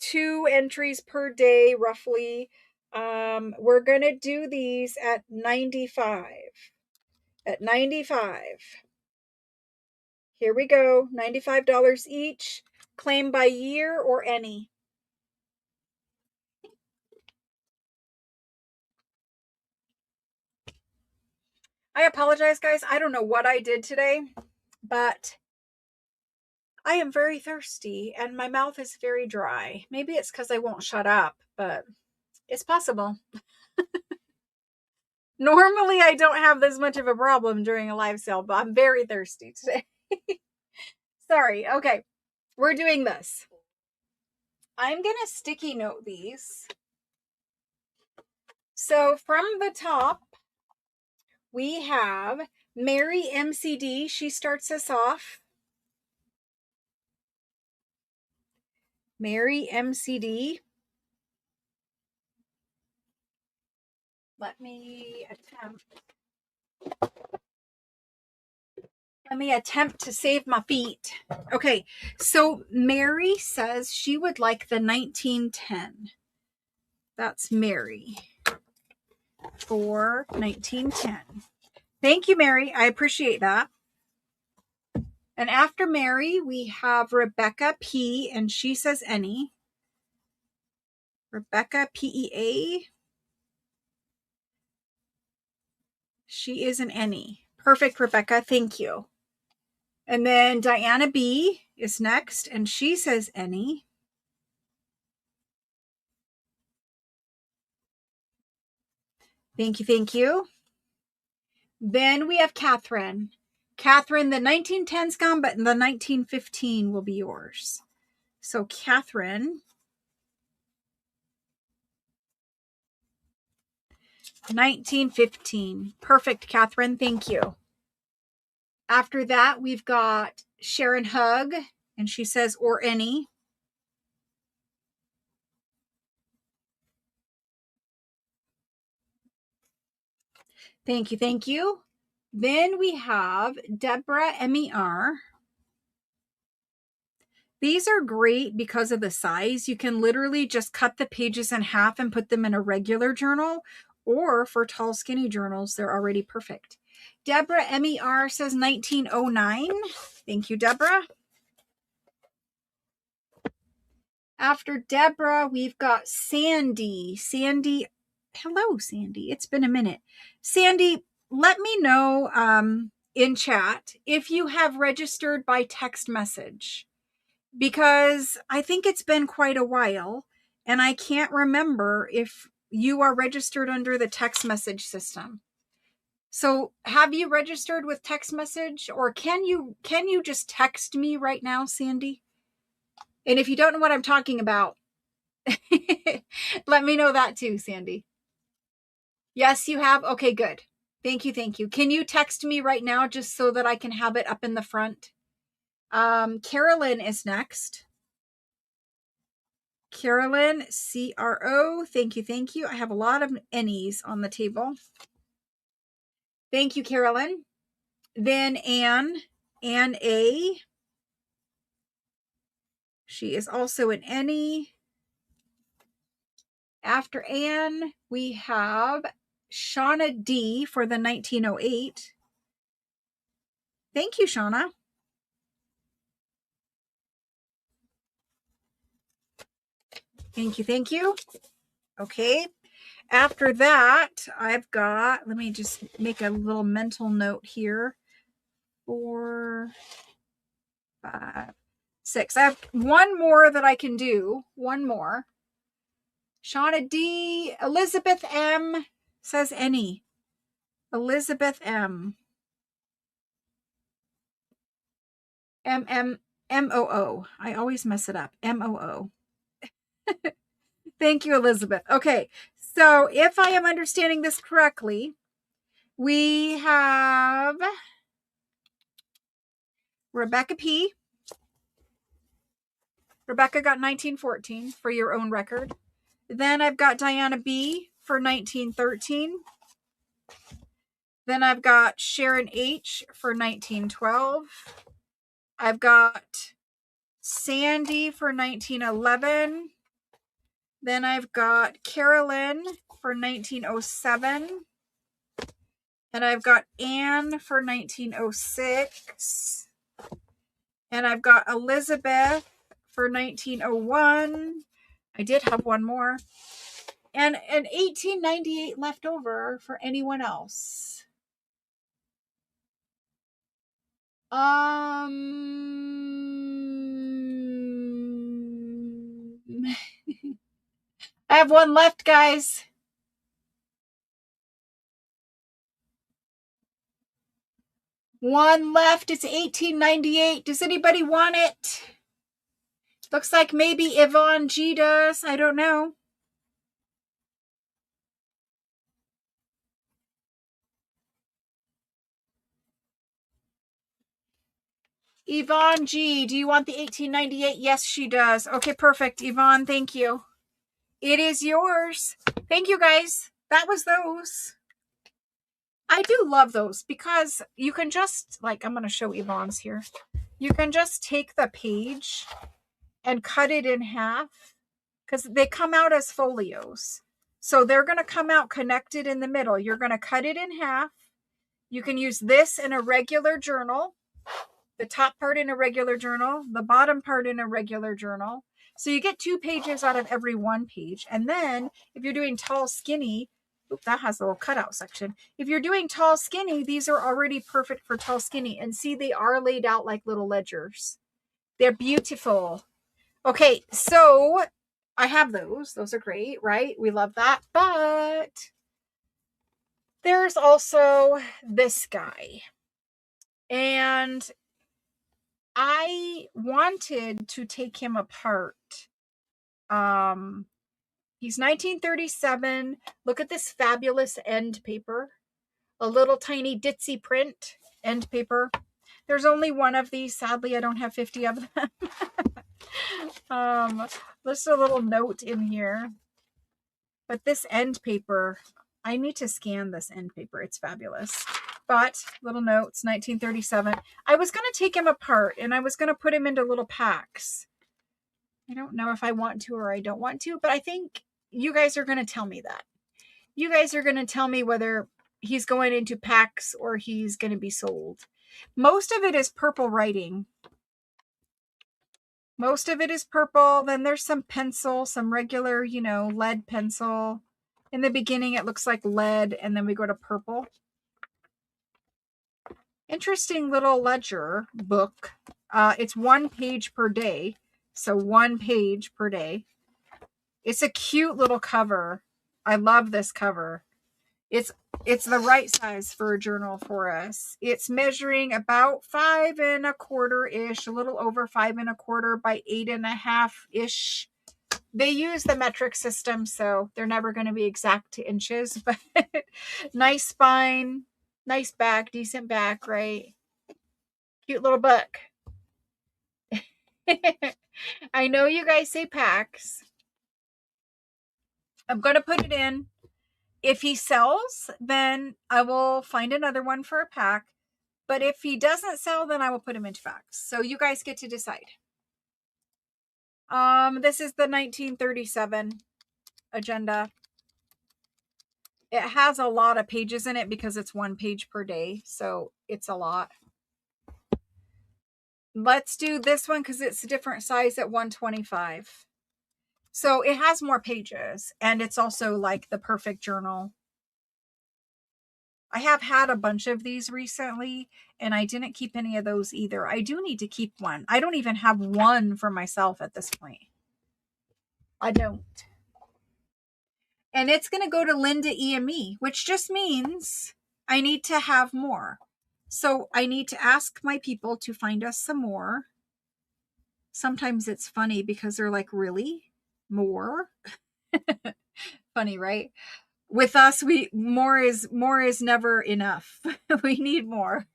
2 entries per day, roughly. We're going to do these at 95. At 95. Here we go. $95 each. Claim by year or any. I apologize, guys. I don't know what I did today, but I am very thirsty and my mouth is very dry. Maybe it's because I won't shut up, but it's possible. Normally, I don't have this much of a problem during a live sale, but I'm very thirsty today. Sorry. Okay, we're doing this. I'm going to sticky note these. So from the top, we have Mary MCD. She starts us off. Mary MCD. Let me attempt to save my feet. Okay, so Mary says she would like the 1910. That's Mary for 1910. Thank you, Mary. I appreciate that. And after Mary, we have Rebecca P, and she says any. Rebecca PEA. She is an any. Perfect, Rebecca. Thank you. And then Diana B is next, and she says any. Thank you, thank you. Then we have Catherine. Catherine, the 1910's gone, but the 1915 will be yours. So Catherine, 1915. Perfect, Catherine. Thank you. After that, we've got Sharon Hug, and she says, or any. Thank you, thank you. Then we have Deborah MER. These are great because of the size. You can literally just cut the pages in half and put them in a regular journal, or for tall, skinny journals, they're already perfect. Deborah MER says 1909. Thank you, Deborah. After Deborah, we've got Sandy. Sandy, hello, Sandy. It's been a minute. Sandy, let me know in chat if you have registered by text message, because I think it's been quite a while and I can't remember if you are registered under the text message system. So have you registered with text message, or can you just text me right now, Sandy? And if you don't know what I'm talking about, let me know that too, Sandy. Yes, you have? Okay, good. Thank you, thank you. Can you text me right now just so that I can have it up in the front? Carolyn is next. Carolyn, CRO. Thank you, thank you. I have a lot of N's on the table. Thank you, Carolyn. Then Anne A. She is also an Any. After Anne, we have Shauna D for the 1908. Thank you, Shauna. Thank you, thank you. Okay. After that, I've got, let me just make a little mental note here. 4, 5, 6. I have one more that I can do. One more. Shauna D. Elizabeth M. says Any. Elizabeth M. M-O-O. I always mess it up. M-O-O. Thank you, Elizabeth. Okay, so if I am understanding this correctly, we have Rebecca P. Rebecca got 1914 for your own record. Then I've got Diana B. for 1913. Then I've got Sharon H. for 1912. I've got Sandy for 1911. Then I've got Carolyn for 1907. And I've got Anne for 1906. And I've got Elizabeth for 1901. I did have one more. And an 1898 left over for anyone else. I have one left, guys. One left. It's 1898. Does anybody want it? Looks like maybe Yvonne G does. I don't know. Yvonne G, do you want the 1898? Yes, she does. Okay, perfect. Yvonne, thank you. It is yours. Thank you, guys. That was those. I do love those because you can just, like, I'm going to show Yvonne's here. You can just take the page and cut it in half because they come out as folios. So they're going to come out connected in the middle. You're going to cut it in half. You can use this in a regular journal. The top part in a regular journal, the bottom part in a regular journal. So you get 2 pages out of every one page. And then if you're doing tall, skinny, that has a little cutout section. If you're doing tall, skinny, these are already perfect for tall, skinny. And see, they are laid out like little ledgers. They're beautiful. Okay, so I have those. Those are great, right? We love that. But there's also this guy. And I wanted to take him apart. He's 1937. Look at this fabulous end paper. A little tiny ditzy print end paper. There's only one of these. Sadly, I don't have 50 of them. Just a little note in here. But this end paper, I need to scan this end paper. It's fabulous. But little notes, 1937. I was going to take him apart and I was going to put him into little packs. I don't know if I want to or I don't want to, but I think you guys are going to tell me that. You guys are going to tell me whether he's going into packs or he's going to be sold. Most of it is purple writing. Most of it is purple. Then there's some pencil, some regular, lead pencil. In the beginning, it looks like lead, and then we go to purple. Interesting little ledger book. It's 1 page per day. So 1 page per day. It's a cute little cover. I love this cover. It's the right size for a journal for us. It's measuring about 5 1/4-ish, a little over 5 1/4 by 8 1/2-ish. They use the metric system, so they're never going to be exact to inches, but nice spine, nice back, decent back, right? Cute little book. I know you guys say packs. I'm going to put it in. If he sells, then I will find another one for a pack. But if he doesn't sell, then I will put him into packs. So you guys get to decide. This is the 1937 agenda. It has a lot of pages in it because it's 1 page per day, so it's a lot. Let's do this one because it's a different size at 125. So it has more pages, and it's also like the perfect journal. I have had a bunch of these recently, and I didn't keep any of those either. I do need to keep one. I don't even have one for myself at this point. I don't. And it's going to go to Linda EME, which just means I need to have more. So I need to ask my people to find us some more. Sometimes it's funny because they're like, really? More? Funny, right? With us, more is never enough. We need more.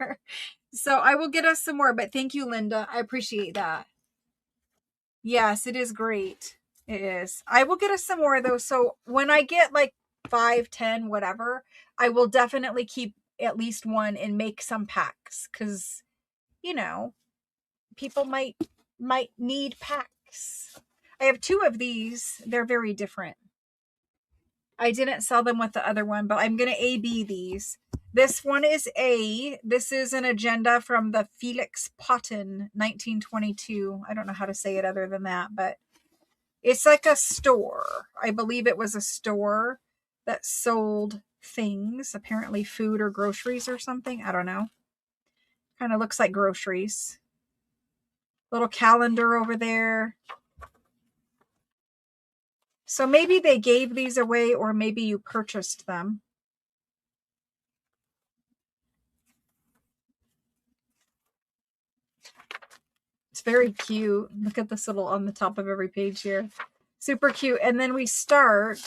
So I will get us some more, but thank you, Linda. I appreciate that. Yes, it is great. It is. I will get us some more though. So when I get like 5, 10, whatever, I will definitely keep at least one and make some packs because, you know, people might need packs. I have 2 of these. They're very different. I didn't sell them with the other one, but I'm going to A-B these. This one is A. This is an agenda from the Felix Potten 1922. I don't know how to say it other than that, but it's like a store. I believe it was a store that sold things, apparently food or groceries or something. I don't know. Kind of looks like groceries. Little calendar over there. So maybe they gave these away or maybe you purchased them. It's very cute. Look at this little on the top of every page here. Super cute. And then we start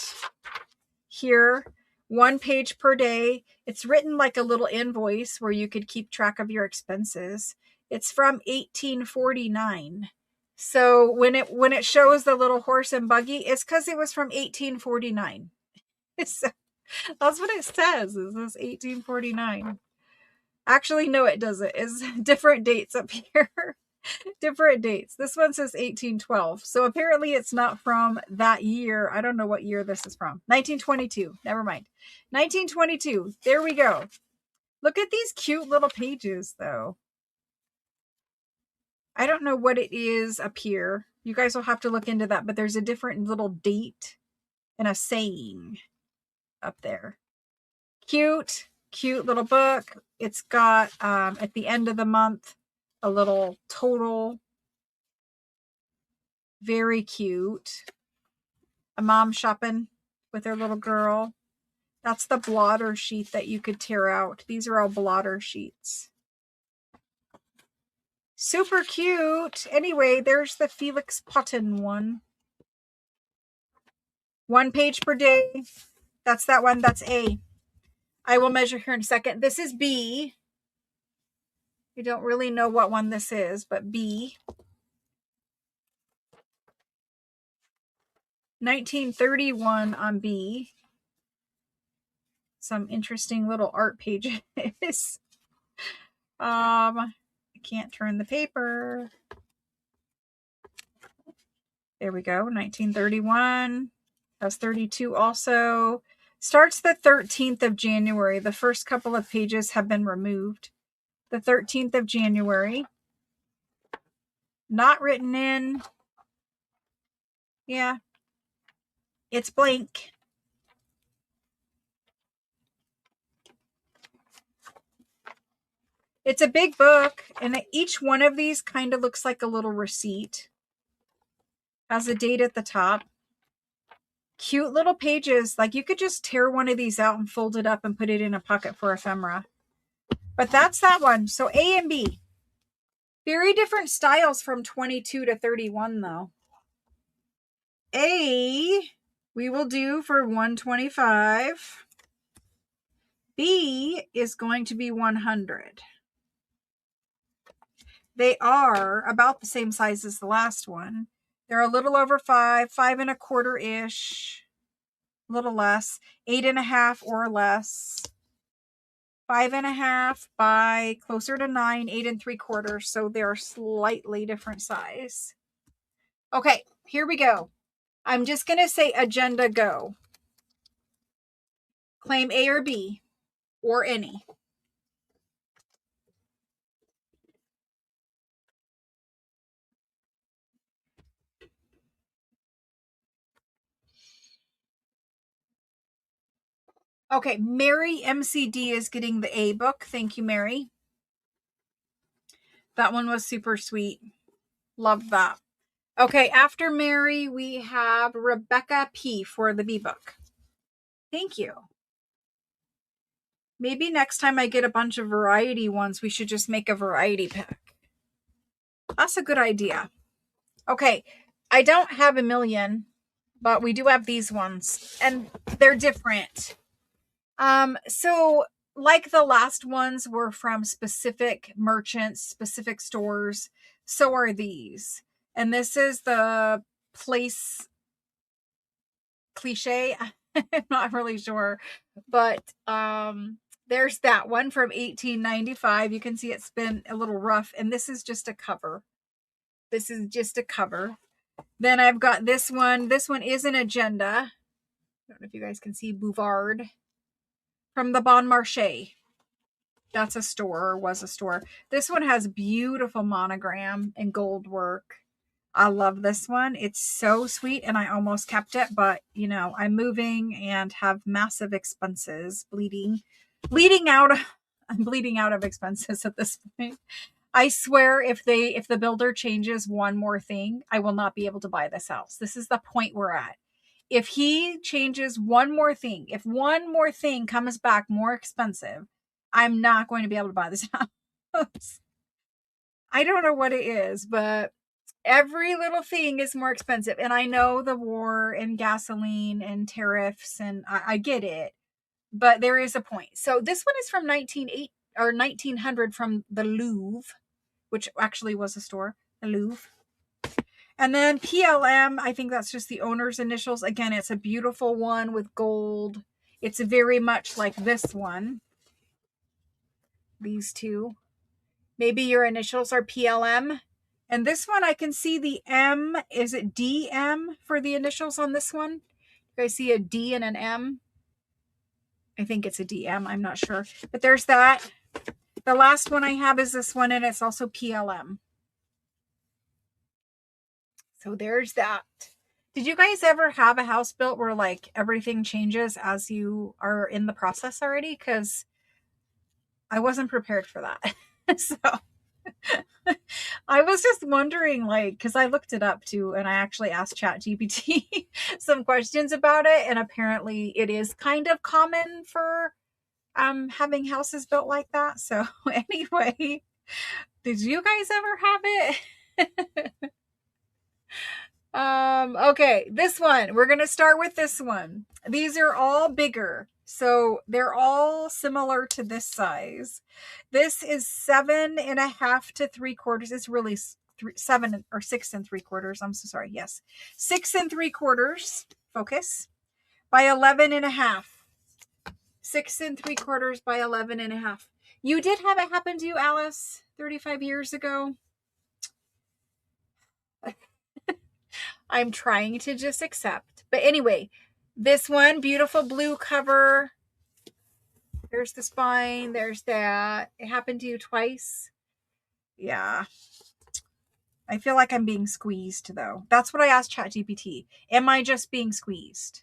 here, 1 page per day. It's written like a little invoice where you could keep track of your expenses. It's from 1849. So when it shows the little horse and buggy, it's because it was from 1849. So that's what it says. Is this 1849? Actually, no, it doesn't. It's different dates up here. Different dates. This one says 1812. So apparently it's not from that year. I don't know what year this is from. 1922. Never mind. 1922. There we go. Look at these cute little pages, though. I don't know what it is up here. You guys will have to look into that, but there's a different little date and a saying up there. Cute, cute little book. It's got, at the end of the month, a little total. Very cute. A mom shopping with her little girl. That's the blotter sheet that you could tear out. These are all blotter sheets. Super cute. Anyway, there's the Felix Potten one. 1 page per day. That's that one. That's A. I will measure here in a second. This is B. I don't really know what one this is, but B. 1931 on B. Some interesting little art pages. I can't turn the paper. There we go. 1931. Has 32 also. Starts the 13th of January. The first couple of pages have been removed. The 13th of January. Not written in. Yeah. It's blank. It's a big book, and each one of these kind of looks like a little receipt. Has a date at the top. Cute little pages. Like you could just tear one of these out and fold it up and put it in a pocket for ephemera. But that's that one. So A and B. Very different styles from 22 to 31 though. A, we will do for 125. B is going to be 100. They are about the same size as the last one. They're a little over 5, 5.25-ish, a little less, 8.5 or less, 5.5 by closer to 9, 8.75. So they're slightly different size. Okay, here we go. I'm just going to say agenda go. Claim A or B or any. Okay, Mary MCD is getting the A book. Thank you, Mary. That one was super sweet. Love that. Okay, after Mary, we have Rebecca P for the B book. Thank you. Maybe next time I get a bunch of variety ones, we should just make a variety pack. That's a good idea. Okay, I don't have a million, but we do have these ones, and they're different. So like the last ones were from specific merchants, specific stores, so are these. And this is the place cliche. I'm not really sure, but there's that one from 1895. You can see it's been a little rough, and this is just a cover. This is just a cover. Then I've got this one. This one is an agenda. I don't know if you guys can see Bouvard from the Bon Marché. That's a store, or was a store. This one has beautiful monogram and gold work. I love this one. It's so sweet, and I almost kept it, but you know, I'm moving and have massive expenses, bleeding out. I'm bleeding out of expenses at this point. I swear if the builder changes one more thing, I will not be able to buy this house. This is the point we're at. If he changes one more thing, if one more thing comes back more expensive, I'm not going to be able to buy this house. I don't know what it is, but every little thing is more expensive. And I know the war and gasoline and tariffs, and I get it, but there is a point. So this one is from 1900 from the Louvre, which actually was a store, the Louvre. And then PLM, I think that's just the owner's initials. Again, it's a beautiful one with gold. It's very much like this one. These two. Maybe your initials are PLM. And this one, I can see the M. Is it DM for the initials on this one? You guys see a D and an M? I think it's a DM. I'm not sure. But there's that. The last one I have is this one, and it's also PLM. So there's that. Did you guys ever have a house built where like everything changes as you are in the process already? Because I wasn't prepared for that. So I was just wondering, like, because I looked it up too, and I actually asked ChatGPT some questions about it, and apparently it is kind of common for having houses built like that. So anyway, did you guys ever have it? Okay, this one. We're gonna start with this one. These are all bigger, so they're all similar to this size. This is 7.5 to 3/4. It's really 7 or 6 3/4. I'm so sorry. Yes, 6 3/4. Focus by 11.5. 6 3/4 by 11.5. You did have it happen to you, Alice, 35 years ago. I'm trying to just accept. But anyway, this one, beautiful blue cover. There's the spine. There's that. It happened to you twice. Yeah. I feel like I'm being squeezed, though. That's what I asked ChatGPT. Am I just being squeezed?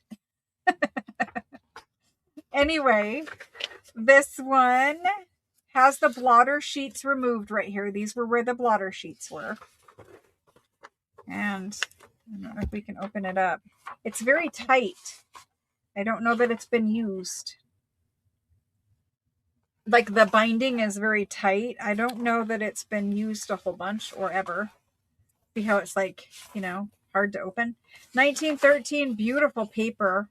Anyway, this one has the blotter sheets removed right here. These were where the blotter sheets were. And I don't know if we can open it up. It's very tight. I don't know that it's been used. Like the binding is very tight. I don't know that it's been used a whole bunch or ever. See how it's like, you know, hard to open. 1913, beautiful paper.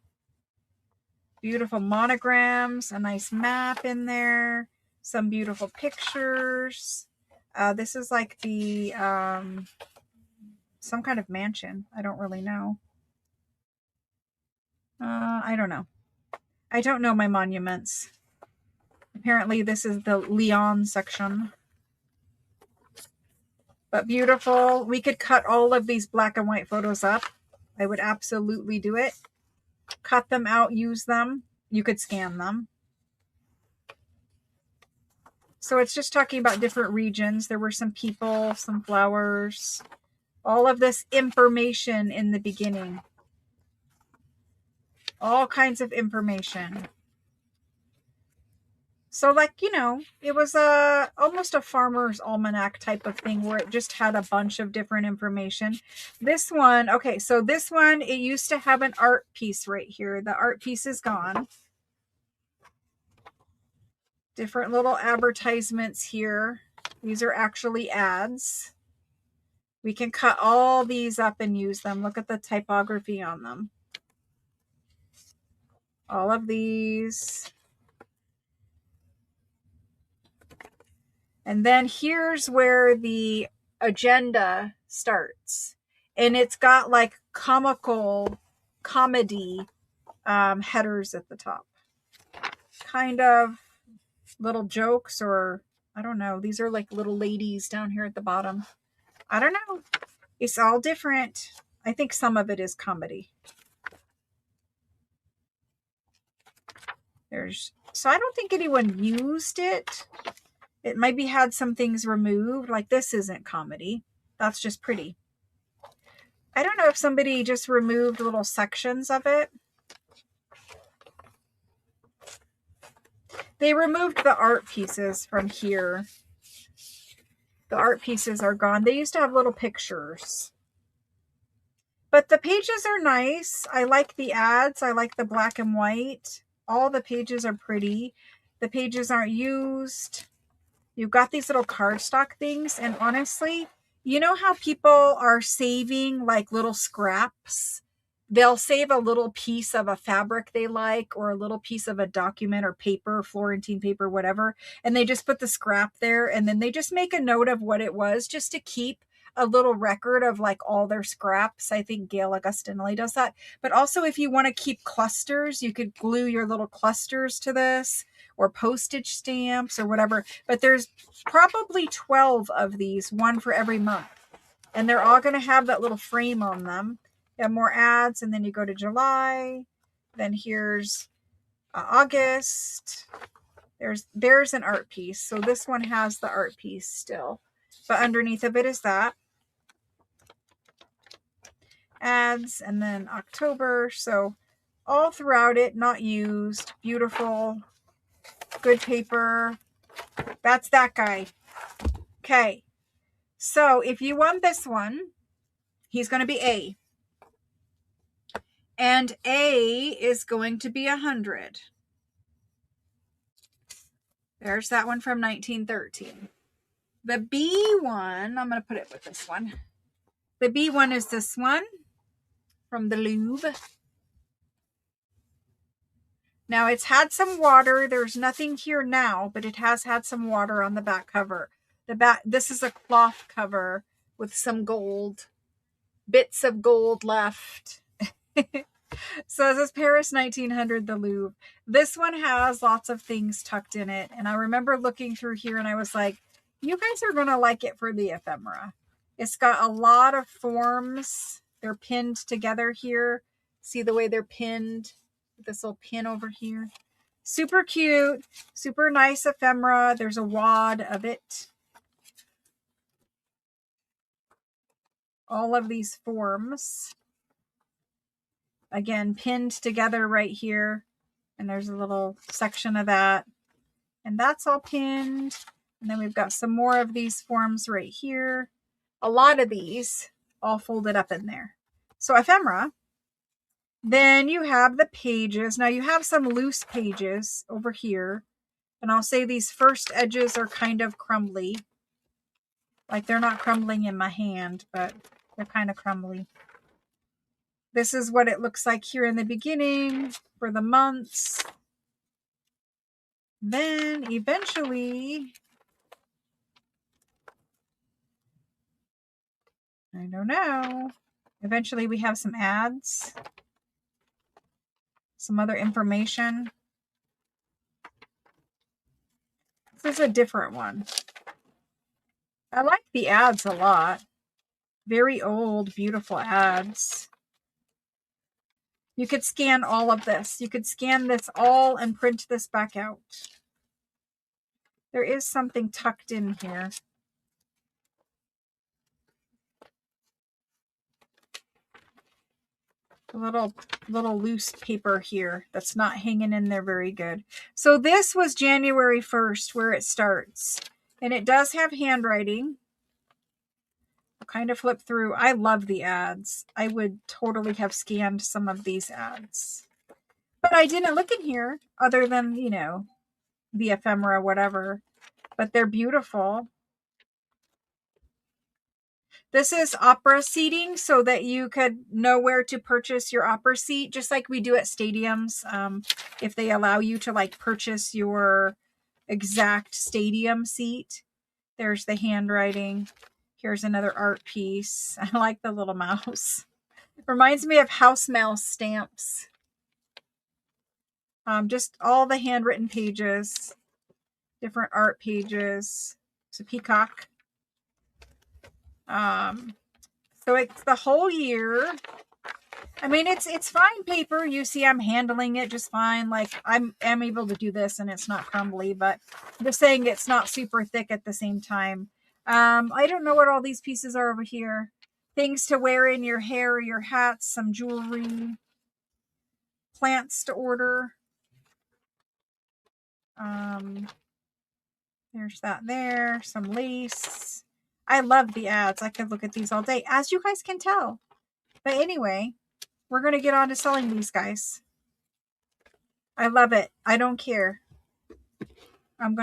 Beautiful monograms, a nice map in there, some beautiful pictures. This is like the some kind of mansion. I don't really know. I don't know. I don't know my monuments. Apparently this is the Lyon section. But beautiful. We could cut all of these black and white photos up. I would absolutely do it. Cut them out, use them. You could scan them. So it's just talking about different regions. There were some people, some flowers, all of this information in the beginning. All kinds of information. So like, you know, it was almost a farmer's almanac type of thing where it just had a bunch of different information. This one, okay, so this one, it used to have an art piece right here. The art piece is gone. Different little advertisements here. These are actually ads. We can cut all these up and use them. Look at the typography on them. All of these. And then here's where the agenda starts. And it's got like comedy headers at the top. Kind of little jokes, or I don't know. These are like little ladies down here at the bottom. I don't know. It's all different. I think some of it is comedy. So I don't think anyone used it. It maybe had some things removed. Like this isn't comedy. That's just pretty. I don't know if somebody just removed little sections of it. They removed the art pieces from here. The art pieces are gone. They used to have little pictures. But the pages are nice. I like the ads. I like the black and white. All the pages are pretty. The pages aren't used. You've got these little cardstock things. And honestly, you know how people are saving like little scraps? They'll save a little piece of a fabric they like, or a little piece of a document or paper, Florentine paper, whatever. And they just put the scrap there. And then they just make a note of what it was just to keep a little record of like all their scraps. I think Gail Augustinelli does that. But also if you want to keep clusters, you could glue your little clusters to this, or postage stamps or whatever. But there's probably 12 of these, one for every month. And they're all going to have that little frame on them. You have more ads, and then you go to July. Then here's August. There's an art piece. So this one has the art piece still. But underneath of it is that. Ads, and then October. So all throughout it, not used. Beautiful. Good paper. That's that guy. Okay. So if you want this one, he's going to be A. And A is going to be 100. There's that one from 1913. The B one, I'm going to put it with this one. The B one is this one from the Louvre. Now it's had some water. There's nothing here now, but it has had some water on the back cover. This is a cloth cover with some gold, bits of gold left. So this is Paris 1900, the Louvre. This one has lots of things tucked in it. And I remember looking through here and I was like, you guys are going to like it for the ephemera. It's got a lot of forms. They're pinned together here. See the way they're pinned? This little pin over here. Super cute. Super nice ephemera. There's a wad of it. All of these forms. Again, pinned together right here. And there's a little section of that. And that's all pinned. And then we've got some more of these forms right here. A lot of these all folded up in there. So ephemera. Then you have the pages. Now you have some loose pages over here. And I'll say these first edges are kind of crumbly. Like they're not crumbling in my hand, but they're kind of crumbly. This is what it looks like here in the beginning for the months. Then eventually, I don't know. Eventually we have some ads. Some other information. This is a different one. I like the ads a lot. Very old, beautiful ads. You could scan all of this. You could scan this all and print this back out. There is something tucked in here. A little loose paper here that's not hanging in there very good. So this was January 1st where it starts. And it does have handwriting. I'll kind of flip through. I love the ads. I would totally have scanned some of these ads. But I didn't look in here other than, you know, the ephemera, whatever. But they're beautiful. This is opera seating so that you could know where to purchase your opera seat, just like we do at stadiums. If they allow you to like purchase your exact stadium seat. There's the handwriting. Here's another art piece. I like the little mouse. Reminds me of house mouse stamps. Just all the handwritten pages, different art pages. It's a peacock. So it's the whole year. I mean, it's fine paper. You see, I'm handling it just fine. Like I'm able to do this, and it's not crumbly. But I'm just saying it's not super thick at the same time. I don't know what all these pieces are over here. Things to wear in your hair or your hats, some jewelry, plants to order. There's that there, some lace. I love the ads. I could look at these all day, as you guys can tell. But anyway, we're going to get on to selling these guys. I love it. I don't care. I'm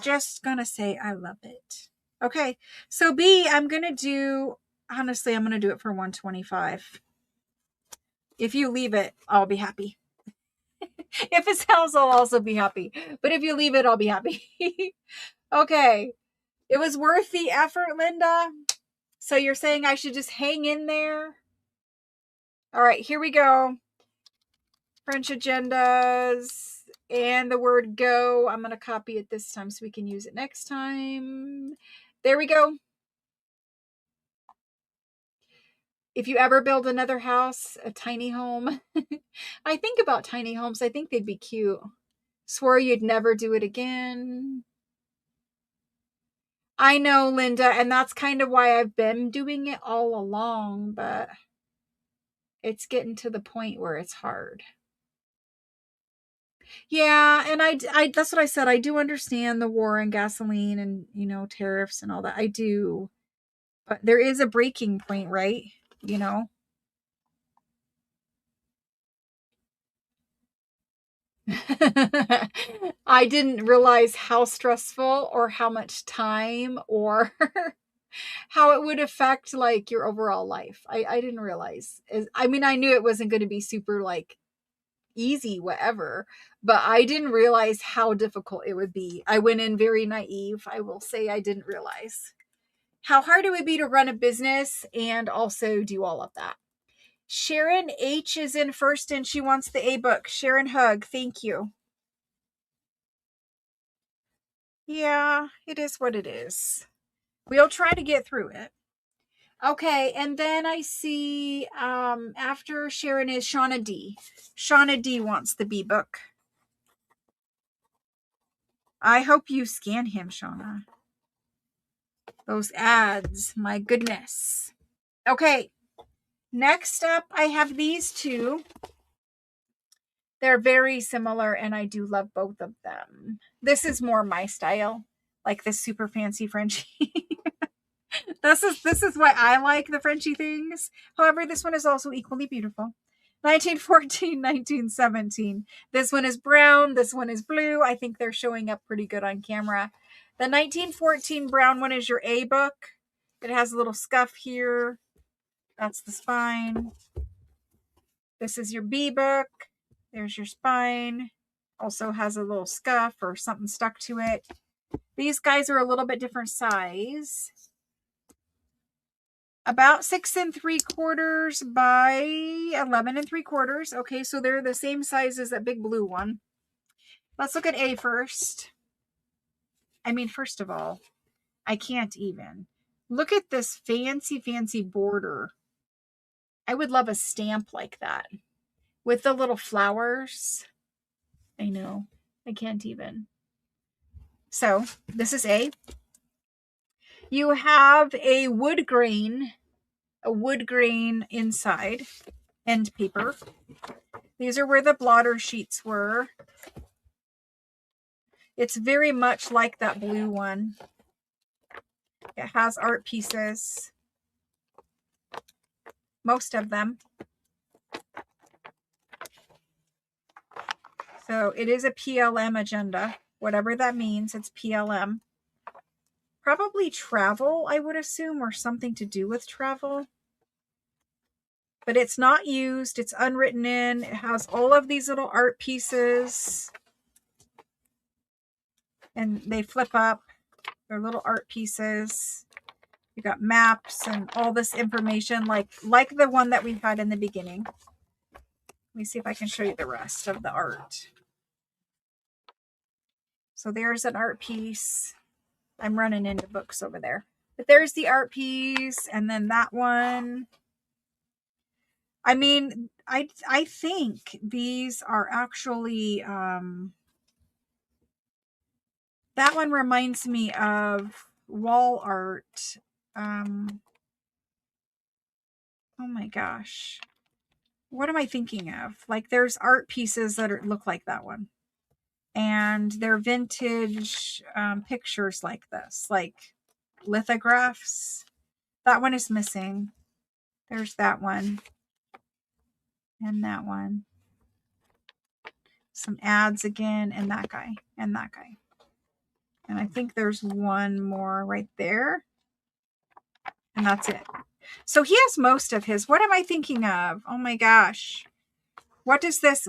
just going to say I love it. Okay. So B, I'm going to do, honestly, I'm going to do it for 125. If you leave it, I'll be happy. If it sells, I'll also be happy. But if you leave it, I'll be happy. Okay. It was worth the effort, Linda. So you're saying I should just hang in there? All right, here we go. French agendas and the word go. I'm going to copy it this time so we can use it next time. There we go. If you ever build another house, a tiny home, I think about tiny homes. I think they'd be cute. Swore you'd never do it again. I know, Linda, and that's kind of why I've been doing it all along, but it's getting to the point where it's hard. Yeah, and I that's what I said. I do understand the war and gasoline and, you know, tariffs and all that. I do. But there is a breaking point, right? You know? I didn't realize how stressful or how much time or how it would affect like your overall life. I didn't realize. I mean, I knew it wasn't going to be super like easy, whatever, but I didn't realize how difficult it would be. I went in very naive. I will say I didn't realize how hard it would be to run a business and also do all of that. Sharon H is in first and she wants the A book. Sharon Hug, thank you. Yeah, it is what it is. We'll try to get through it. Okay, and then I see after Sharon is Shauna D. Shauna D wants the B book. I hope you scan him, Shauna. Those ads, my goodness. Okay, next up I have these two. They're very similar and I do love both of them. This is more my style, like this super fancy Frenchie. This is why I like the Frenchy things. However, this one is also equally beautiful. 1914, 1917. This one is brown. This one is blue. I think they're showing up pretty good on camera. The 1914 brown one is your A book. It has a little scuff here. That's the spine. This is your B book. There's your spine. Also has a little scuff or something stuck to it. These guys are a little bit different size. About 6 3/4 by 11 3/4. Okay, so they're the same size as that big blue one. Let's look at A first. I mean, first of all, I can't even. Look at this fancy, fancy border. I would love a stamp like that with the little flowers. I know. I can't even. So this is A. You have a wood grain inside, end paper. These are where the blotter sheets were. It's very much like that blue one. It has art pieces. Most of them. So it is a PLM agenda. Whatever that means, it's PLM. Probably travel, I would assume, or something to do with travel. But it's not used. It's unwritten in. It has all of these little art pieces. And they flip up. They're little art pieces. You got maps and all this information like the one that we had in the beginning. Let me see if I can show you the rest of the art. So there's an art piece. I'm running into books over there. But there's the art piece, and then that one. I mean, I think these are actually, that one reminds me of wall art. Oh my gosh. What am I thinking of? Like there's art pieces that look like that one. And they're vintage pictures like this, like lithographs. That one is missing. There's that one. And that one. Some ads again, and that guy, and that guy. And I think there's one more right there. And that's it. So he has most of his. What am I thinking of? Oh my gosh. What is this?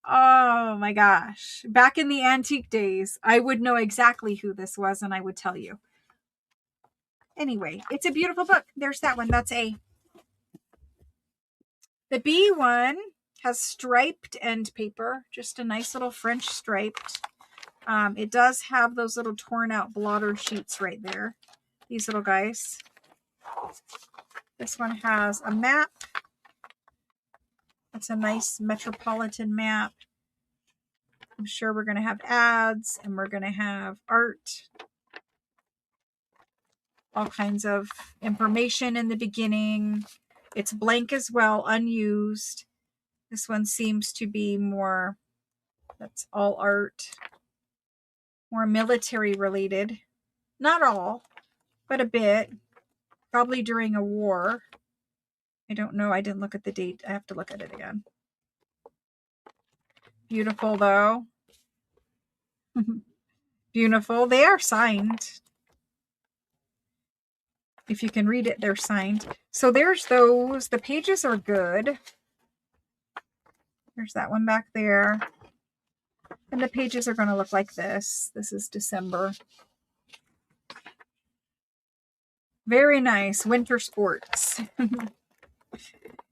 Oh my gosh. Back in the antique days, I would know exactly who this was and I would tell you. Anyway, it's a beautiful book. There's that one. That's A. The B one has striped end paper, just a nice little French striped. It does have those little torn out blotter sheets right there. These little guys. This one has a map. That's a nice metropolitan map. I'm sure we're going to have ads and we're going to have art. All kinds of information in the beginning. It's blank as well, unused. This one seems to be more, that's all art. More military related. Not all, but a bit. Probably during a war. I don't know. I didn't look at the date. I have to look at it again. Beautiful though. Beautiful. They are signed. If you can read it, they're signed. So there's those. The pages are good. There's that one back there. And the pages are going to look like this. This is December. Very nice. Winter sports.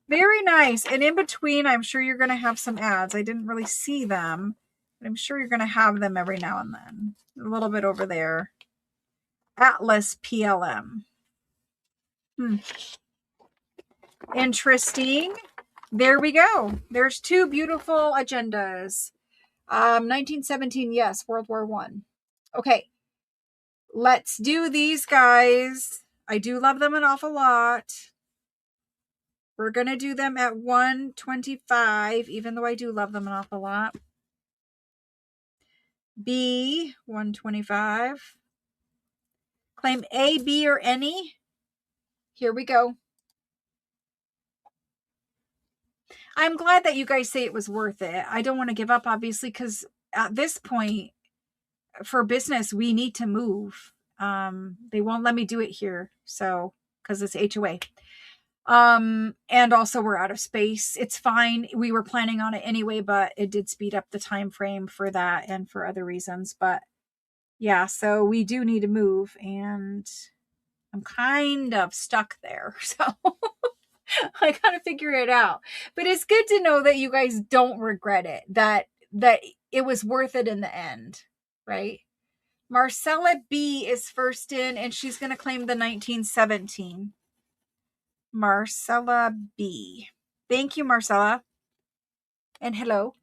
Very nice. And in between, I'm sure you're going to have some ads. I didn't really see them, but I'm sure you're going to have them every now and then. A little bit over there. Atlas PLM. Interesting. There we go. There's two beautiful agendas. 1917, yes, World War I. Okay. Let's do these guys. I do love them an awful lot. We're going to do them at 125, even though I do love them an awful lot. B, 125. Claim A, B, or any. Here we go. I'm glad that you guys say it was worth it. I don't want to give up, obviously, because at this point, for business, we need to move. They won't let me do it here, so because it's HOA. And also we're out of space. It's fine. We were planning on it anyway, but it did speed up the time frame for that and for other reasons. But yeah, so we do need to move, and I'm kind of stuck there. So I gotta figure it out. But it's good to know that you guys don't regret it, that it was worth it in the end, right? Marcella B is first in, and she's going to claim the 1917. Marcella B. Thank you, Marcella. And hello.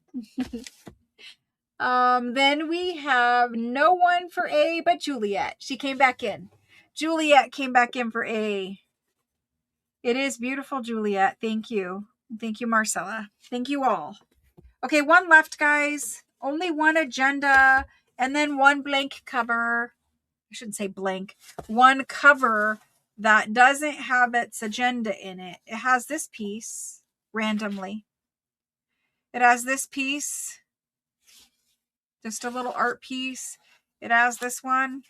Then we have no one for A but Juliet. She came back in. Juliet came back in for A. It is beautiful, Juliet. Thank you. Thank you, Marcella. Thank you all. Okay, one left, guys. Only one agenda, and then one blank cover. I shouldn't say blank. One cover that doesn't have its agenda in it. It has this piece randomly. It has this piece, just a little art piece. It has this one,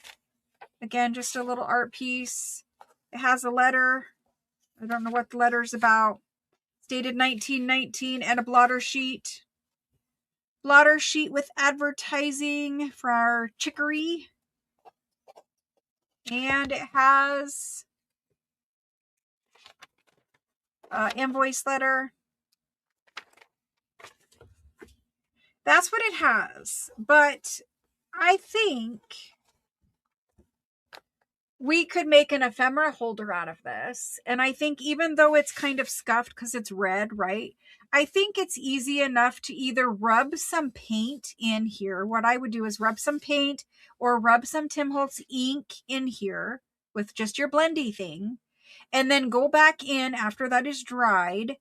again, just a little art piece. It has a letter. I don't know what the letter's about. It's dated 1919, and a blotter sheet. Blotter sheet with advertising for our chicory. And it has invoice letter. That's what it has. But I think we could make an ephemera holder out of this. And I think even though it's kind of scuffed because it's red, right? I think it's easy enough to either rub some paint in here. What I would do is rub some paint or rub some Tim Holtz ink in here with just your blendy thing. And then go back in after that is dried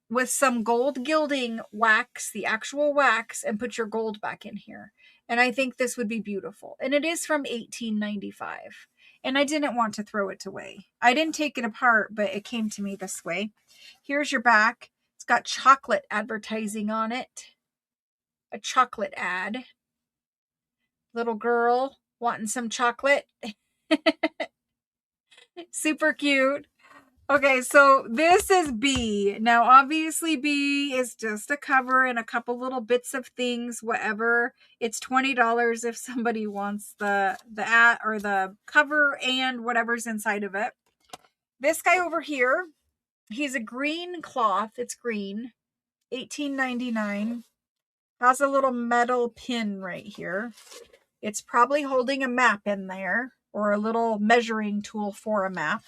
with some gold gilding wax, the actual wax, and put your gold back in here. And I think this would be beautiful. And it is from 1895. And I didn't want to throw it away. I didn't take it apart, but it came to me this way. Here's your back. It's got chocolate advertising on it. A chocolate ad. Little girl wanting some chocolate. Super cute. Okay, so this is B. Now, obviously, B is just a cover and a couple little bits of things, whatever. It's $20 if somebody wants the ad or the cover and whatever's inside of it. This guy over here, he's a green cloth. It's green, $18.99. Has a little metal pin right here. It's probably holding a map in there or a little measuring tool for a map.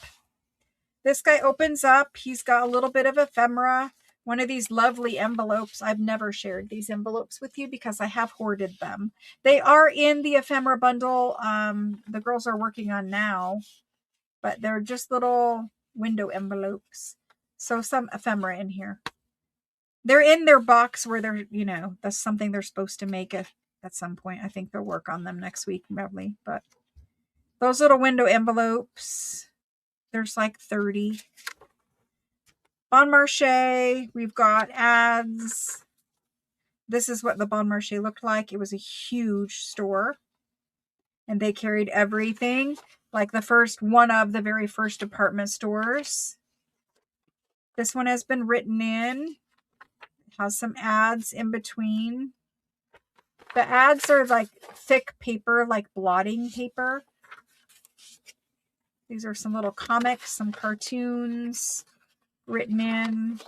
This guy opens up. He's got a little bit of ephemera. One of these lovely envelopes. I've never shared these envelopes with you because I have hoarded them. They are in the ephemera bundle the girls are working on now. But they're just little window envelopes. So some ephemera in here. They're in their box where they're, you know, that's something they're supposed to make at some point. I think they'll work on them next week, probably. But those little window envelopes, there's like 30. Bon Marché, we've got ads. This is what the Bon Marché looked like. It was a huge store. And they carried everything. Like one of the very first department stores. This one has been written in. It has some ads in between. The ads are like thick paper, like blotting paper. These are some little comics, some cartoons written in.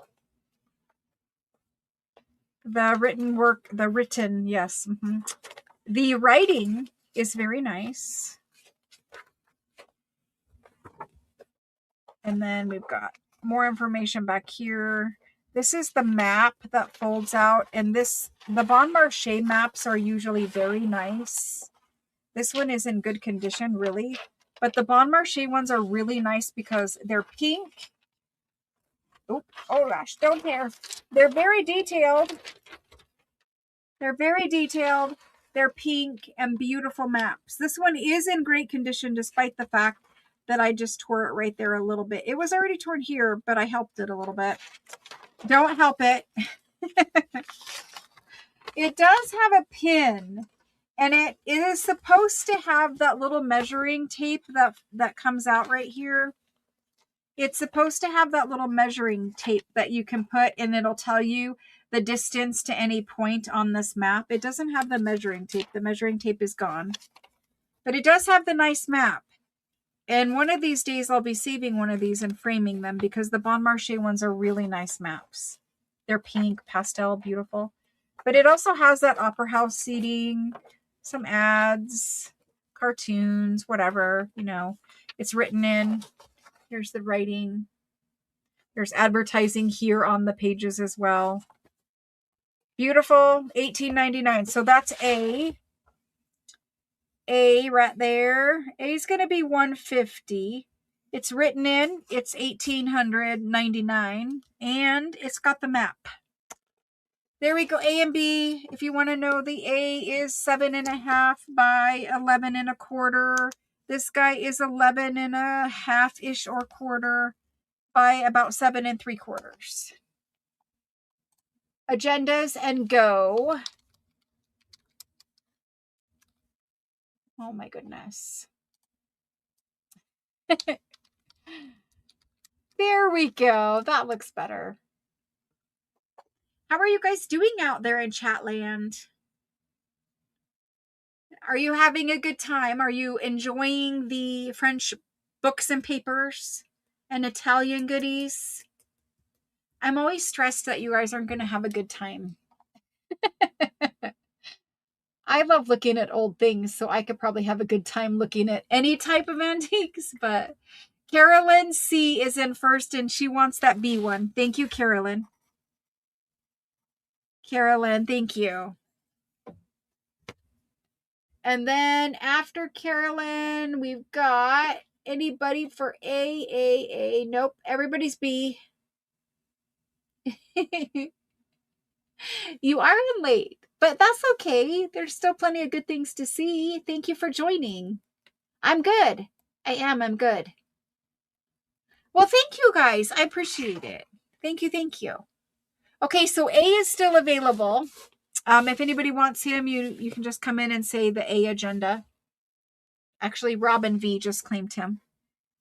The written, yes. Mm-hmm. The writing is very nice. And then we've got more information back here. This is the map that folds out. And the Bon Marché maps are usually very nice. This one is in good condition, really. But the Bon Marché ones are really nice because they're pink. Oh gosh, don't care. They're very detailed. They're pink and beautiful maps. This one is in great condition despite the fact that I just tore it right there a little bit. It was already torn here, but I helped it a little bit. Don't help it. It does have a pin, and it is supposed to have that little measuring tape that comes out right here. It's supposed to have that little measuring tape that you can put, and it'll tell you the distance to any point on this map. It doesn't have the measuring tape. The measuring tape is gone. But it does have the nice map. And one of these days I'll be saving one of these and framing them because the Bon Marché ones are really nice maps. They're pink, pastel, beautiful. But it also has that opera house seating, some ads, cartoons, whatever, you know, it's written in. Here's the writing. There's advertising here on the pages as well. Beautiful, $18.99. So that's A. A right there. A is going to be $150. It's written in. It's $1,899. And it's got the map. There we go. A and B. If you want to know, the A is 7.5 by 11.25. This guy is 11.5-ish or quarter by about 7.75. Agendas and go. Oh my goodness. There we go. That looks better. How are you guys doing out there in Chatland? Are you having a good time? Are you enjoying the French books and papers and Italian goodies? I'm always stressed that you guys aren't going to have a good time. I love looking at old things, so I could probably have a good time looking at any type of antiques, but Carolyn C is in first and she wants that B one. Thank you, Carolyn. Carolyn, thank you. And then after Carolyn, we've got anybody for A. Nope, everybody's B. You are in late, but that's okay. There's still plenty of good things to see. Thank you for joining. I'm good. I'm good. Well, thank you guys. I appreciate it. Thank you. Okay, so A is still available. If anybody wants him, you can just come in and say the A agenda. Actually, Robin V just claimed him.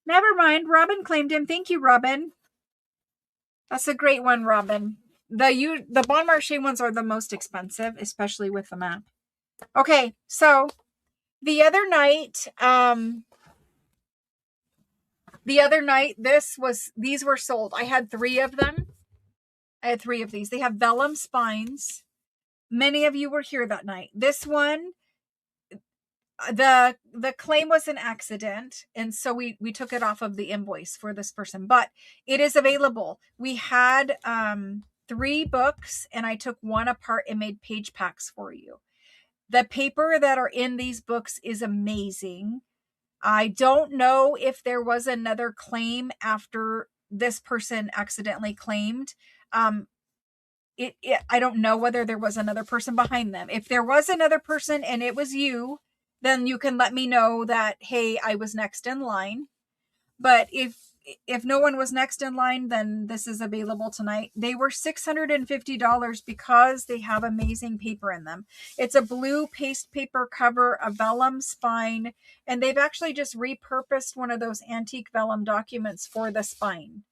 Never mind. Robin claimed him. Thank you, Robin. That's a great one, Robin. The Bon Marché ones are the most expensive, especially with the map. Okay, so the other night, these were sold. I had 3 of them. I had 3 of these. They have vellum spines. Many of you were here that night. This one, the claim was an accident, and so we took it off of the invoice for this person, but it is available. We had 3 books, and I took one apart and made page packs for you. The paper that are in these books is amazing. I don't know if there was another claim after this person accidentally claimed. I don't know whether there was another person behind them. If there was another person and it was you, then you can let me know that, hey, I was next in line. But if no one was next in line, then this is available tonight. They were $650 because they have amazing paper in them. It's a blue paste paper cover, a vellum spine, and they've actually just repurposed one of those antique vellum documents for the spine.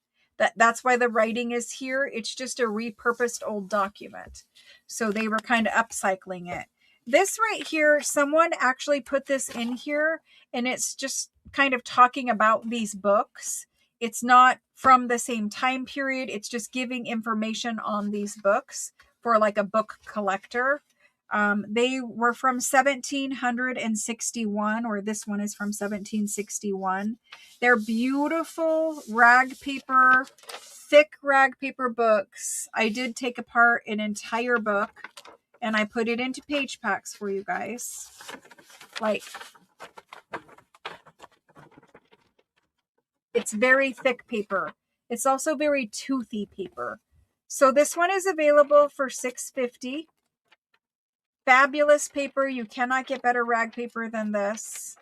That's why the writing is here. It's just a repurposed old document. So they were kind of upcycling it. This right here, someone actually put this in here, and it's just kind of talking about these books. It's not from the same time period. It's just giving information on these books for like a book collector. They were from 1761, or this one is from 1761. They're beautiful rag paper, thick rag paper books. I did take apart an entire book and I put it into page packs for you guys. Like, it's very thick paper. It's also very toothy paper. So this one is available for $650. Fabulous paper. You cannot get better rag paper than this.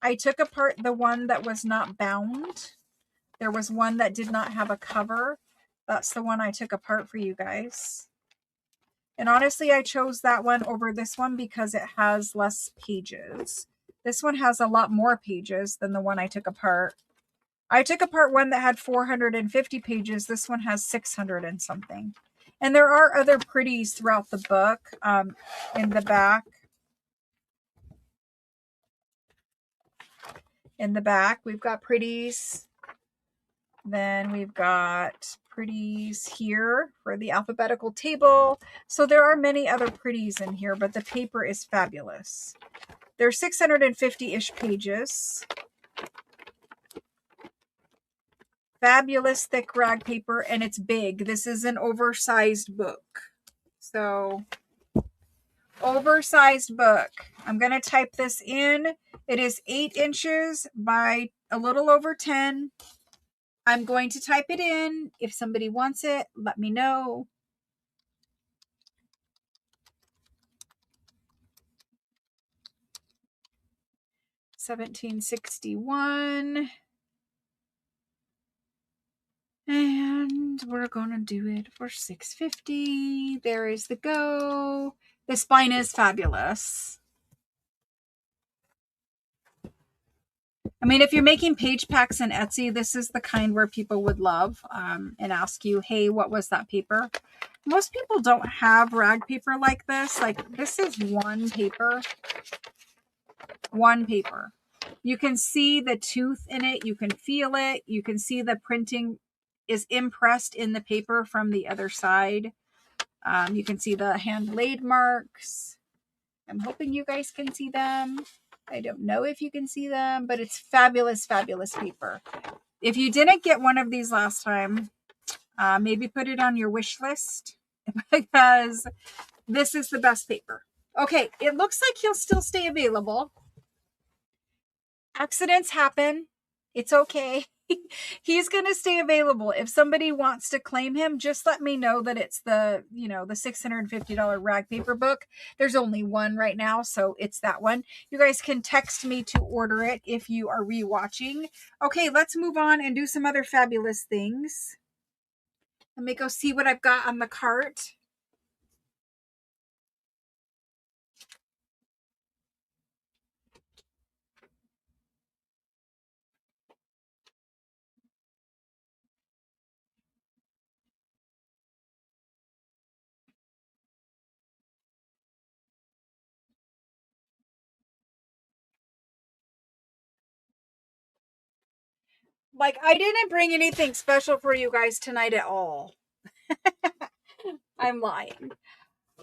I took apart the one that was not bound. There was one that did not have a cover. That's the one I took apart for you guys. And honestly, I chose that one over this one because it has less pages. This one has a lot more pages than the one I took apart. I took apart one that had 450 pages. This one has 600 and something. And there are other pretties throughout the book in the back. In the back, we've got pretties. Then we've got pretties here for the alphabetical table. So there are many other pretties in here, but the paper is fabulous. There's 650-ish pages. Fabulous thick rag paper, and it's big. This is an oversized book. So, oversized book. I'm going to type this in. It is 8 inches by a little over 10. I'm going to type it in. If somebody wants it, let me know. $17.61. And we're going to do it for $6.50. There is the go. The spine is fabulous. I mean, if you're making page packs in Etsy, this is the kind where people would love and ask you, hey, what was that paper? Most people don't have rag paper like this. Like, this is one paper. One paper. You can see the tooth in it. You can feel it. You can see the printing is impressed in the paper from the other side. You can see the hand laid marks. I'm hoping you guys can see them. I don't know if you can see them, but it's fabulous, fabulous paper. If you didn't get one of these last time, maybe put it on your wish list because this is the best paper. Okay, it looks like he'll still stay available. Accidents happen. It's okay. He's going to stay available. If somebody wants to claim him, just let me know that it's the, the $650 rag paper book. There's only one right now, so it's that one. You guys can text me to order it if you are rewatching. Okay, let's move on and do some other fabulous things. Let me go see what I've got on the cart. Like, I didn't bring anything special for you guys tonight at all. I'm lying.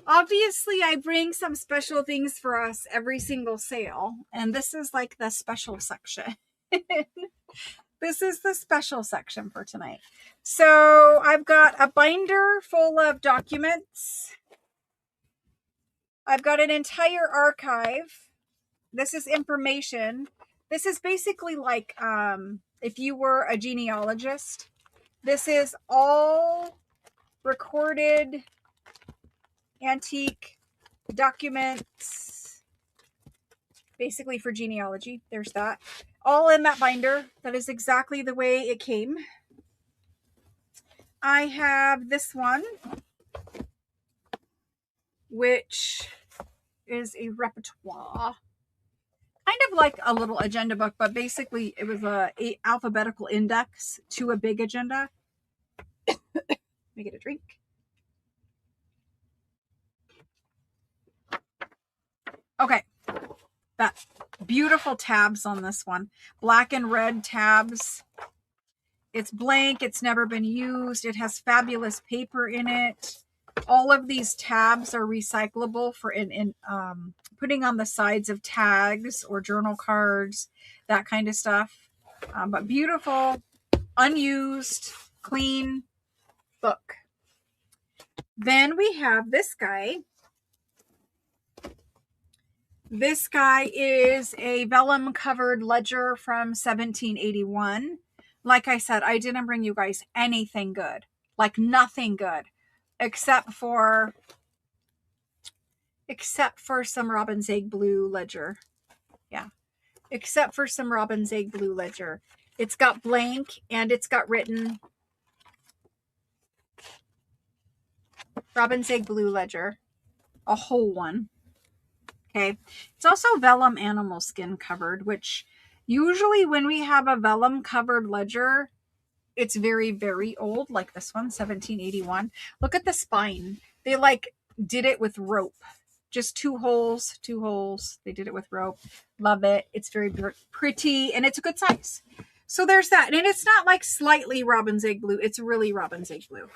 Obviously, I bring some special things for us every single sale, and this is like the special section. This is the special section for tonight. So I've got a binder full of documents. I've got an entire archive. This is information. This is basically like if you were a genealogist. This is all recorded antique documents, basically for genealogy. There's that. All in that binder. That is exactly the way it came. I have this one, which is a repertoire. Kind of like a little agenda book, but basically it was a alphabetical index to a big agenda. Let me get a drink. Okay. That beautiful tabs on this one. Black and red tabs. It's blank. It's never been used. It has fabulous paper in it. All of these tabs are recyclable for putting on the sides of tags or journal cards, that kind of stuff. But beautiful, unused, clean book. Then we have this guy. This guy is a vellum covered ledger from 1781. Like I said, I didn't bring you guys anything good, like nothing good, except for some robin's egg blue ledger. Yeah, except for some robin's egg blue ledger. It's got blank and it's got written robin's egg blue ledger, a whole one. Okay, it's also vellum animal skin covered, which usually when we have a vellum covered ledger, it's very, very old, like this one, 1781. Look at the spine. They like did it with rope. Just two holes. They did it with rope. Love it. It's very pretty and it's a good size. So there's that. And it's not like slightly robin's egg blue. It's really robin's egg blue.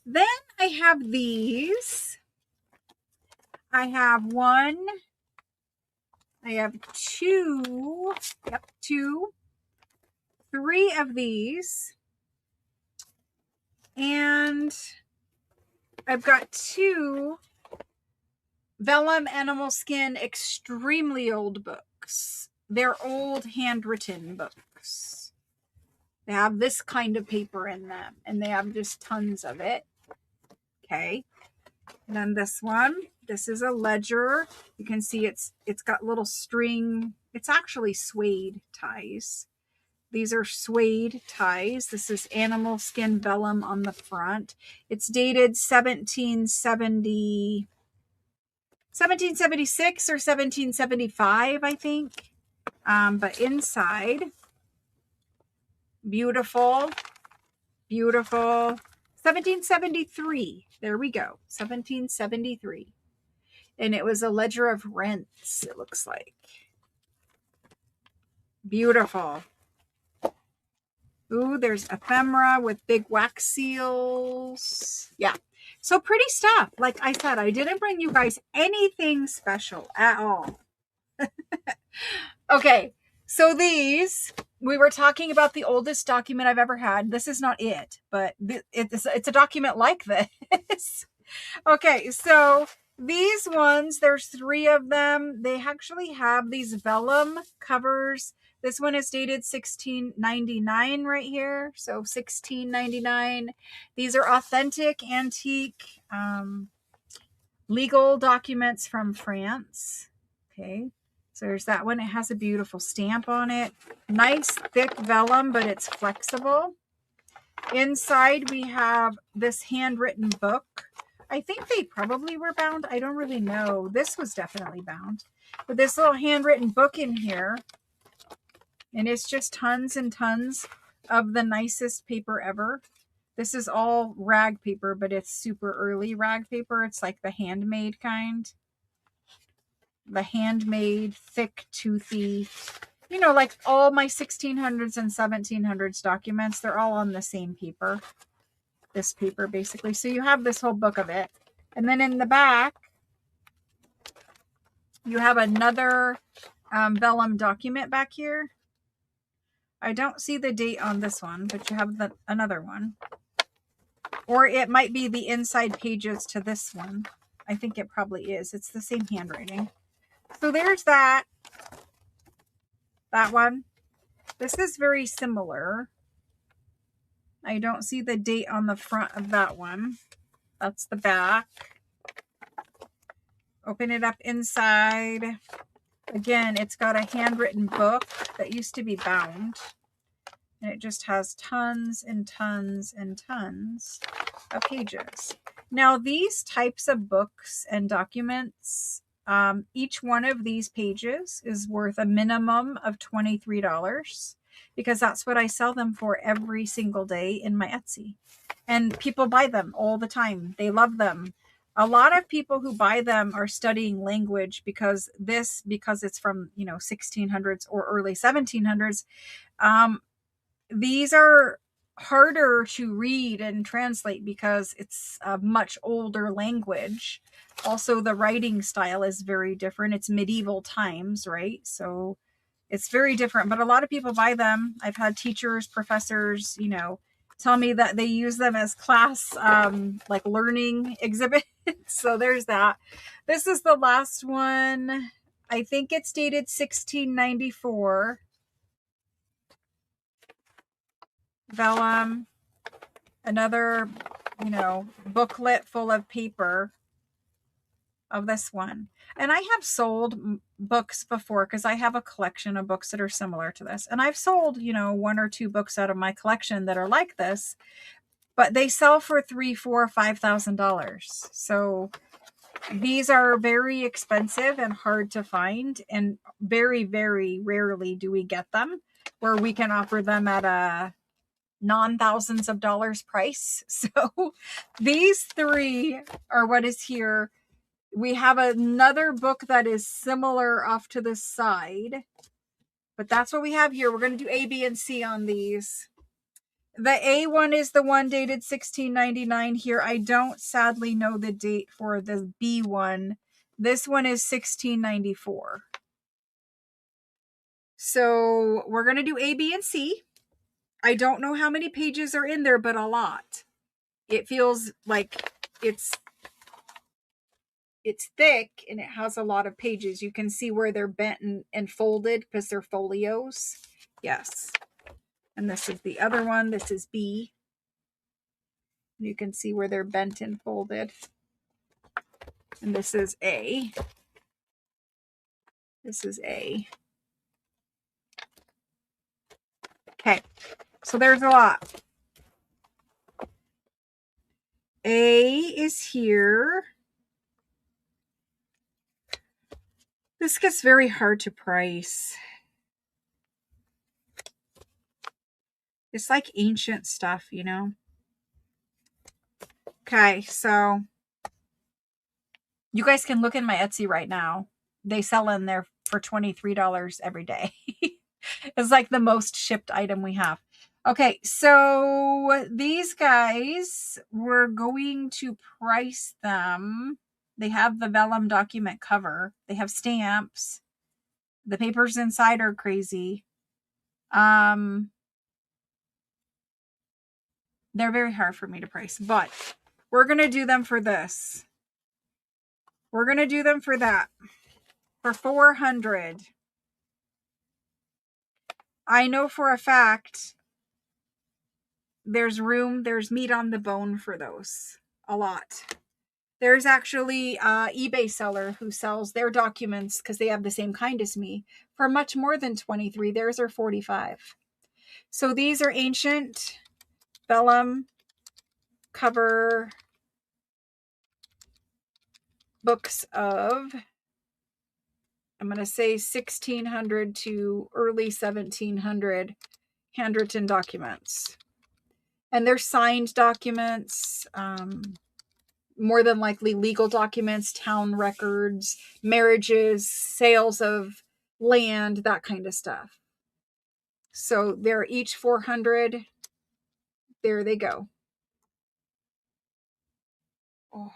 Then I have these. I have one I have two, yep, three of these. And I've got two vellum animal skin extremely old books. They're old handwritten books. They have this kind of paper in them, and they have just tons of it. Okay. And then this one, this is a ledger. You can see it's got little string. It's actually suede ties. These are suede ties. This is animal skin vellum on the front. It's dated 1776 or 1775, I think. But inside, beautiful, beautiful. 1773. There we go. 1773. And it was a ledger of rents, it looks like. Beautiful. Ooh, there's ephemera with big wax seals. Yeah. So pretty stuff. Like I said, I didn't bring you guys anything special at all. Okay. So these, we were talking about the oldest document I've ever had. This is not it, but it's a document like this. Okay. So these ones, there's three of them. They actually have these vellum covers. This one is dated 1699 right here. So 1699. These are authentic, antique, legal documents from France. Okay. So there's that one. It has a beautiful stamp on it. Nice thick vellum, but it's flexible. Inside we have this handwritten book. I think they probably were bound. I don't really know. This was definitely bound. But this little handwritten book in here. And it's just tons and tons of the nicest paper ever. This is all rag paper, but it's super early rag paper. It's like the handmade kind. The handmade, thick, toothy. You know, like all my 1600s and 1700s documents, they're all on the same paper. This paper, basically. So you have this whole book of it. And then in the back, you have another vellum document back here. I don't see the date on this one, but you have another one. Or it might be the inside pages to this one. I think it probably is. It's the same handwriting. So there's that. That one. This is very similar. I don't see the date on the front of that one. That's the back. Open it up inside. Again, it's got a handwritten book that used to be bound. And it just has tons and tons and tons of pages. Now, these types of books and documents, each one of these pages is worth a minimum of $23 because that's what I sell them for every single day in my Etsy. And people buy them all the time. They love them. A lot of people who buy them are studying language because it's from, 1600s or early 1700s. These are harder to read and translate because it's a much older language. Also, the writing style is very different. It's medieval times, right? So it's very different, but a lot of people buy them. I've had teachers, professors, tell me that they use them as class, like learning exhibits. So there's that. This is the last one. I think it's dated 1694. Vellum, another, booklet full of paper of this one. And I have sold books before because I have a collection of books that are similar to this. And I've sold, one or two books out of my collection that are like this, but they sell for $3,000, $4,000, $5,000. So these are very expensive and hard to find, and very, very rarely do we get them where we can offer them at a non-thousands of dollars price. So these three are what is here. We have another book that is similar off to the side, but that's what we have here. We're going to do A, B, and C on these. The A one is the one dated 1699 here. I don't sadly know the date for the B one. This one is 1694. So we're going to do A, B, and C. I don't know how many pages are in there, but a lot. It feels like it's thick and it has a lot of pages. You can see where they're bent and folded because they're folios. Yes. And this is the other one. This is B. You can see where they're bent and folded. And this is A. This is A. Okay. So there's a lot. A is here. This gets very hard to price. It's like ancient stuff, you know? Okay, so you guys can look in my Etsy right now. They sell in there for $23 every day. It's like the most shipped item we have. Okay, so these guys, we're going to price them. They have the vellum document cover. They have stamps. The papers inside are crazy. They're very hard for me to price, but we're going to do them for this. We're going to do them for that. For $400. I know for a fact there's meat on the bone for those. A lot. There's actually an eBay seller who sells their documents because they have the same kind as me for much more than 23. Theirs are 45. So these are ancient vellum cover books of, I'm going to say 1600 to early 1700 handwritten documents. And they're signed documents, more than likely legal documents, town records, marriages, sales of land, that kind of stuff. So they're each 400. There they go. Oh.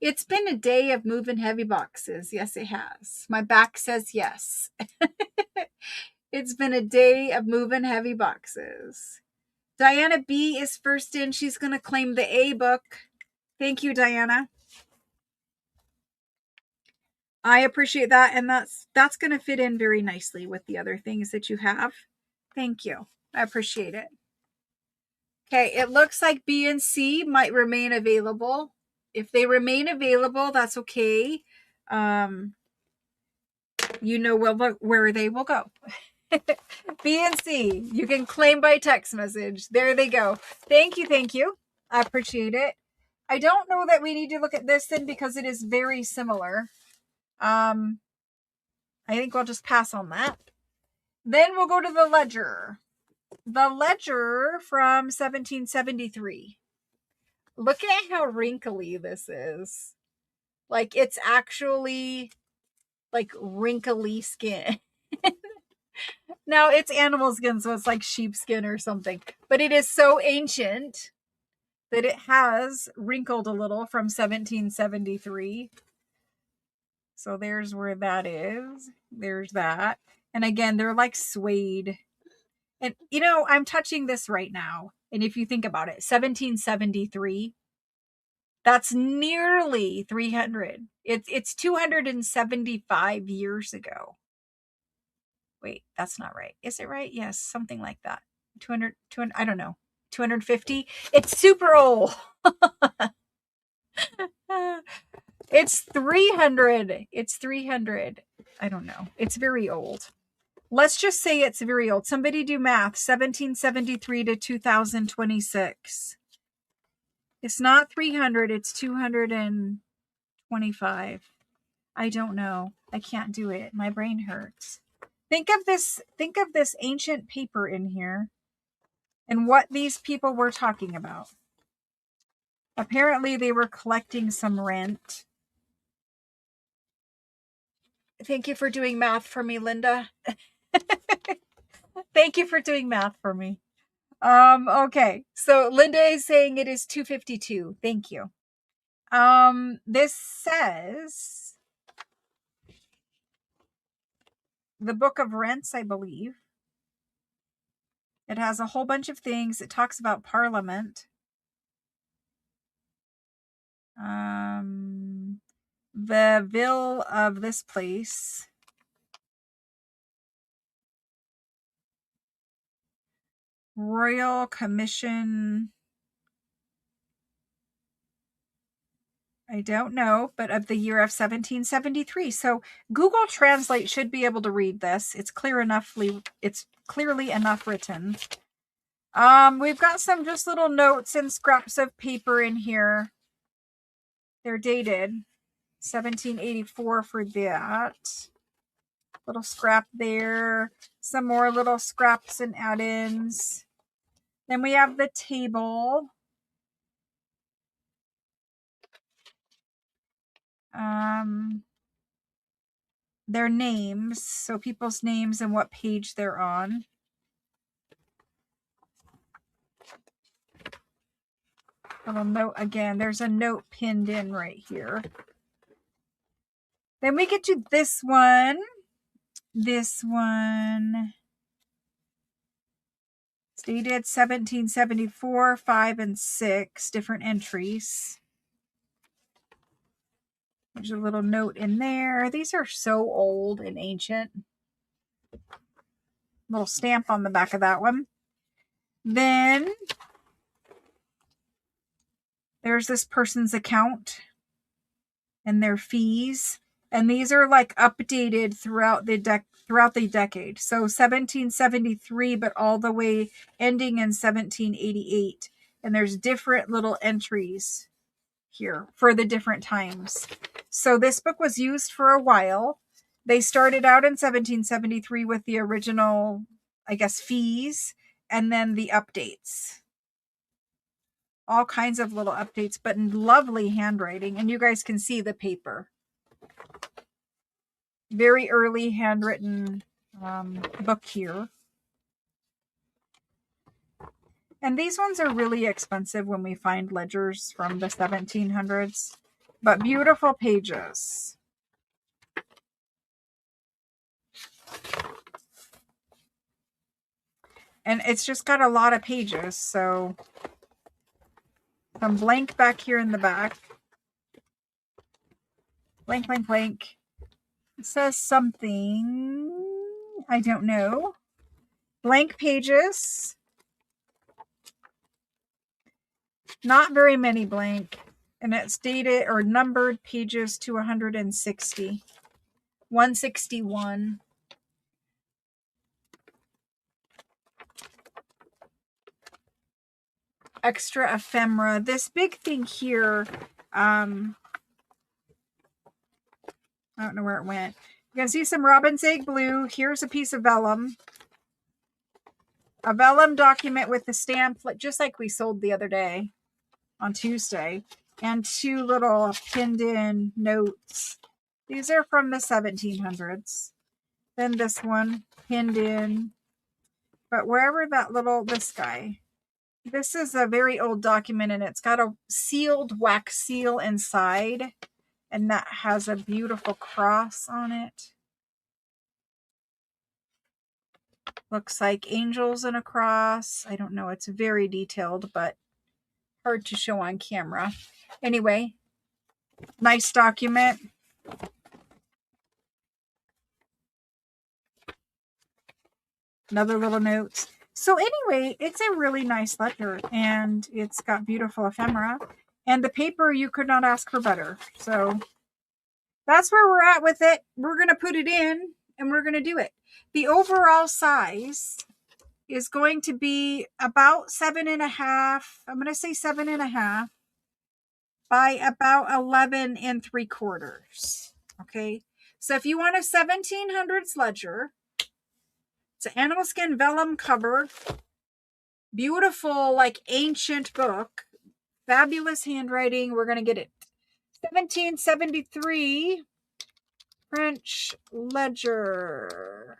It's been a day of moving heavy boxes. Yes, it has. My back says yes. It's been a day of moving heavy boxes. Diana B is first in. She's going to claim the A book. Thank you, Diana. I appreciate that. And that's going to fit in very nicely with the other things that you have. Thank you. I appreciate it. Okay, it looks like B and C might remain available. If they remain available, that's okay. You know where they will go. B and C, you can claim by text message. There they go. Thank you, thank you. I appreciate it. I don't know that we need to look at this then because it is very similar. I think we'll just pass on that. Then we'll go to the ledger. The ledger from 1773. Look at how wrinkly this is. Like, it's actually like wrinkly skin. Now, it's animal skin, so it's like sheepskin or something. But it is so ancient that it has wrinkled a little from 1773. So there's where that is. There's that. And again, they're like suede. And, you know, I'm touching this right now. And if you think about it, 1773, that's nearly 300. It's 275 years ago. Wait, that's not right. Is it right? Yes, something like that. 200, I don't know. 250? It's super old. It's 300. It's 300. I don't know. It's very old. Let's just say it's very old. Somebody do math. 1773 to 2026. It's not 300. It's 225. I don't know. I can't do it. My brain hurts. Think of this ancient paper in here and what these people were talking about. Apparently they were collecting some rent. Thank you for doing math for me, Linda. Thank you for doing math for me. Okay. So Linda is saying it is 252. Thank you. This says the Book of Rents, I believe. It has a whole bunch of things. It talks about Parliament. The Ville of this place. Royal Commission. I don't know, but of the year of 1773. So Google Translate should be able to read this. It's clearly enough written. We've got some just little notes and scraps of paper in here. They're dated 1784 for that. Little scrap there. Some more little scraps and add-ins. Then we have the table. Their names, so people's names and what page they're on. Little note again. There's a note pinned in right here. Then we get to this one. This one. It's dated 1774, 5 and 6. Different entries. There's a little note in there. These are so old and ancient. Little stamp on the back of that one. Then there's this person's account and their fees. And these are like updated throughout the decade. So 1773, but all the way ending in 1788. And there's different little entries here for the different times. So this book was used for a while. They started out in 1773 with the original, I guess, fees, and then the updates. All kinds of little updates, but in lovely handwriting. And you guys can see the paper. Very early handwritten book here. And these ones are really expensive when we find ledgers from the 1700s. But beautiful pages. And it's just got a lot of pages. So some blank back here in the back. Blank, blank, blank. It says something. I don't know. Blank pages. Not very many blank. And it's dated or numbered pages to 160. 161. Extra ephemera. This big thing here, I don't know where it went. You can see some robin's egg blue. Here's a piece of vellum. A vellum document with the stamp, just like we sold the other day on Tuesday. And 2 little pinned in notes. These are from the 1700s. Then this one pinned in. But wherever this guy. This is a very old document and it's got a sealed wax seal inside. And that has a beautiful cross on it. Looks like angels and a cross. I don't know. It's very detailed, but hard to show on camera. Anyway, nice document. Another little note. So anyway, it's a really nice ledger and it's got beautiful ephemera. And the paper, you could not ask for better. So that's where we're at with it. We're going to put it in and we're going to do it. The overall size is going to be about 7.5. I'm going to say 7.5 by about 11 3/4. Okay. So if you want a 1700s ledger, it's an animal skin vellum cover, beautiful, like ancient book, fabulous handwriting. We're going to get it. 1773 French ledger.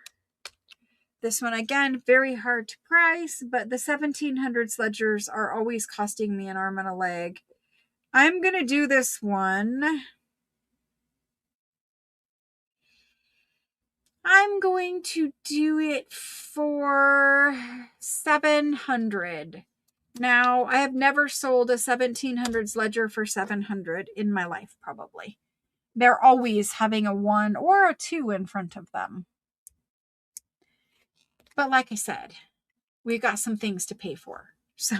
This one, again, very hard to price, but the 1700s ledgers are always costing me an arm and a leg. I'm going to do this one. I'm going to do it for 700. Now, I have never sold a 1700s ledger for 700 in my life, probably. They're always having a 1 or a 2 in front of them. But like I said, we got some things to pay for. So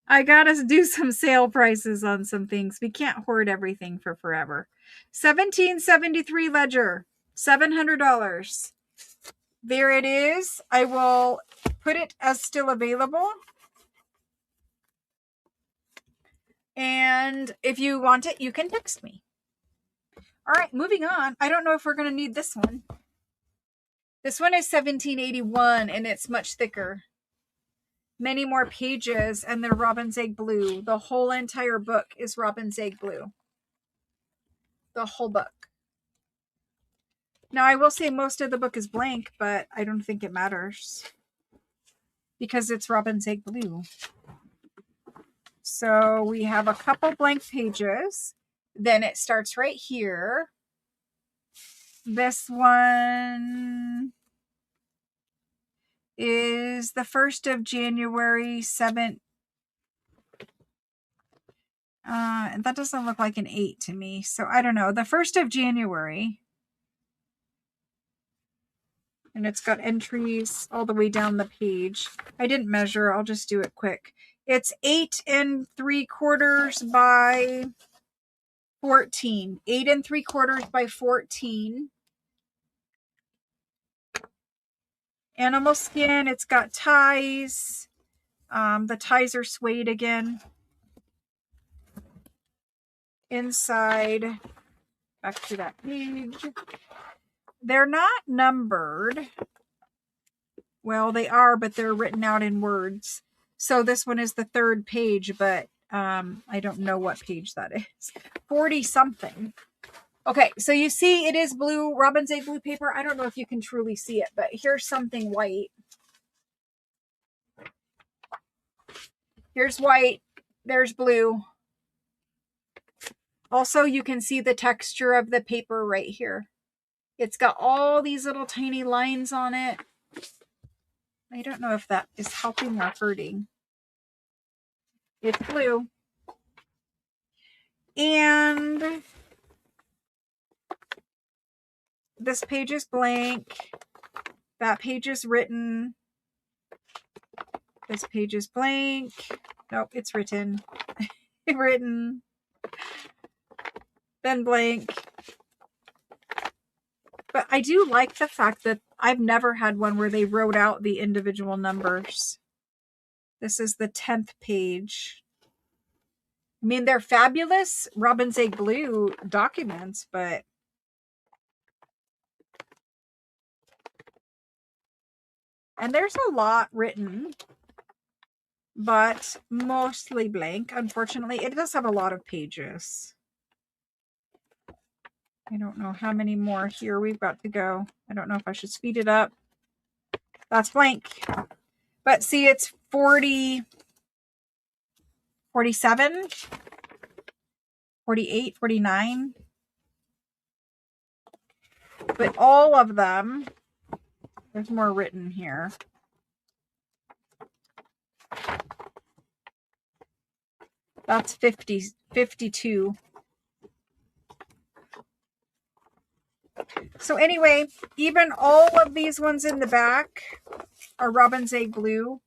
I gotta do some sale prices on some things. We can't hoard everything for forever. 1773 ledger, $700. There it is. I will put it as still available. And if you want it, you can text me. All right, moving on. I don't know if we're going to need this one. This one is 1781 and it's much thicker. Many more pages and they're robin's egg blue. The whole entire book is robin's egg blue. The whole book. Now, I will say most of the book is blank, but I don't think it matters because it's robin's egg blue. So we have a couple blank pages. Then it starts right here. This one is the 1st of January, 7. And that doesn't look like an 8 to me. So I don't know. The 1st of January. And it's got entries all the way down the page. I didn't measure. I'll just do it quick. It's 8 3/4 by 14. 8 3/4 by 14. Animal skin. It's got ties. The ties are suede again. Inside, back to that page. They're not numbered. Well, they are, but they're written out in words. So this one is the 3rd page, but I don't know what page that is. 40 something. Okay, so you see it is blue, robin's egg blue paper. I don't know if you can truly see it, but here's something white. Here's white. There's blue. Also, you can see the texture of the paper right here. It's got all these little tiny lines on it. I don't know if that is helping or hurting. It's blue. And this page is blank. That page is written. This page is blank. Nope, it's written. Written. Then blank. But I do like the fact that I've never had one where they wrote out the individual numbers. This is the 10th page. I mean, they're fabulous robin's egg blue documents, but and there's a lot written, but mostly blank. Unfortunately, it does have a lot of pages. I don't know how many more here we've got to go. I don't know if I should speed it up. That's blank. But see, it's 40, 47, 48, 49. But all of them, there's more written here. That's 50, 52. So anyway, even all of these ones in the back are robin's egg blue.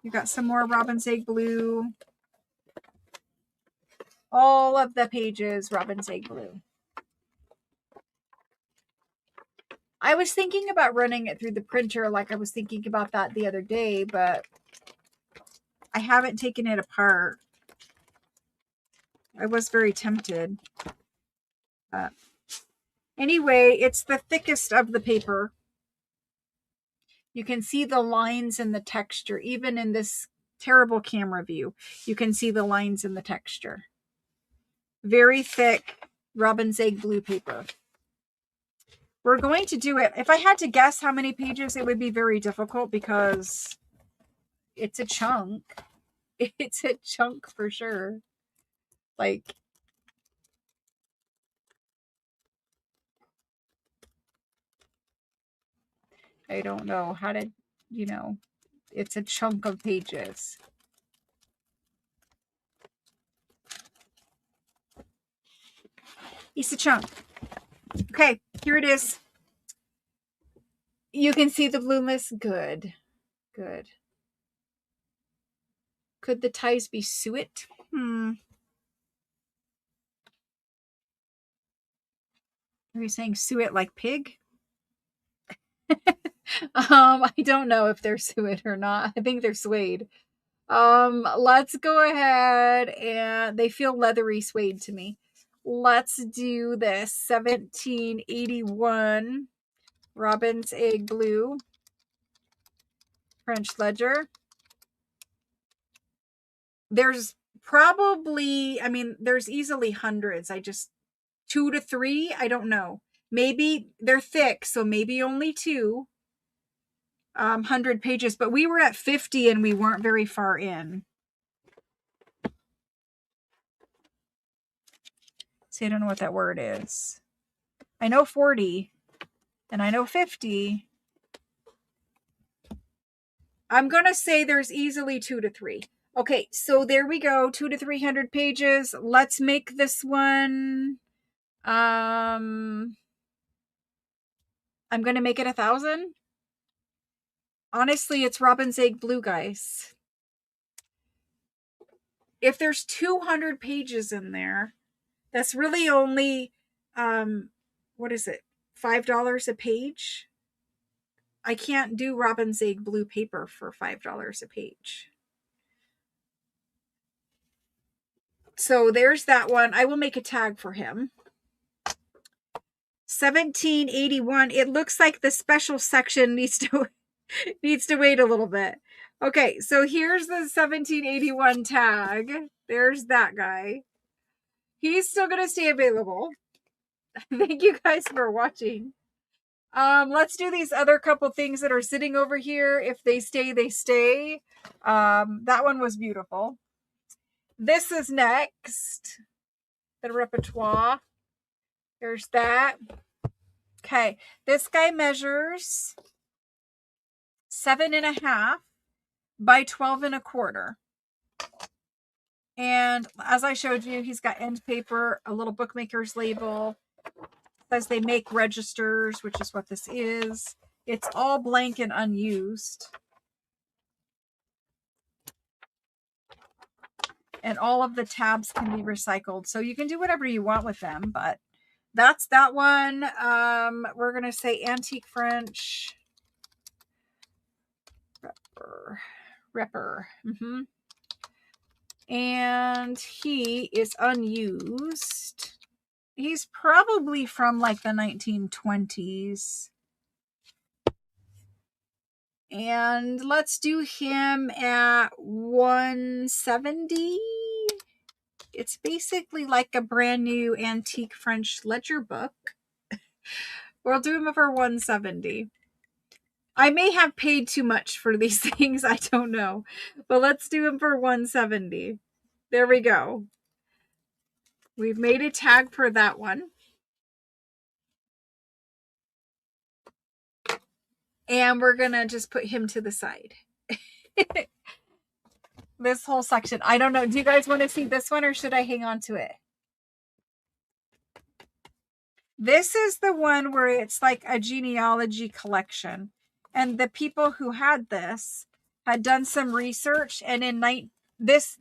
You got some more robin's egg blue. All of the pages, robin's egg blue. I was thinking about running it through the printer like I was thinking about that the other day, but I haven't taken it apart. I was very tempted. Anyway, it's the thickest of the paper. You can see the lines and the texture. Even in this terrible camera view, you can see the lines and the texture. Very thick robin's egg blue paper. We're going to do it. If I had to guess how many pages, it would be very difficult because it's a chunk. It's a chunk for sure. Like, I don't know how to, you know, it's a chunk of pages. It's a chunk. Okay, here it is. You can see the blueness. Good. Good. Could the ties be suet? Are you saying suet like pig? I don't know if they're suet or not. I think they're suede. Let's go ahead, and they feel leathery suede to me. Let's do this 1781 Robin's Egg Blue French Ledger. There's probably, I mean, there's easily hundreds. I just, 2 to 3, I don't know. Maybe they're thick, so maybe only 200 pages, but we were at 50 and we weren't very far in. See, I don't know what that word is. I know 40 and I know 50. I'm going to say there's easily 2 to 3. Okay, so there we go. 200 to 300 pages. Let's make this one. I'm going to make it 1,000. Honestly, it's Robin's Egg Blue, guys. If there's 200 pages in there, that's really only, what is it? $5 a page? I can't do Robin's Egg Blue paper for $5 a page. So there's that one. I will make a tag for him. 1781. It looks like the special section needs to wait a little bit. Okay, so here's the 1781 tag. There's that guy. He's still going to stay available. Thank you guys for watching. Let's do these other couple things that are sitting over here. If they stay, they stay. That one was beautiful. This is next. The repertoire. There's that. Okay, this guy measures 7.5 by 12.25. And as I showed you, he's got end paper, a little bookmaker's label. Says they make registers, which is what this is. It's all blank and unused. And all of the tabs can be recycled. So you can do whatever you want with them, but that's that one. We're going to say Antique French. Repper. And he is unused. He's probably from like the 1920s. And let's do him at 170. It's basically like a brand new antique French ledger book. We'll do him for 170. I may have paid too much for these things. I don't know. But let's do him for 170. There we go. We've made a tag for that one. And we're going to just put him to the side. This whole section. I don't know. Do you guys want to see this one or should I hang on to it? This is the one where it's like a genealogy collection. And the people who had this had done some research, and in this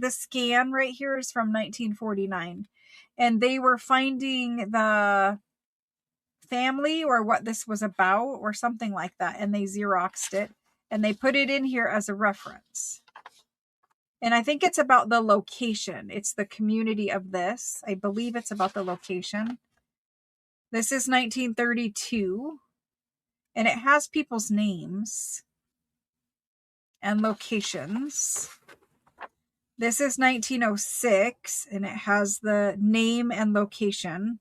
scan right here is from 1949. And they were finding the family or what this was about or something like that, and they Xeroxed it and they put it in here as a reference. And I think it's about the location. It's the community of this. I believe it's about the location. This is 1932, and it has people's names and locations. This is 1906, and it has the name and location.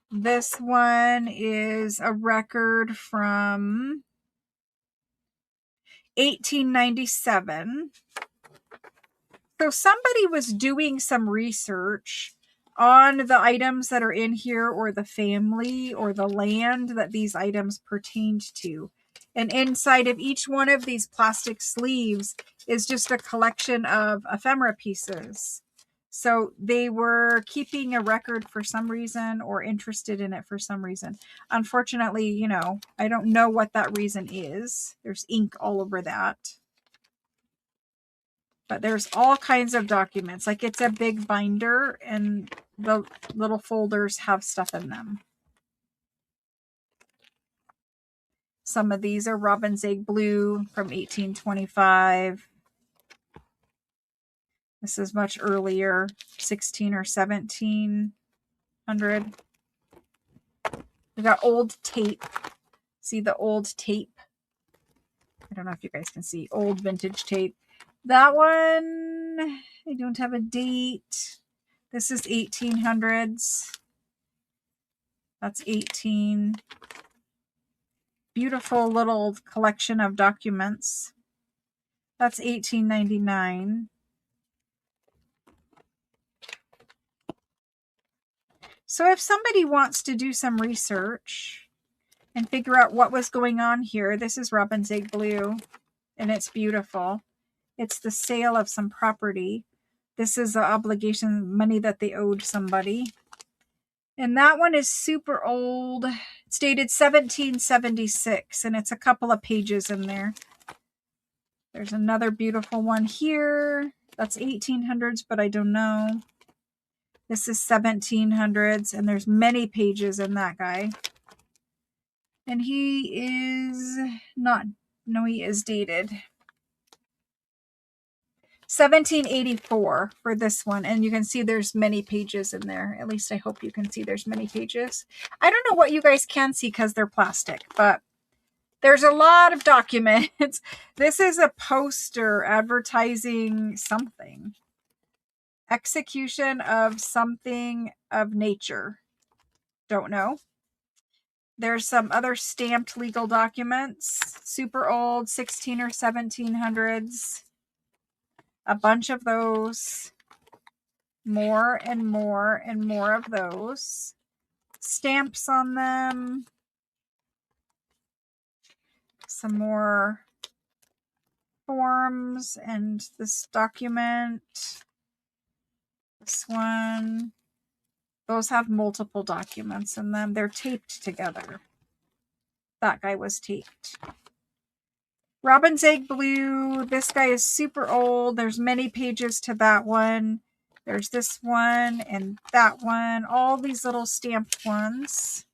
This one is a record from 1897. So somebody was doing some research on the items that are in here, or the family or the land that these items pertained to. And inside of each one of these plastic sleeves is just a collection of ephemera pieces. So they were keeping a record for some reason, or interested in it for some reason. Unfortunately, you know, I don't know what that reason is. There's ink all over that. But there's all kinds of documents. Like, it's a big binder, and the little folders have stuff in them. Some of these are robin's egg blue from 1825. This is much earlier, 16 or 1700. We got old tape. See the old tape? I don't know if you guys can see. Old vintage tape. That one, I don't have a date. This is 1800s. That's 18. Beautiful little collection of documents. That's 1899. So if somebody wants to do some research and figure out what was going on here, this is robin's egg blue, and it's beautiful. It's the sale of some property. This is the obligation, money that they owed somebody. And that one is super old. It's dated 1776, and it's a couple of pages in there. There's another beautiful one here. That's 1800s, but I don't know. This is 1700s, and there's many pages in that guy. And he is not, no, he is dated 1784 for this one. And you can see there's many pages in there. At least I hope you can see there's many pages. I don't know what you guys can see because they're plastic, but there's a lot of documents. This is a poster advertising something. Execution of something of nature. Don't know. There's some other stamped legal documents. Super old, 16 or 1700s. A bunch of those. More and more and more of those. Stamps on them. Some more forms and this document. This one. Those have multiple documents in them. They're taped together. That guy was taped. Robin's egg blue. This guy is super old. There's many pages to that one. There's this one and that one. All these little stamped ones.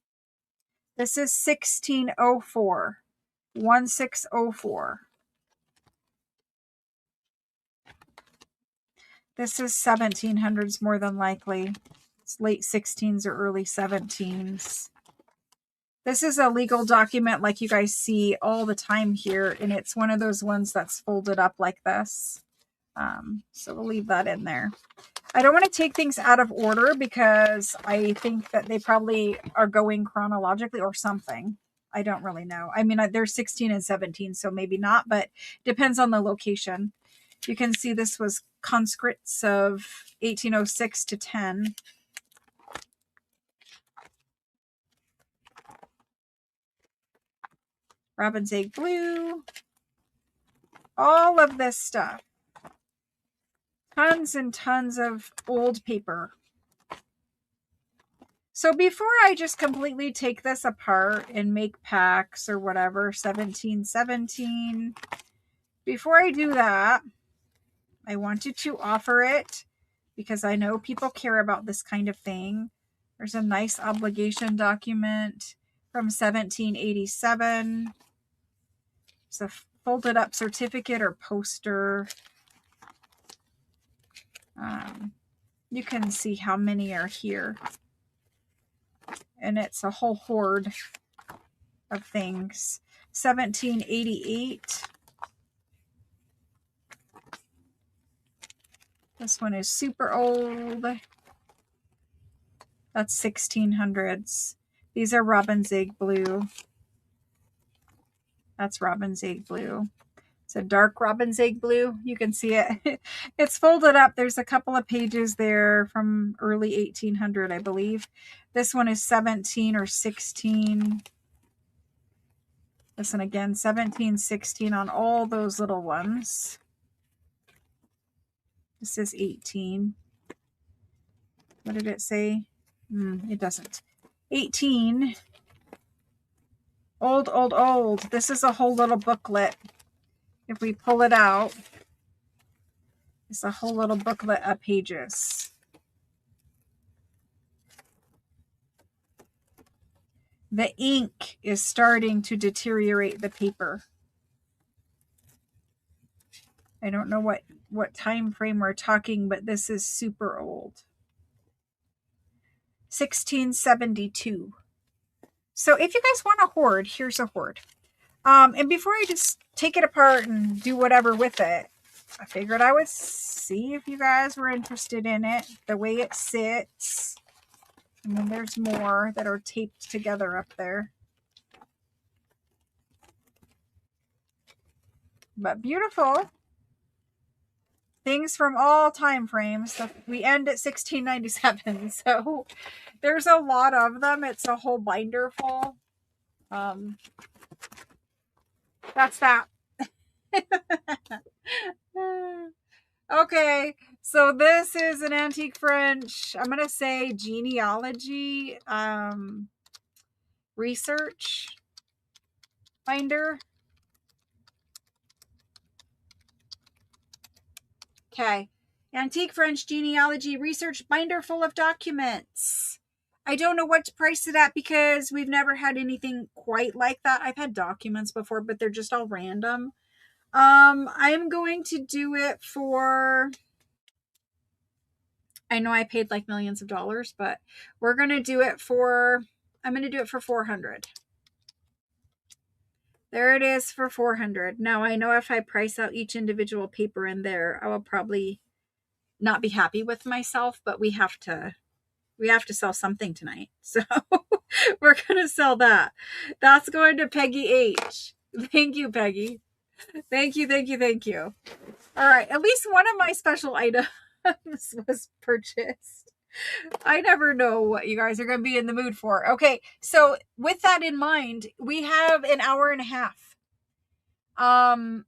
This is 1604. 1604. This is 1700s more than likely. It's late 16s or early 17s. This is a legal document like you guys see all the time here, and it's one of those ones that's folded up like this. So we'll leave that in there. I don't want to take things out of order because I think that they probably are going chronologically or something. I don't really know. I mean, they're 16 and 17, so maybe not, but depends on the location. You can see this was conscripts of 1806 to 10. Robin's egg blue. All of this stuff. Tons and tons of old paper. So before I just completely take this apart and make packs or whatever, 1717, before I do that, I wanted to offer it because I know people care about this kind of thing. There's a nice obligation document from 1787. It's a folded up certificate or poster. You can see how many are here. And it's a whole horde of things. 1788. This one is super old. That's 1600s. These are robin's egg blue. That's robin's egg blue. It's a dark robin's egg blue. You can see it. It's folded up. There's a couple of pages there from early 1800, I believe. This one is 17 or 16. This one again, 17, 16 on all those little ones. This is 18. What did it say? It doesn't. 18. Old, old, old. This is a whole little booklet. If we pull it out, it's a whole little booklet of pages. The ink is starting to deteriorate the paper. I don't know what time frame we're talking, but this is super old. 1672. So if you guys want a hoard, here's a hoard. And before I just take it apart and do whatever with it, I figured I would see if you guys were interested in it, the way it sits. And then there's more that are taped together up there. But beautiful. Things from all time frames. So we end at 1697. So there's a lot of them. It's a whole binder full. That's that. Okay, so this is an antique French, I'm going to say genealogy research binder. Okay, antique French genealogy research binder full of documents. I don't know what to price it at because we've never had anything quite like that. I've had documents before, but they're just all random. I'm going to do it for, I know I paid like millions of dollars, but we're going to do it for, I'm going to do it for 400. There it is for 400. Now I know if I price out each individual paper in there, I will probably not be happy with myself, but we have to sell something tonight. So we're going to sell that. That's going to Peggy H. Thank you, Peggy. Thank you, thank you, thank you. All right, at least one of my special items was purchased. I never know what you guys are going to be in the mood for. Okay, so with that in mind, we have an hour and a half. I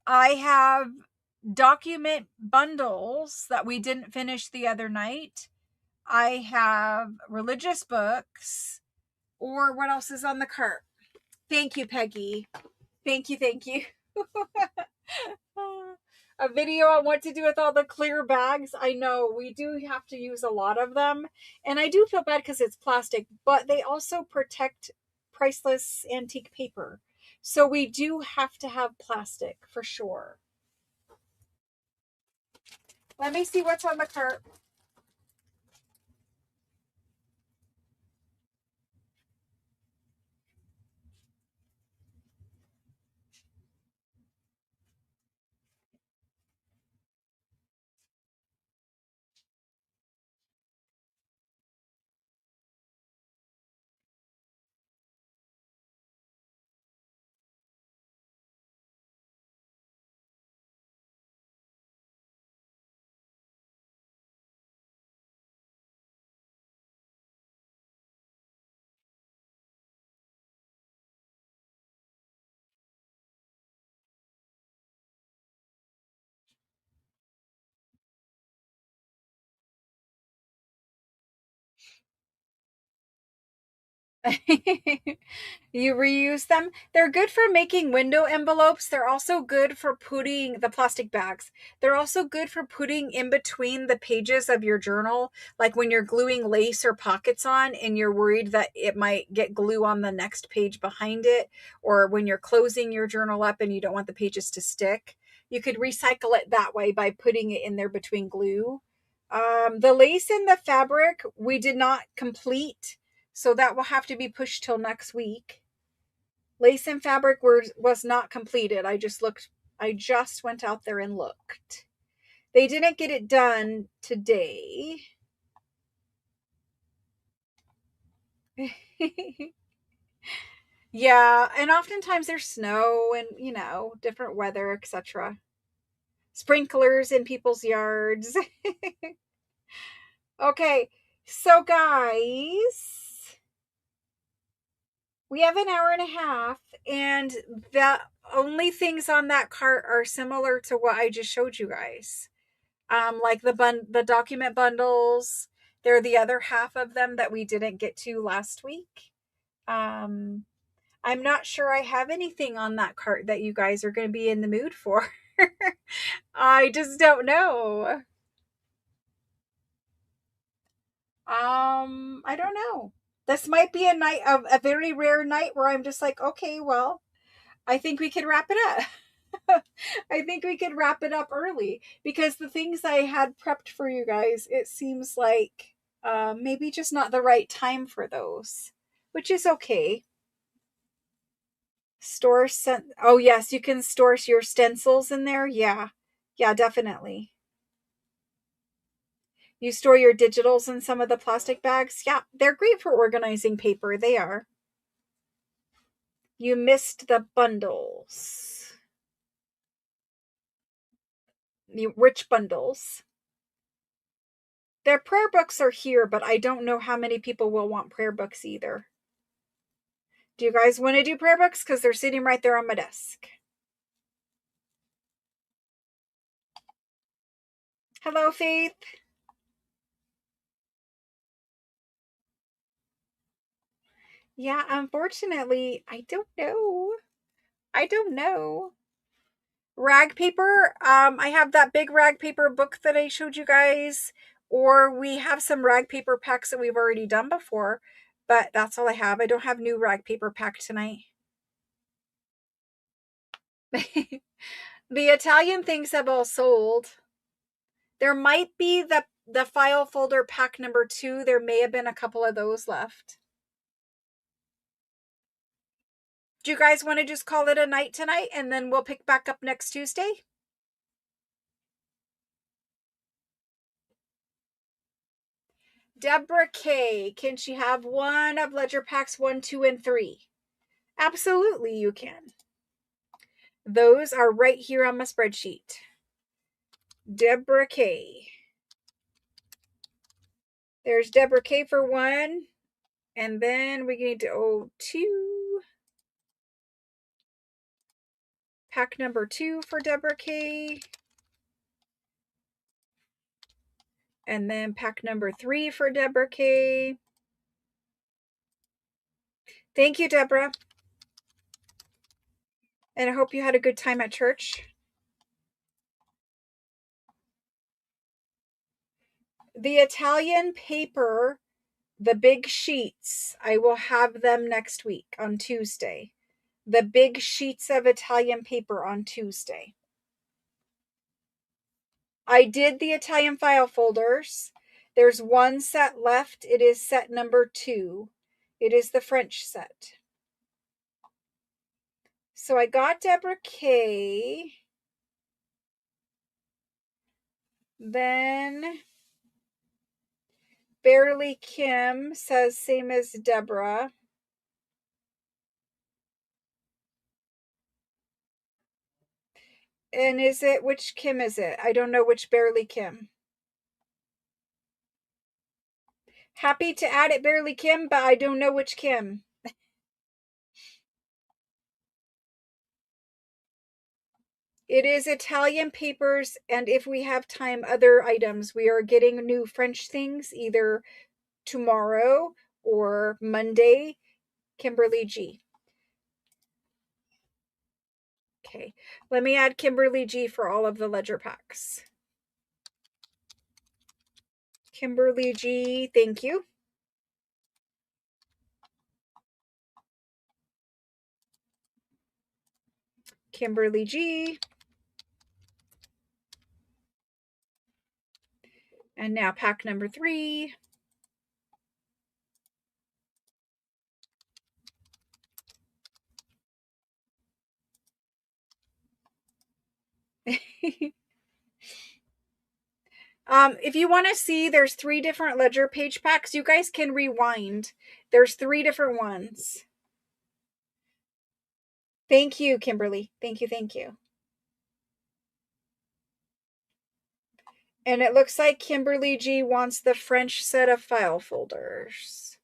have document bundles that we didn't finish the other night. I have religious books, or what else is on the cart? Thank you, Peggy. Thank you, thank you. A video on what to do with all the clear bags. I know we do have to use a lot of them, and I do feel bad because it's plastic, but they also protect priceless antique paper. So we do have to have plastic for sure. Let me see what's on the cart. You reuse them. They're good for making window envelopes. They're also good for putting the plastic bags. They're also good for putting in between the pages of your journal, like when you're gluing lace or pockets on and you're worried that it might get glue on the next page behind it, or when you're closing your journal up and you don't want the pages to stick. You could recycle it that way by putting it in there between glue. The lace and the fabric we did not complete, so that will have to be pushed till next week. Lace and fabric was not completed. I just went out there and looked. They didn't get it done today. Yeah, and oftentimes there's snow and, different weather, etc. Sprinklers in people's yards. Okay, so guys, we have an hour and a half, and the only things on that cart are similar to what I just showed you guys. Like the document bundles. They're the other half of them that we didn't get to last week. Um, I'm not sure I have anything on that cart that you guys are going to be in the mood for. I just don't know. I don't know. This might be a night of a very rare night where I'm just like, okay, well, I think we could wrap it up. I think we could wrap it up early because the things I had prepped for you guys, it seems like maybe just not the right time for those, which is okay. Oh yes, you can store your stencils in there. Yeah. Yeah, definitely. You store your digitals in some of the plastic bags. Yeah, they're great for organizing paper. They are. You missed the bundles. Which bundles? Their prayer books are here, but I don't know how many people will want prayer books either. Do you guys want to do prayer books? Because they're sitting right there on my desk. Hello, Faith. Yeah, unfortunately, I don't know. I don't know. Rag paper. I have that big rag paper book that I showed you guys, or we have some rag paper packs that we've already done before, but that's all I have. I don't have new rag paper pack tonight. The Italian things have all sold. There might be the file folder pack number 2. There may have been a couple of those left. Do you guys want to just call it a night tonight and then we'll pick back up next Tuesday? Deborah K. Can she have one of Ledger Packs 1, 2, and 3? Absolutely, you can. Those are right here on my spreadsheet. Deborah K. There's Deborah K for 1. And then we need to 2. Pack number 2 for Deborah K. And then pack number 3 for Deborah K. Thank you, Deborah. And I hope you had a good time at church. The Italian paper, the big sheets, I will have them next week on Tuesday. The big sheets of Italian paper on Tuesday. I did the Italian file folders. There's one set left. It is set number 2. It is the French set. So I got Deborah K. Then Barely Kim says same as Deborah. And which Kim is it? I don't know which Barely Kim. Happy to add it, Barely Kim, but I don't know which Kim. It is Italian papers, and if we have time, other items. We are getting new French things either tomorrow or Monday. Kimberly G. Okay, let me add Kimberly G for all of the ledger packs. Kimberly G, thank you. Kimberly G. And now pack number 3. If you want to see, there's 3 different ledger page packs. You guys can rewind. There's 3 different ones. Thank you, Kimberly. Thank you. Thank you. And it looks like Kimberly G wants the French set of file folders.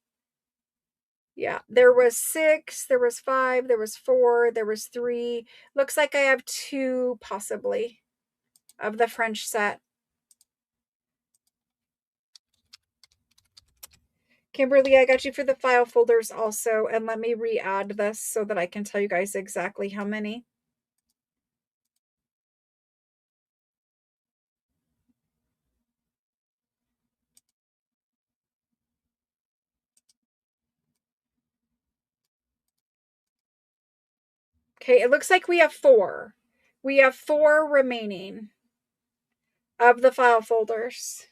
Yeah, there was 6, there was 5, there was 4, there was 3. Looks like I have 2 possibly of the French set. Kimberly, I got you for the file folders also, and let me re-add this so that I can tell you guys exactly how many. Okay, it looks like we have 4. We have 4 remaining of the file folders.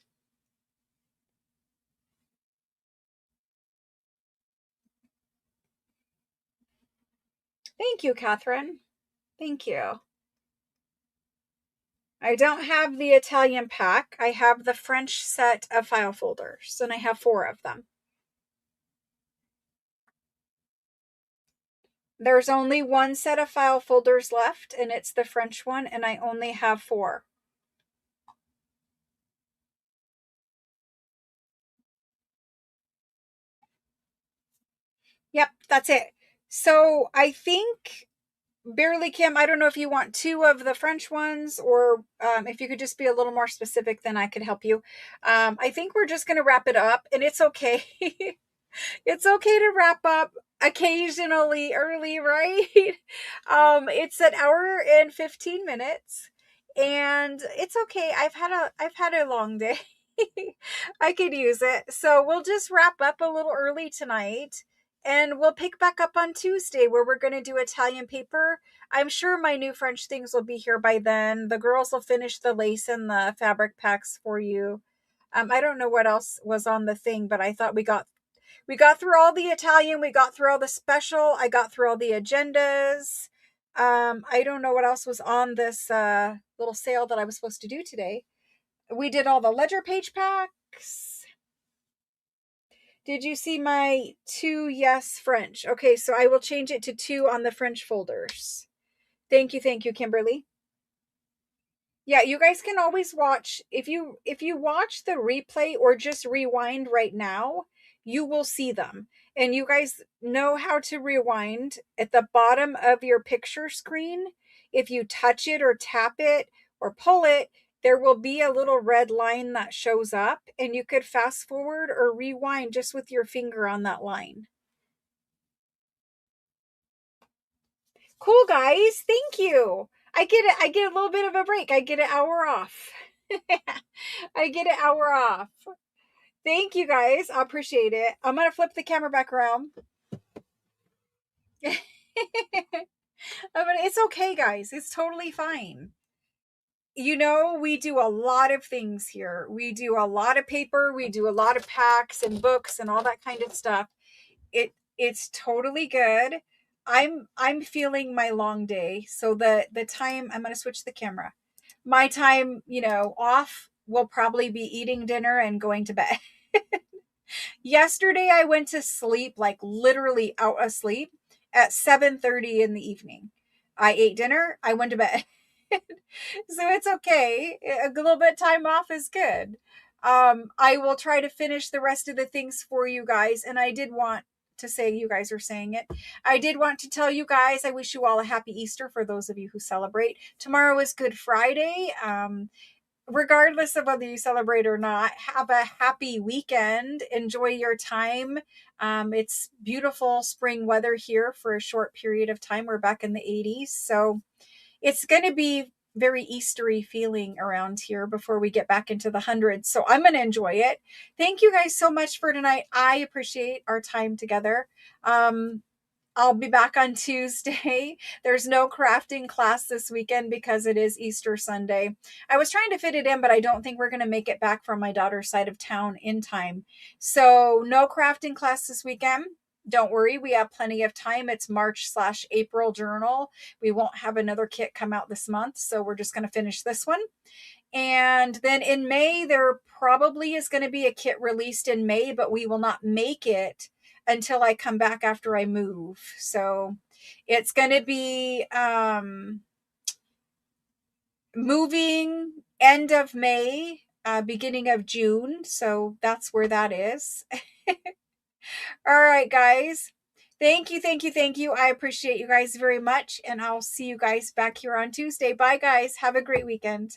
Thank you, Catherine. Thank you. I don't have the Italian pack. I have the French set of file folders, and I have 4 of them. There's only 1 set of file folders left, and it's the French one, and I only have 4. Yep, that's it. So I think, Barely Kim, I don't know if you want 2 of the French ones, or if you could just be a little more specific, then I could help you. I think we're just going to wrap it up, and it's okay. It's okay to wrap up occasionally early, right? It's an hour and 15 minutes, and it's okay. I've had a long day. I could use it. So we'll just wrap up a little early tonight, and we'll pick back up on Tuesday where we're going to do Italian paper. I'm sure my new French things will be here by then. The girls will finish the lace and the fabric packs for you. I don't know what else was on the thing, but I thought we got through all the Italian, we got through all the special, I got through all the agendas. I don't know what else was on this little sale that I was supposed to do today. We did all the ledger page packs. Did you see my 2 yes French? Okay, so I will change it to 2 on the French folders. Thank you, Kimberly. Yeah, you guys can always watch, if you watch the replay or just rewind right now, you will see them. And you guys know how to rewind at the bottom of your picture screen. If you touch it or tap it or pull it, there will be a little red line that shows up, and you could fast forward or rewind just with your finger on that line. Cool, guys. Thank you. I get a little bit of a break. I get an hour off. I get an hour off. Thank you, guys. I appreciate it. I'm going to flip the camera back around. It's okay, guys. It's totally fine. We do a lot of things here. We do a lot of paper, we do a lot of packs and books and all that kind of stuff. It's totally good. I'm feeling my long day. So the time, I'm going to switch the camera. My time, off will probably be eating dinner and going to bed. Yesterday I went to sleep, like literally out of sleep at 7:30 in the evening. I ate dinner, I went to bed. So it's okay. A little bit of time off is good. I will try to finish the rest of the things for you guys. And I did want to say, you guys are saying it. I did want to tell you guys, I wish you all a happy Easter for those of you who celebrate. Tomorrow is Good Friday. Regardless of whether you celebrate or not, have a happy weekend. Enjoy your time. It's beautiful spring weather here for a short period of time. We're back in the 80s. So it's going to be very Eastery feeling around here before we get back into the hundreds. So I'm going to enjoy it. Thank you guys so much for tonight. I appreciate our time together. I'll be back on Tuesday. There's no crafting class this weekend because it is Easter Sunday. I was trying to fit it in, but I don't think we're going to make it back from my daughter's side of town in time. So no crafting class this weekend. Don't worry, we have plenty of time. It's March/April journal. We won't have another kit come out this month, so we're just going to finish this one. And then in May, there probably is going to be a kit released in May, but we will not make it until I come back after I move. So It's going to be moving end of May, beginning of June. So that's where that is. All right, guys. Thank you, thank you, thank you. I appreciate you guys very much. And I'll see you guys back here on Tuesday. Bye, guys. Have a great weekend.